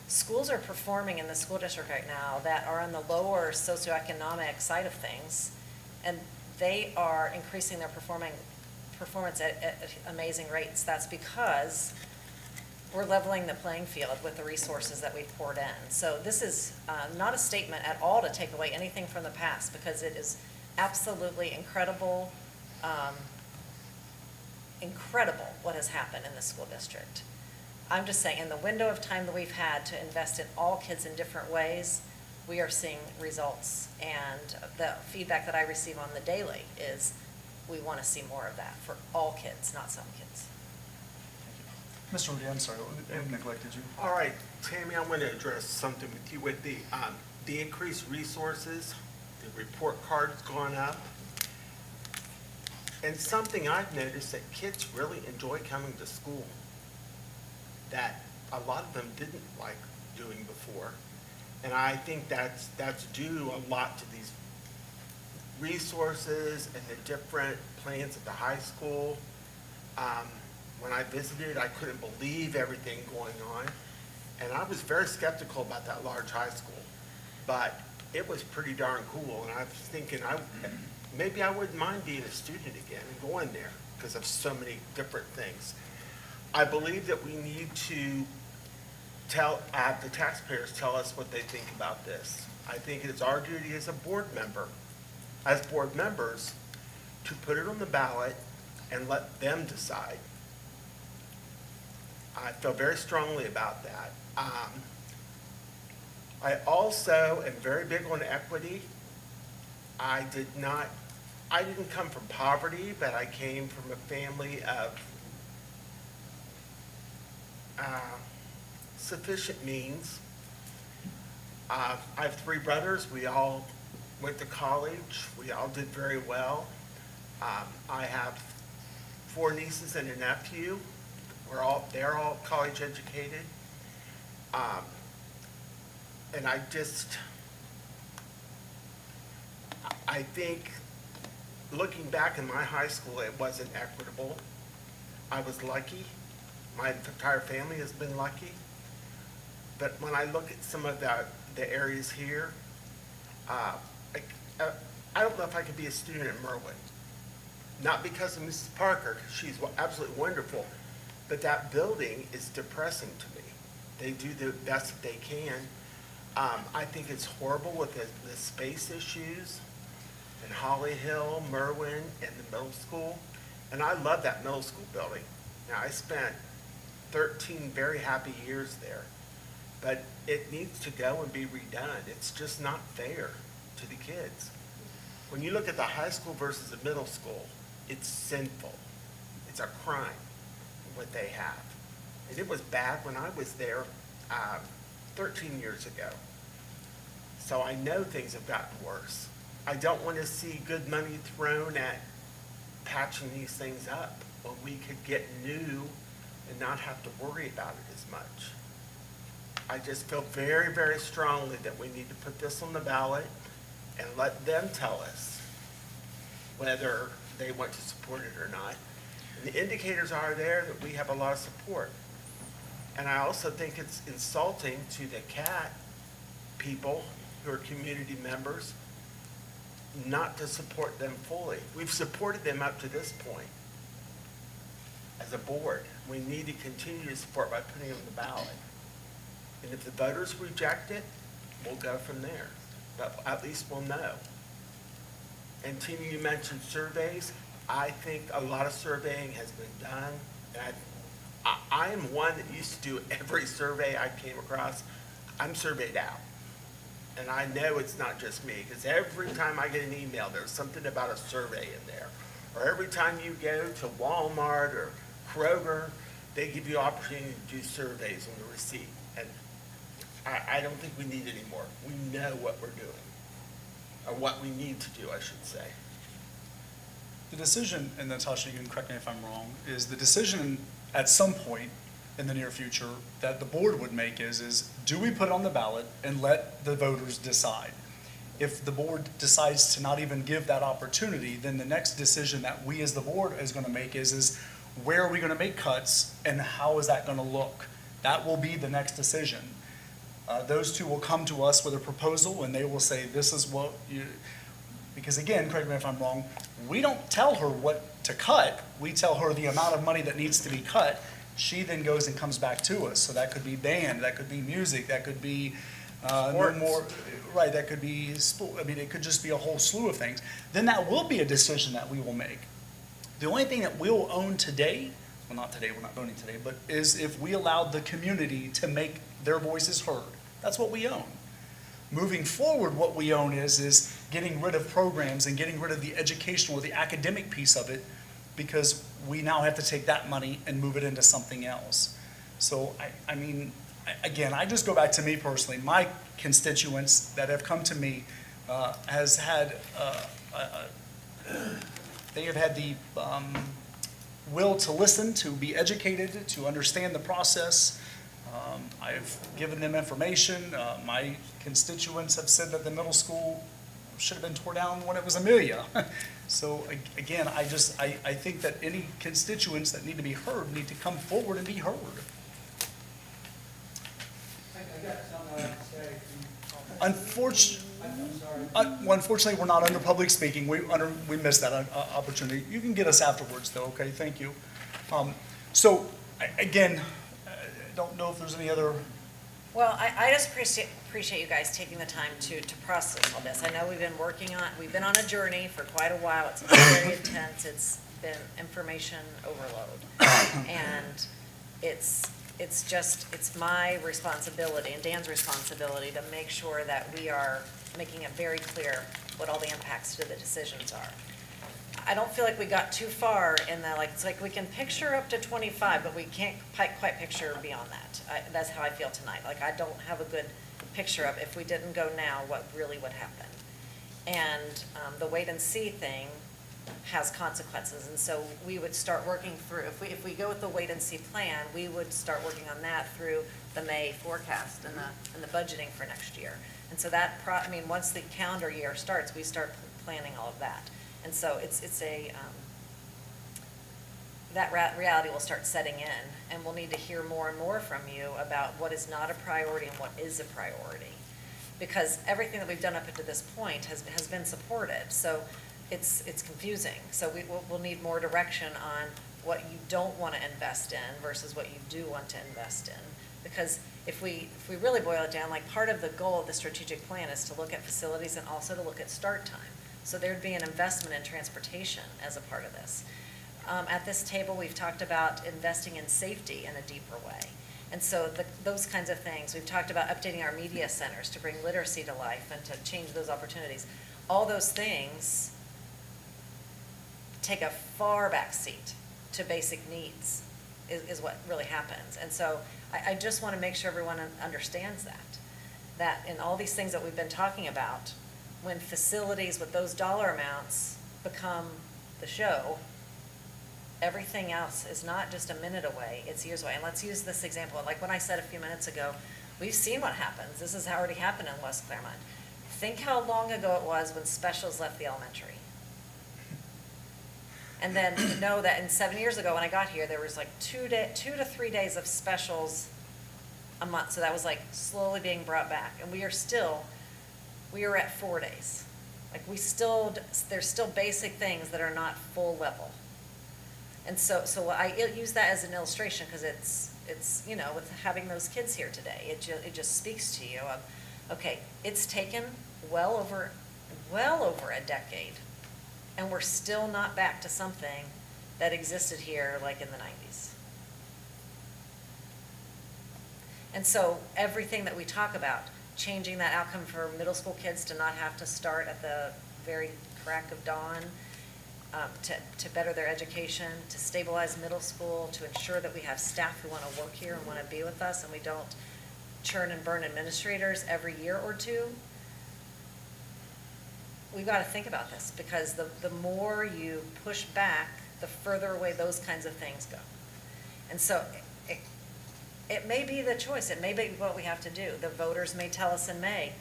Schools are performing in the school district right now that are on the lower socioeconomic side of things, and they are increasing their performance at amazing rates. That's because we're leveling the playing field with the resources that we've poured in. So this is not a statement at all to take away anything from the past, because it is absolutely incredible, incredible what has happened in the school district. I'm just saying, in the window of time that we've had to invest in all kids in different ways, we are seeing results. And the feedback that I receive on the daily is we want to see more of that for all kids, not some kids. Mr. Rudy, I'm sorry, I neglected you. All right, Tammy, I want to address something with you with the increased resources. The report card's gone up. And something I've noticed that kids really enjoy coming to school that a lot of them didn't like doing before. And I think that's due a lot to these resources and the different plans at the high school. When I visited, I couldn't believe everything going on. And I was very skeptical about that large high school. But it was pretty darn cool. And I was thinking, maybe I wouldn't mind being a student again and going there because of so many different things. I believe that we need to have the taxpayers tell us what they think about this. I think it's our duty as a board member, as board members, to put it on the ballot and let them decide. I feel very strongly about that. I also am very big on equity. I didn't come from poverty, but I came from a family of sufficient means. I have 3 brothers. We all went to college. We all did very well. I have 4 nieces and a nephew. They're all college educated. And I think, looking back in my high school, it wasn't equitable. I was lucky. My entire family has been lucky. But when I look at some of the areas here, I don't know if I could be a student at Merwin. Not because of Mrs. Parker, 'cause she's absolutely wonderful, but that building is depressing to me. They do the best that they can. I think it's horrible with the space issues in Holly Hill, Merwin, and the middle school. And I love that middle school building. Now, I spent 13 very happy years there, but it needs to go and be redone. It's just not fair to the kids. When you look at the high school versus the middle school, it's sinful. It's a crime, what they have. And it was bad when I was there 13 years ago. So I know things have gotten worse. I don't want to see good money thrown at patching these things up when we could get new and not have to worry about it as much. I just feel very, very strongly that we need to put this on the ballot and let them tell us whether they want to support it or not. And the indicators are there that we have a lot of support. And I also think it's insulting to the CAT people who are community members not to support them fully. We've supported them up to this point as a board. We need to continue to support by putting it on the ballot. And if the voters reject it, we'll go from there. But at least we'll know. And Tina, you mentioned surveys. I think a lot of surveying has been done. And I am one that used to do every survey I came across. I'm surveyed out. And I know it's not just me, because every time I get an email, there's something about a survey in there. Or every time you go to Walmart or Kroger, they give you opportunity to do surveys on the receipt. And I don't think we need it anymore. We know what we're doing, or what we need to do, I should say. The decision, and Natasha, you can correct me if I'm wrong, is the decision at some point in the near future that the board would make is do we put it on the ballot and let the voters decide? If the board decides to not even give that opportunity, then the next decision that we as the board is going to make is where are we going to make cuts and how is that going to look? That will be the next decision. Those two will come to us with a proposal and they will say this is what you, because again, correct me if I'm wrong, we don't tell her what to cut. We tell her the amount of money that needs to be cut. She then goes and comes back to us. So that could be band, that could be music, that could be no more, right, that could be sport. I mean, it could just be a whole slew of things. Then that will be a decision that we will make. The only thing that we'll own today, well, not today, we're not voting today, but is if we allowed the community to make their voices heard. That's what we own. Moving forward, what we own is getting rid of programs and getting rid of the educational or the academic piece of it, because we now have to take that money and move it into something else. So, I mean, again, I just go back to me personally. My constituents that have come to me has had, they have had the will to listen, to be educated, to understand the process. I've given them information. My constituents have said that the middle school should have been torn down when it was Amelia. So again, I think that any constituents that need to be heard need to come forward and be heard. I got something I have to say. Unfortunately, we're not under public speaking. We missed that opportunity. You can get us afterwards, though. Okay, thank you. So again, I don't know if there's any other. Well, I just appreciate you guys taking the time to process all this. I know we've been on a journey for quite a while. It's been very intense. It's been information overload. And it's my responsibility and Dan's responsibility to make sure that we are making it very clear what all the impacts to the decisions are. I don't feel like we got too far in the, it's like we can picture up to 25, but we can't quite picture beyond that. That's how I feel tonight. Like I don't have a good picture of if we didn't go now, what really would happen. And the wait and see thing has consequences. And so we would start working through, if we go with the wait and see plan, we would start working on that through the May forecast and the budgeting for next year. And so that, once the calendar year starts, we start planning all of that. And so that reality will start setting in, and we'll need to hear more and more from you about what is not a priority and what is a priority. Because everything that we've done up to this point has been supported, so it's confusing. So we'll need more direction on what you don't want to invest in versus what you do want to invest in. Because if we really boil it down, like part of the goal of the strategic plan is to look at facilities and also to look at start time. So there'd be an investment in transportation as a part of this. At this table, we've talked about investing in safety in a deeper way. And so those kinds of things. We've talked about updating our media centers to bring literacy to life and to change those opportunities. All those things take a far back seat to basic needs is what really happens. And so I just want to make sure everyone understands that in all these things that we've been talking about, when facilities with those dollar amounts become the show, everything else is not just a minute away, it's years away. And let's use this example. Like when I said a few minutes ago, we've seen what happens. This has already happened in West Clermont. Think how long ago it was when specials left the elementary. And then know that in 7 years ago when I got here, there was like 2 to 3 days of specials a month. So that was like slowly being brought back. And we are at 4 days. Like there's still basic things that are not full level. And so I use that as an illustration because it's with having those kids here today, it just speaks to you of, okay, it's taken well over a decade, and we're still not back to something that existed here like in the 90s. And so everything that we talk about, changing that outcome for middle school kids to not have to start at the very crack of dawn, to better their education, to stabilize middle school, to ensure that we have staff who want to work here and want to be with us, and we don't churn and burn administrators every year or two. We've got to think about this, because the more you push back, the further away those kinds of things go. And so it may be the choice. It may be what we have to do. The voters may tell us in May,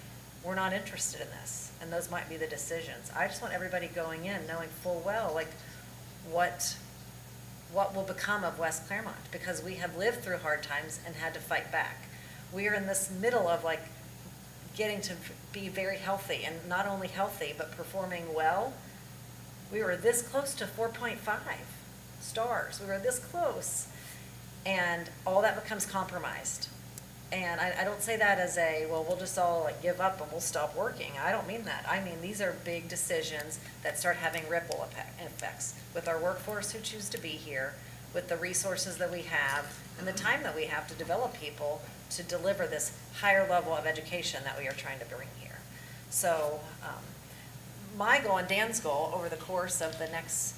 we're not interested in this. And those might be the decisions. I just want everybody going in knowing full well, like, what will become of West Clermont, because we have lived through hard times and had to fight back. We are in this middle of like getting to be very healthy, and not only healthy, but performing well. We were this close to 4.5 stars. We were this close, and all that becomes compromised. And I don't say that as we'll just all like give up and we'll stop working. I don't mean that. I mean, these are big decisions that start having ripple effects with our workforce who choose to be here, with the resources that we have, and the time that we have to develop people to deliver this higher level of education that we are trying to bring here. So my goal and Dan's goal over the course of the next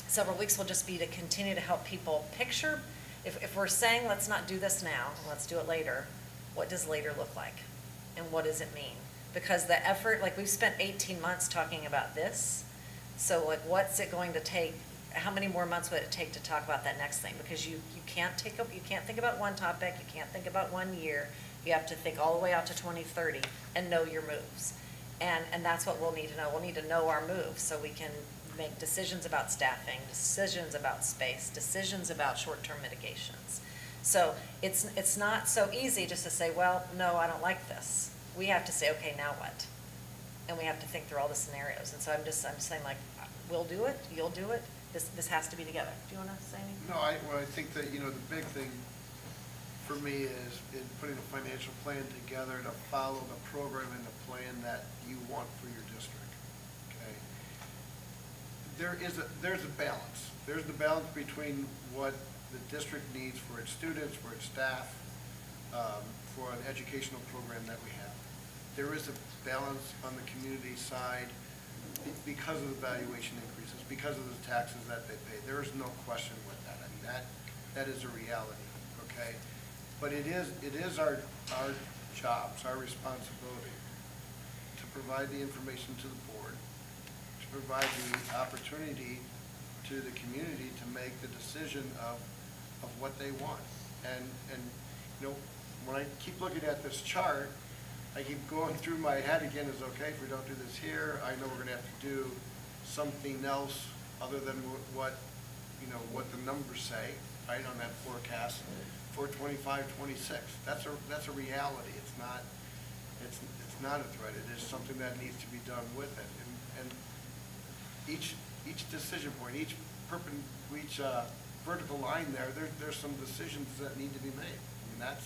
several weeks will just be to continue to help people picture. If we're saying let's not do this now, let's do it later, what does later look like? And what does it mean? Because the effort, like we've spent 18 months talking about this, so like what's it going to take? How many more months would it take to talk about that next thing? Because you can't think about one topic, you can't think about 1 year, you have to think all the way out to 2030 and know your moves. And that's what we'll need to know. We'll need to know our moves so we can make decisions about staffing, decisions about space, decisions about short-term mitigations. So it's not so easy just to say, well, no, I don't like this. We have to say, okay, now what? And we have to think through all the scenarios. And so I'm saying, like, we'll do it, you'll do it. This has to be together. Do you want to say anything? No, I think that, the big thing for me is in putting a financial plan together to follow the program and the plan that you want for your district. There's a balance. There's the balance between what the district needs for its students, for its staff, for an educational program that we have. There is a balance on the community side because of the valuation increases, because of the taxes that they pay. There is no question with that. I mean, that is a reality, okay? But it is our jobs, our responsibility to provide the information to the board, to provide the opportunity to the community to make the decision of what they want. And, you know, when I keep looking at this chart, I keep going through my head again, is okay, if we don't do this here, I know we're gonna have to do something else other than what, you know, what the numbers say, right, on that forecast for 25, 26. That's a reality. It's not a threat. It is something that needs to be done with it. And each decision point, each vertical line there's some decisions that need to be made. I mean,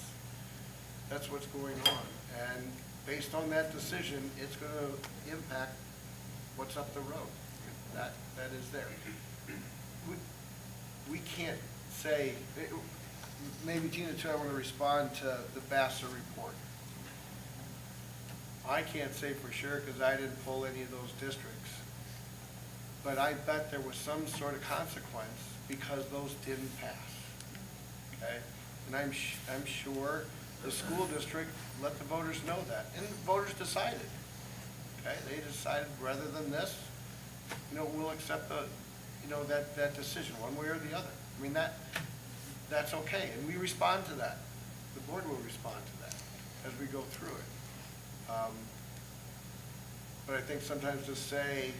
that's what's going on. And based on that decision, it's going to impact what's up the road. That is there. We can't say, maybe Gina too, I want to respond to the Vassar report. I can't say for sure because I didn't pull any of those districts. But I bet there was some sort of consequence because those didn't pass. Okay? And I'm sure the school district let the voters know that. And the voters decided. Okay? They decided rather than this, you know, we'll accept the, you know, that decision one way or the other. I mean, that's okay. And we respond to that. The board will respond to that as we go through it. But I think sometimes to say,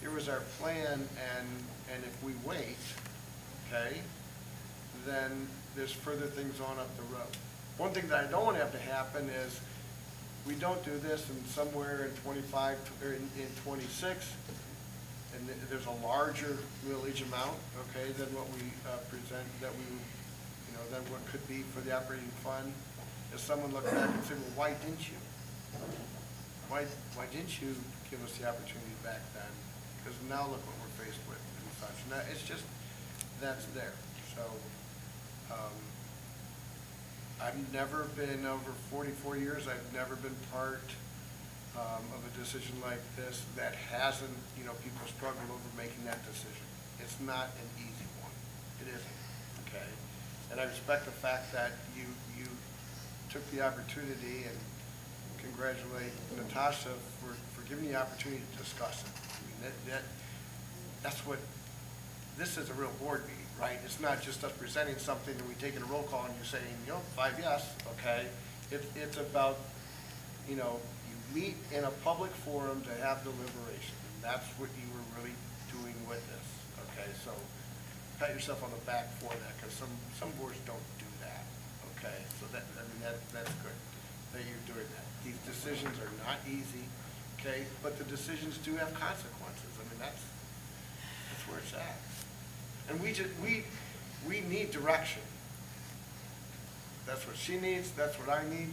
here was our plan, and if we wait, okay, then there's further things on up the road. One thing that I don't want to have to happen is we don't do this, and somewhere in 25 or in 26, and there's a larger millage amount, okay, than what we present, that we, you know, than what could be for the operating fund. If someone looked back and said, well, why didn't you? Why didn't you give us the opportunity back then? Because now look what we're faced with and such. And it's just, that's there. So I've never been, over 44 years, I've never been part of a decision like this that hasn't, you know, people struggle over making that decision. It's not an easy one. It isn't, okay? And I respect the fact that you took the opportunity, and congratulate Natasha for giving the opportunity to discuss it. I mean, that's what, this is a real board meeting, right? It's not just us presenting something and we taking a roll call and you're saying, you know, 5 yes, okay? It's about, you know, you meet in a public forum to have deliberation. And that's what you were really doing with this, okay? So pat yourself on the back for that, because some boards don't do that, okay? So that's good that you're doing that. These decisions are not easy, okay? But the decisions do have consequences. I mean, that's where it's at. And we need direction. That's what she needs. That's what I need.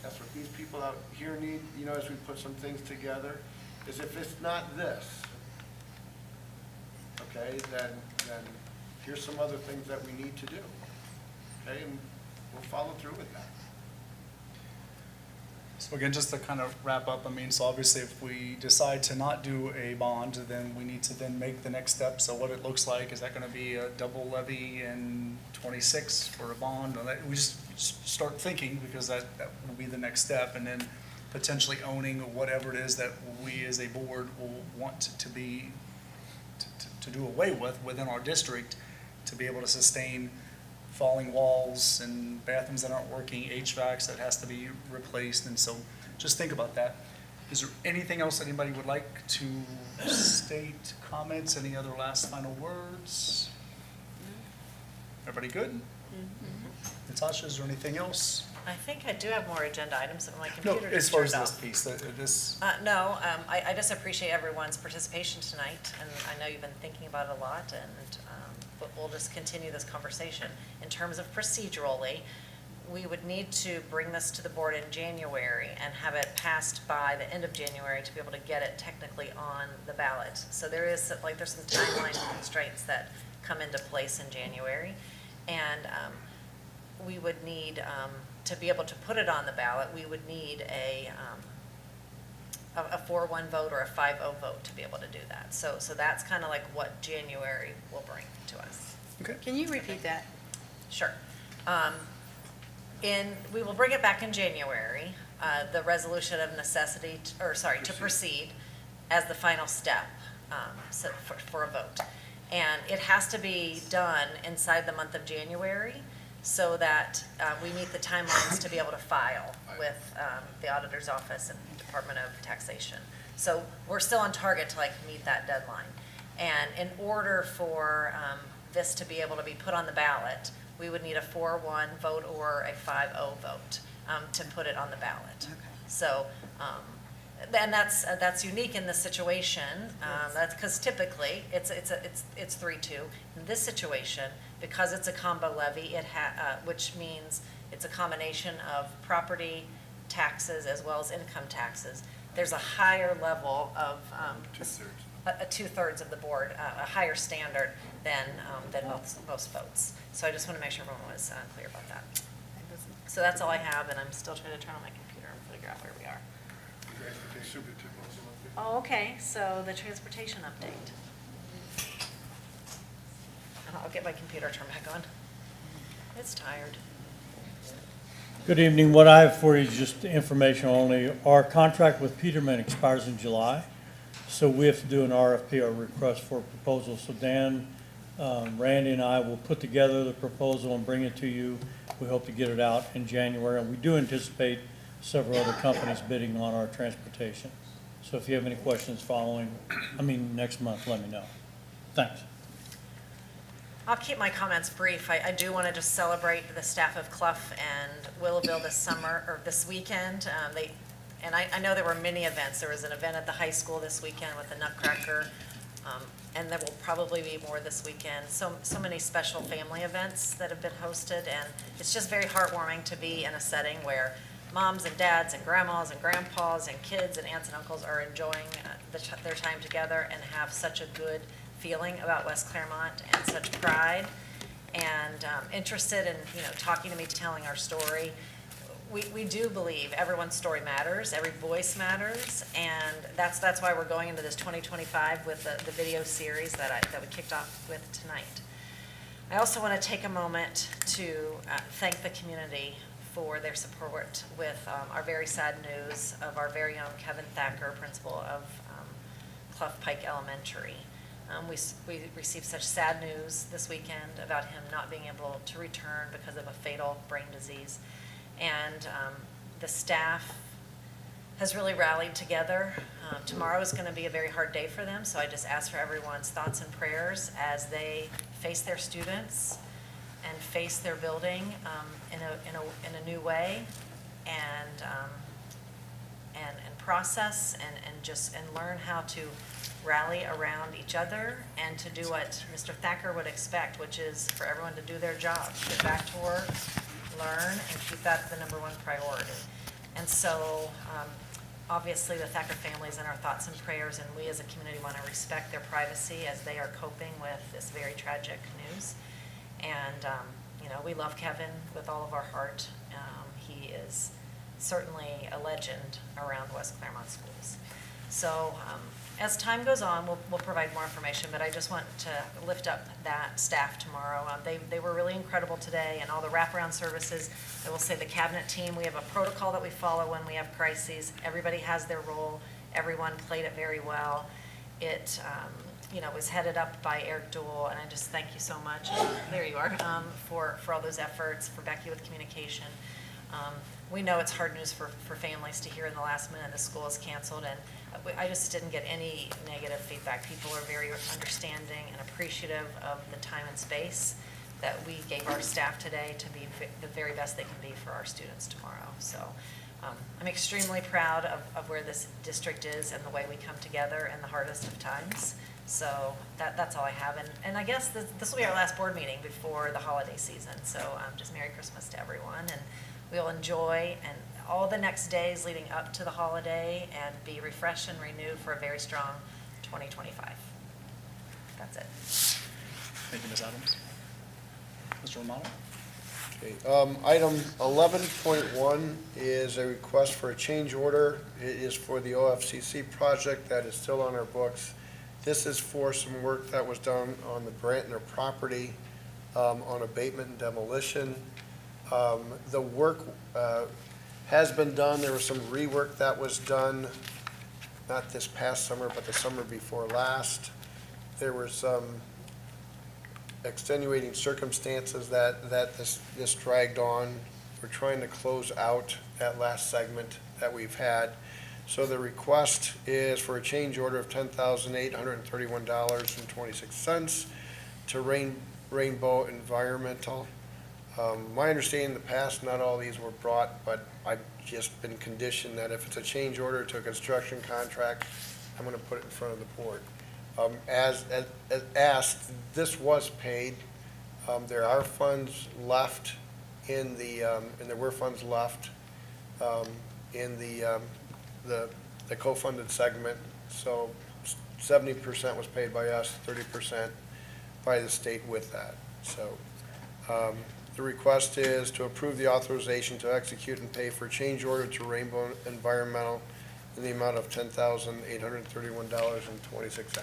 That's what these people out here need. You know, as we put some things together, is if it's not this, okay, then here's some other things that we need to do. Okay, and we'll follow through with that. So again, just to kind of wrap up, I mean, so obviously if we decide to not do a bond, then we need to then make the next step. So what it looks like, is that going to be a double levy in 26 for a bond? Or that, we just start thinking, because that will be the next step, and then potentially owning whatever it is that we as a board will want to do away with within our district, to be able to sustain falling walls and bathrooms that aren't working, HVACs that has to be replaced. And so just think about that. Is there anything else anybody would like to state, comments, any other last final words? Everybody good? Natasha, is there anything else? I think I do have more agenda items, but my No, computer as just far as turned this off. piece, No, I just appreciate everyone's participation tonight, and I know you've been thinking about it a lot, but we'll just continue this conversation. In terms of procedurally, we would need to bring this to the board in January and have it passed by the end of January to be able to get it technically on the ballot. So there's some timeline constraints that come into place in January, and we would need, to be able to put it on the ballot, we would need a 4-1 vote or a 5-0 vote to be able to do that. So that's kind of like what January will bring to us. Okay. Can you repeat that? Sure. We will bring it back in January. the resolution of necessity, to proceed as the final step for a vote. And it has to be done inside the month of January so that we meet the timelines to be able to file with the auditor's office and Department of Taxation. So we're still on target to meet that deadline. And in order for this to be able to be put on the ballot, we would need a 4-1 vote or a 5-0 vote to put it on the ballot. Okay. So, and that's unique in this situation. That's because typically it's 3-2. In this situation, because it's a combo levy, which means it's a combination of property taxes as well as income taxes. There's a higher level of two-thirds of the board, a higher standard than most votes. So I just want to make sure everyone was clear about that. So that's all I have, and I'm still trying to turn on my computer and figure out where we are. Oh, okay, so the transportation update. I'll get my computer turned back on. It's tired. Good evening. What I have for you is just information only. Our contract with Peterman expires in July, so we have to do an RFP, or request for proposal. So Dan, Randy, and I will put together the proposal and bring it to you. We hope to get it out in January, and we do anticipate several other companies bidding on our transportation. So if you have any questions next month, let me know. Thanks. I'll keep my comments brief. I do want to just celebrate the staff of Clough and Willowville this weekend. I know there were many events. There was an event at the high school this weekend with the Nutcracker, and there will probably be more this weekend. So many special family events that have been hosted, and it's just very heartwarming to be in a setting where moms and dads and grandmas and grandpas and kids and aunts and uncles are enjoying their time together and have such a good feeling about West Clermont and such pride and interested in talking to me, telling our story. We do believe everyone's story matters, every voice matters, and that's why we're going into this 2025 with the video series that we kicked off with tonight. I also want to take a moment to thank the community for their support with our very sad news of our very own Kevin Thacker, principal of Clough Pike Elementary. We received such sad news this weekend about him not being able to return because of a fatal brain disease. And the staff has really rallied together. Tomorrow is going to be a very hard day for them, so I just ask for everyone's thoughts and prayers as they face their students and face their building in a new way, and process and learn how to rally around each other and to do what Mr. Thacker would expect, which is for everyone to do their job, get back to work, learn, and keep that the #1 priority. And so obviously the Thacker family is in our thoughts and prayers, and we as a community want to respect their privacy as they are coping with this very tragic news. And we love Kevin with all of our heart. He is certainly a legend around West Clermont schools. So as time goes on, we'll provide more information, but I just want to lift up that staff tomorrow. They were really incredible today, and all the wraparound services. I will say the cabinet team, we have a protocol that we follow when we have crises. Everybody has their role. Everyone played it very well. It was headed up by Eric Duell, and I just thank you so much. There you are, for all those efforts, for Becky with communication. We know it's hard news for families to hear in the last minute the school is canceled, and I just didn't get any negative feedback. People are very understanding and appreciative of the time and space that we gave our staff today to be the very best they can be for our students tomorrow. So I'm extremely proud of where this district is and the way we come together in the hardest of times. So that's all I have. And I guess this will be our last board meeting before the holiday season. So just Merry Christmas to everyone, and we'll enjoy and all the next days leading up to the holiday and be refreshed and renewed for a very strong 2025. That's it. Thank you, Ms. Adams. Mr. Romano? Okay, item 11.1 is a request for a change order. It is for the OFCC project that is still on our books. This is for some work that was done on the Brantner property on abatement and demolition. The work has been done. There was some rework that was done, not this past summer, but the summer before last. There were some extenuating circumstances that this dragged on. We're trying to close out that last segment that we've had. So the request is for a change order of $10,831.26 to Rainbow Environmental. My understanding in the past, not all these were brought, but I've just been conditioned that if it's a change order to a construction contract, I'm gonna put it in front of the board. As asked, this was paid. There are funds left in the, and there were funds left in the co-funded segment. So 70% was paid by us, 30% by the state with that. So the request is to approve the authorization to execute and pay for change order to Rainbow Environmental in the amount of $10,831.26.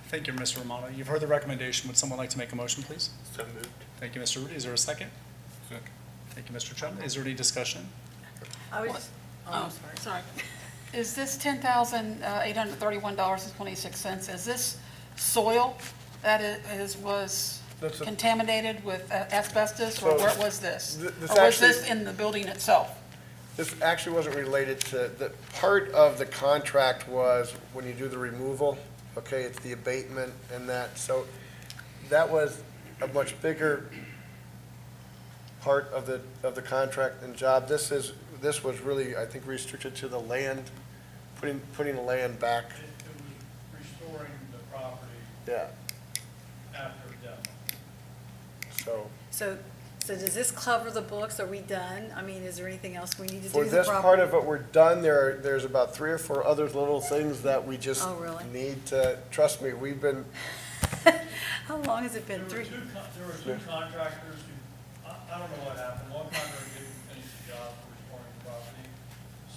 Thank you, Mr. Romano. You've heard the recommendation. Would someone like to make a motion, please? So moved. Thank you, Mr. Rudy. Is there a second? Second. Thank you, Mr. Chumley. Is there any discussion? I was, Oh, sorry. Is this $10,831.26, is this soil that was That's a- contaminated with asbestos, or So, where was this? this Or was actually- this in the building itself? This actually wasn't related to, the part of the contract was when you do the removal, okay, it's the abatement and that. So that was a much bigger part of the contract and job. This was really, I think, restricted to the land, putting the land back. It was restoring the property Yeah, after demo. so so does this cover the books? Are we done? I mean, is there anything else we need to do for to the this property? part of it, we're done. There's about 3 or 4 other little things that we just Oh, really? need to, trust me, we've been, How long has it been? There were 3? two contractors who, I don't know what happened. One contractor didn't finish the job for restoring the property.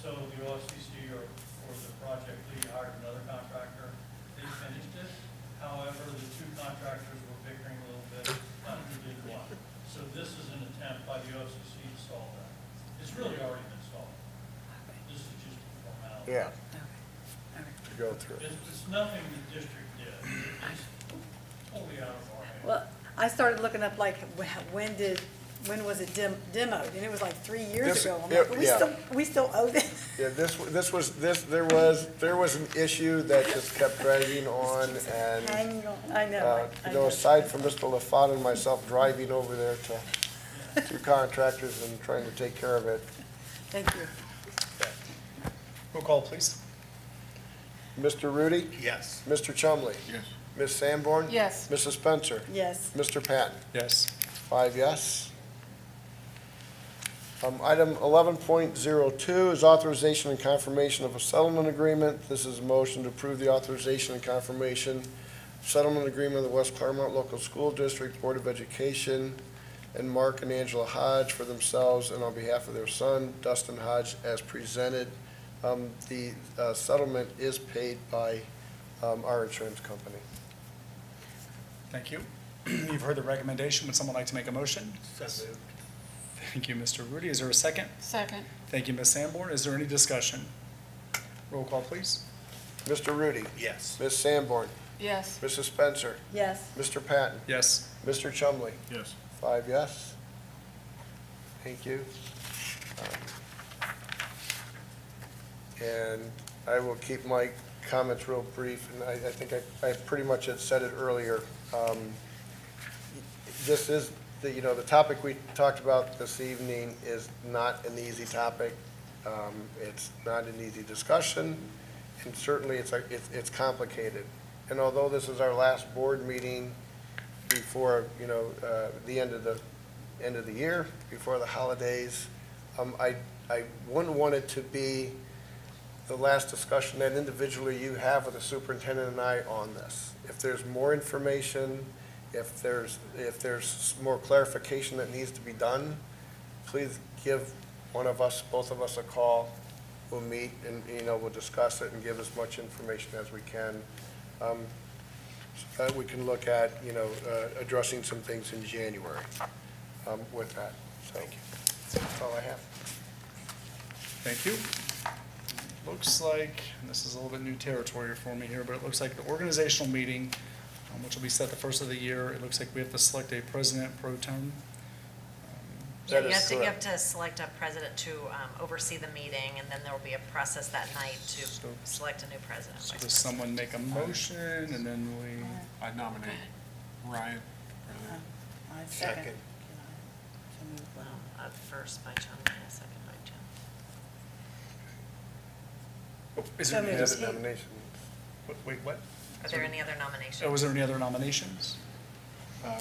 So the OSCC or the project lead hired another contractor. They finished it. However, the two contractors were bickering a little bit on who did what. So this is an attempt by the OSCC to solve that. It's really already been solved. This is just a formality. yeah, to go through. It's nothing the district did. It's totally out of our hands. Well, I started looking up like, when was it demoed? And it was like 3 years This- ago. I'm yeah, like, yeah. we still owe this? Yeah, there was an issue that just kept dragging on and, Hanging on, I know. I know. aside from Mr. LaFawn and myself driving over there to 2 contractors and trying to take care of it. Thank you. Roll call, please. Mr. Rudy? Yes. Mr. Chumley? Yes. Ms. Sanborn? Yes. Mrs. Spencer? Yes. Mr. Patton? Yes. 5 yes. Item 11.02 is authorization and confirmation of a settlement agreement. This is a motion to approve the authorization and confirmation settlement agreement of the West Clermont Local School District Board of Education and Mark and Angela Hodge for themselves and on behalf of their son, Dustin Hodge, as presented. The settlement is paid by our insurance company. Thank you. You've heard the recommendation. Would someone like to make a motion? So moved. Thank you, Mr. Rudy. Is there a second? Second. Thank you, Ms. Sanborn. Is there any discussion? Roll call, please. Mr. Rudy? Yes. Ms. Sanborn? Yes. Mrs. Spencer? Yes. Mr. Patton? Yes. Mr. Chumley? Yes. 5 yes. Thank you. And I will keep my comments real brief, and I think I pretty much had said it earlier. This is, the topic we talked about this evening is not an easy topic. It's not an easy discussion, and certainly it's complicated. And although this is our last board meeting before, the end of the year, before the holidays, I wouldn't want it to be the last discussion that individually you have with the superintendent and I on this. If there's more information, if there's more clarification that needs to be done, please give one of us, both of us a call. We'll meet and, we'll discuss it and give as much information as we can. So that we can look at, addressing some things in January with that. So that's all I have. Thank you. Looks like, and this is a little bit new territory for me here, but it looks like the organizational meeting, which will be set the first of the year, it looks like we have to select a president pro tem. Yeah, you have to select a president to oversee the meeting, and then there will be a process that night to select a new president. So does someone make a motion, and then we? I nominate Ryan. Second. First by John, and a second by Jim. Is So there moved. any Other nominations? Wait, what? Are there any other nominations? Was there any other nominations?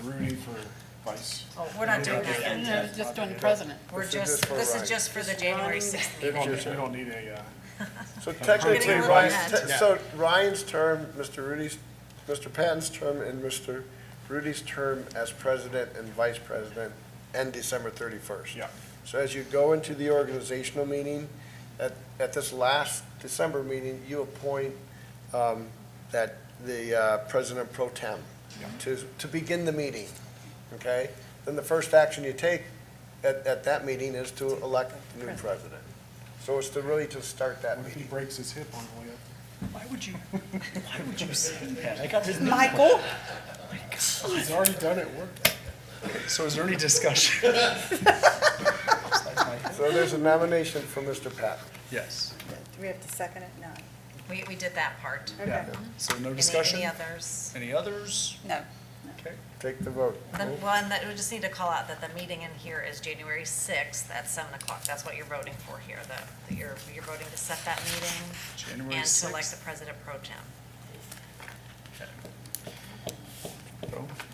Rudy for vice. Oh, we're not doing that yet. No, just doing the president. This is just for the January 6th We meeting. don't need a, So Getting technically, a little ahead. So Ryan's term, Mr. Patton's term, and Mr. Rudy's term as president and vice president end December 31st. yeah. So as you go into the organizational meeting, at this last December meeting, you appoint that the president pro tem to begin the meeting, okay? Then the first action you take at that meeting is to elect the new president. So it's to really to start that What if he meeting. breaks his hip on the way up? Why would you say that? I got his Michael? He's already done it, work. So is there any discussion? So there's a nomination for Mr. Patton. Yes. Do we have to second it? No. We did that part. Okay. Yeah. So no discussion? Any others? Any others? No. Okay. Take the vote. One that we just need to call out that the meeting in here is January 6th at 7 o'clock. That's what you're voting for here, that you're voting to set that meeting January and to elect 6th. the president pro tem.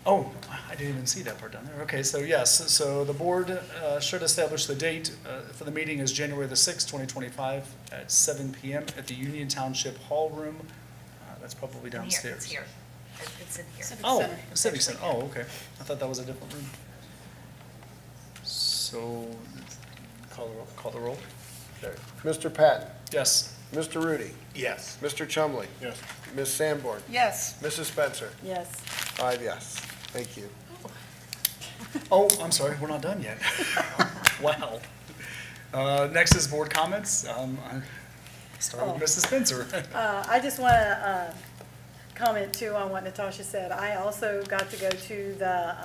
Oh, I didn't even see that part down there. Okay, so yes, so the board should establish the date for the meeting is January the 6th, 2025 at 7 PM at the Union Township Hall Room. That's probably In here, downstairs. it's here. It's in here. Oh, Center. Civic Center, oh, okay. I thought that was a different room. So, call the roll? Okay. Mr. Patton, Yes. Mr. Rudy, Yes. Mr. Chumley, Yes. Ms. Sanborn, Yes. Mrs. Spencer. Yes. 5 yes. Thank you. Oh, I'm sorry, we're not done yet. Wow. Next is board comments. I start with Mrs. Spencer. I just want to comment too on what Natasha said. I also got to go to the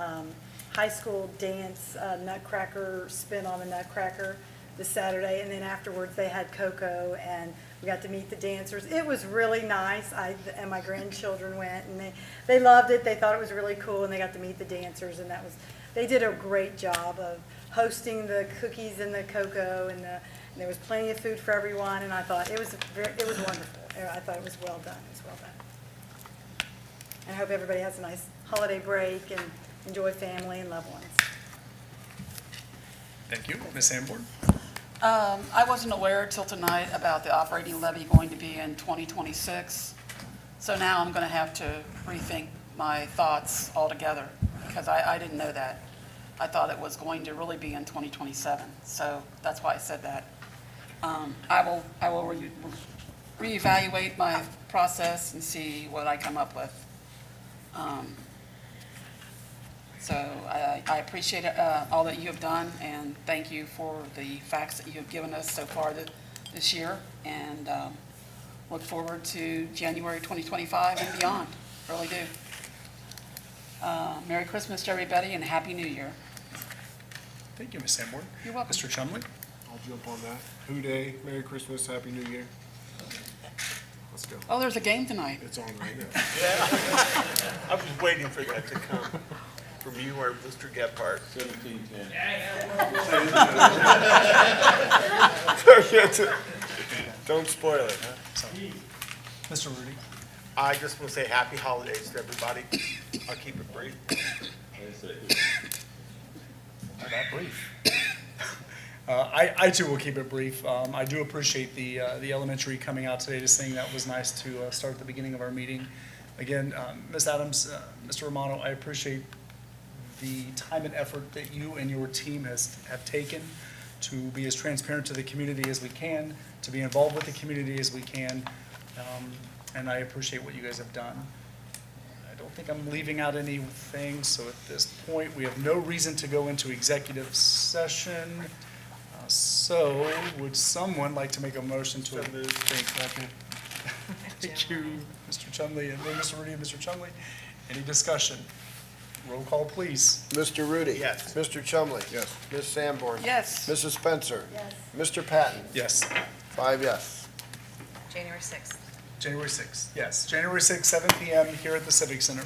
high school dance Nutcracker spin on the Nutcracker this Saturday, and then afterwards they had cocoa and we got to meet the dancers. It was really nice. And my grandchildren went and they loved it. They thought it was really cool, and they got to meet the dancers, and they did a great job of hosting the cookies and the cocoa, and there was plenty of food for everyone, and I thought it was wonderful. I thought it was well done. It was well done. And I hope everybody has a nice holiday break and enjoy family and loved ones. Thank you. Ms. Sanborn? I wasn't aware till tonight about the operating levy going to be in 2026. So now I'm going to have to rethink my thoughts altogether, because I didn't know that. I thought it was going to really be in 2027. So that's why I said that. I will reevaluate my process and see what I come up with. So I appreciate all that you have done, and thank you for the facts that you have given us so far this year, and look forward to January 2025 and beyond, really do. Merry Christmas to everybody, and Happy New Year. Thank you, Ms. Sanborn. You're welcome. Mr. Chumley? I'll jump on that. Who Day, Merry Christmas, Happy New Year. Let's go. Oh, there's a game tonight. It's on right now. I was waiting for that to come from you or Mr. Gephardt. 17-10. Don't spoil it, huh? Mr. Rudy? I just want to say happy holidays to everybody. I'll keep it brief. Not that brief. I too will keep it brief. I do appreciate the elementary coming out today to sing. That was nice to start at the beginning of our meeting. Again, Ms. Adams, Mr. Romano, I appreciate the time and effort that you and your team have taken to be as transparent to the community as we can, to be involved with the community as we can, and I appreciate what you guys have done. I don't think I'm leaving out anything, so at this point, we have no reason to go into executive session. So So, would someone like to make a motion to? Thank you, Mr. Chumley, and then Mr. Rudy and Mr. Chumley. Any discussion? Roll call, please. Mr. Rudy. Yes. Mr. Chumley. Yes. Ms. Sanborn. Yes. Mrs. Spencer. Yes. Mr. Patton. Yes. 5 yes. January 6th. January 6th, yes. January 6th, 7 PM here at the Civic Center.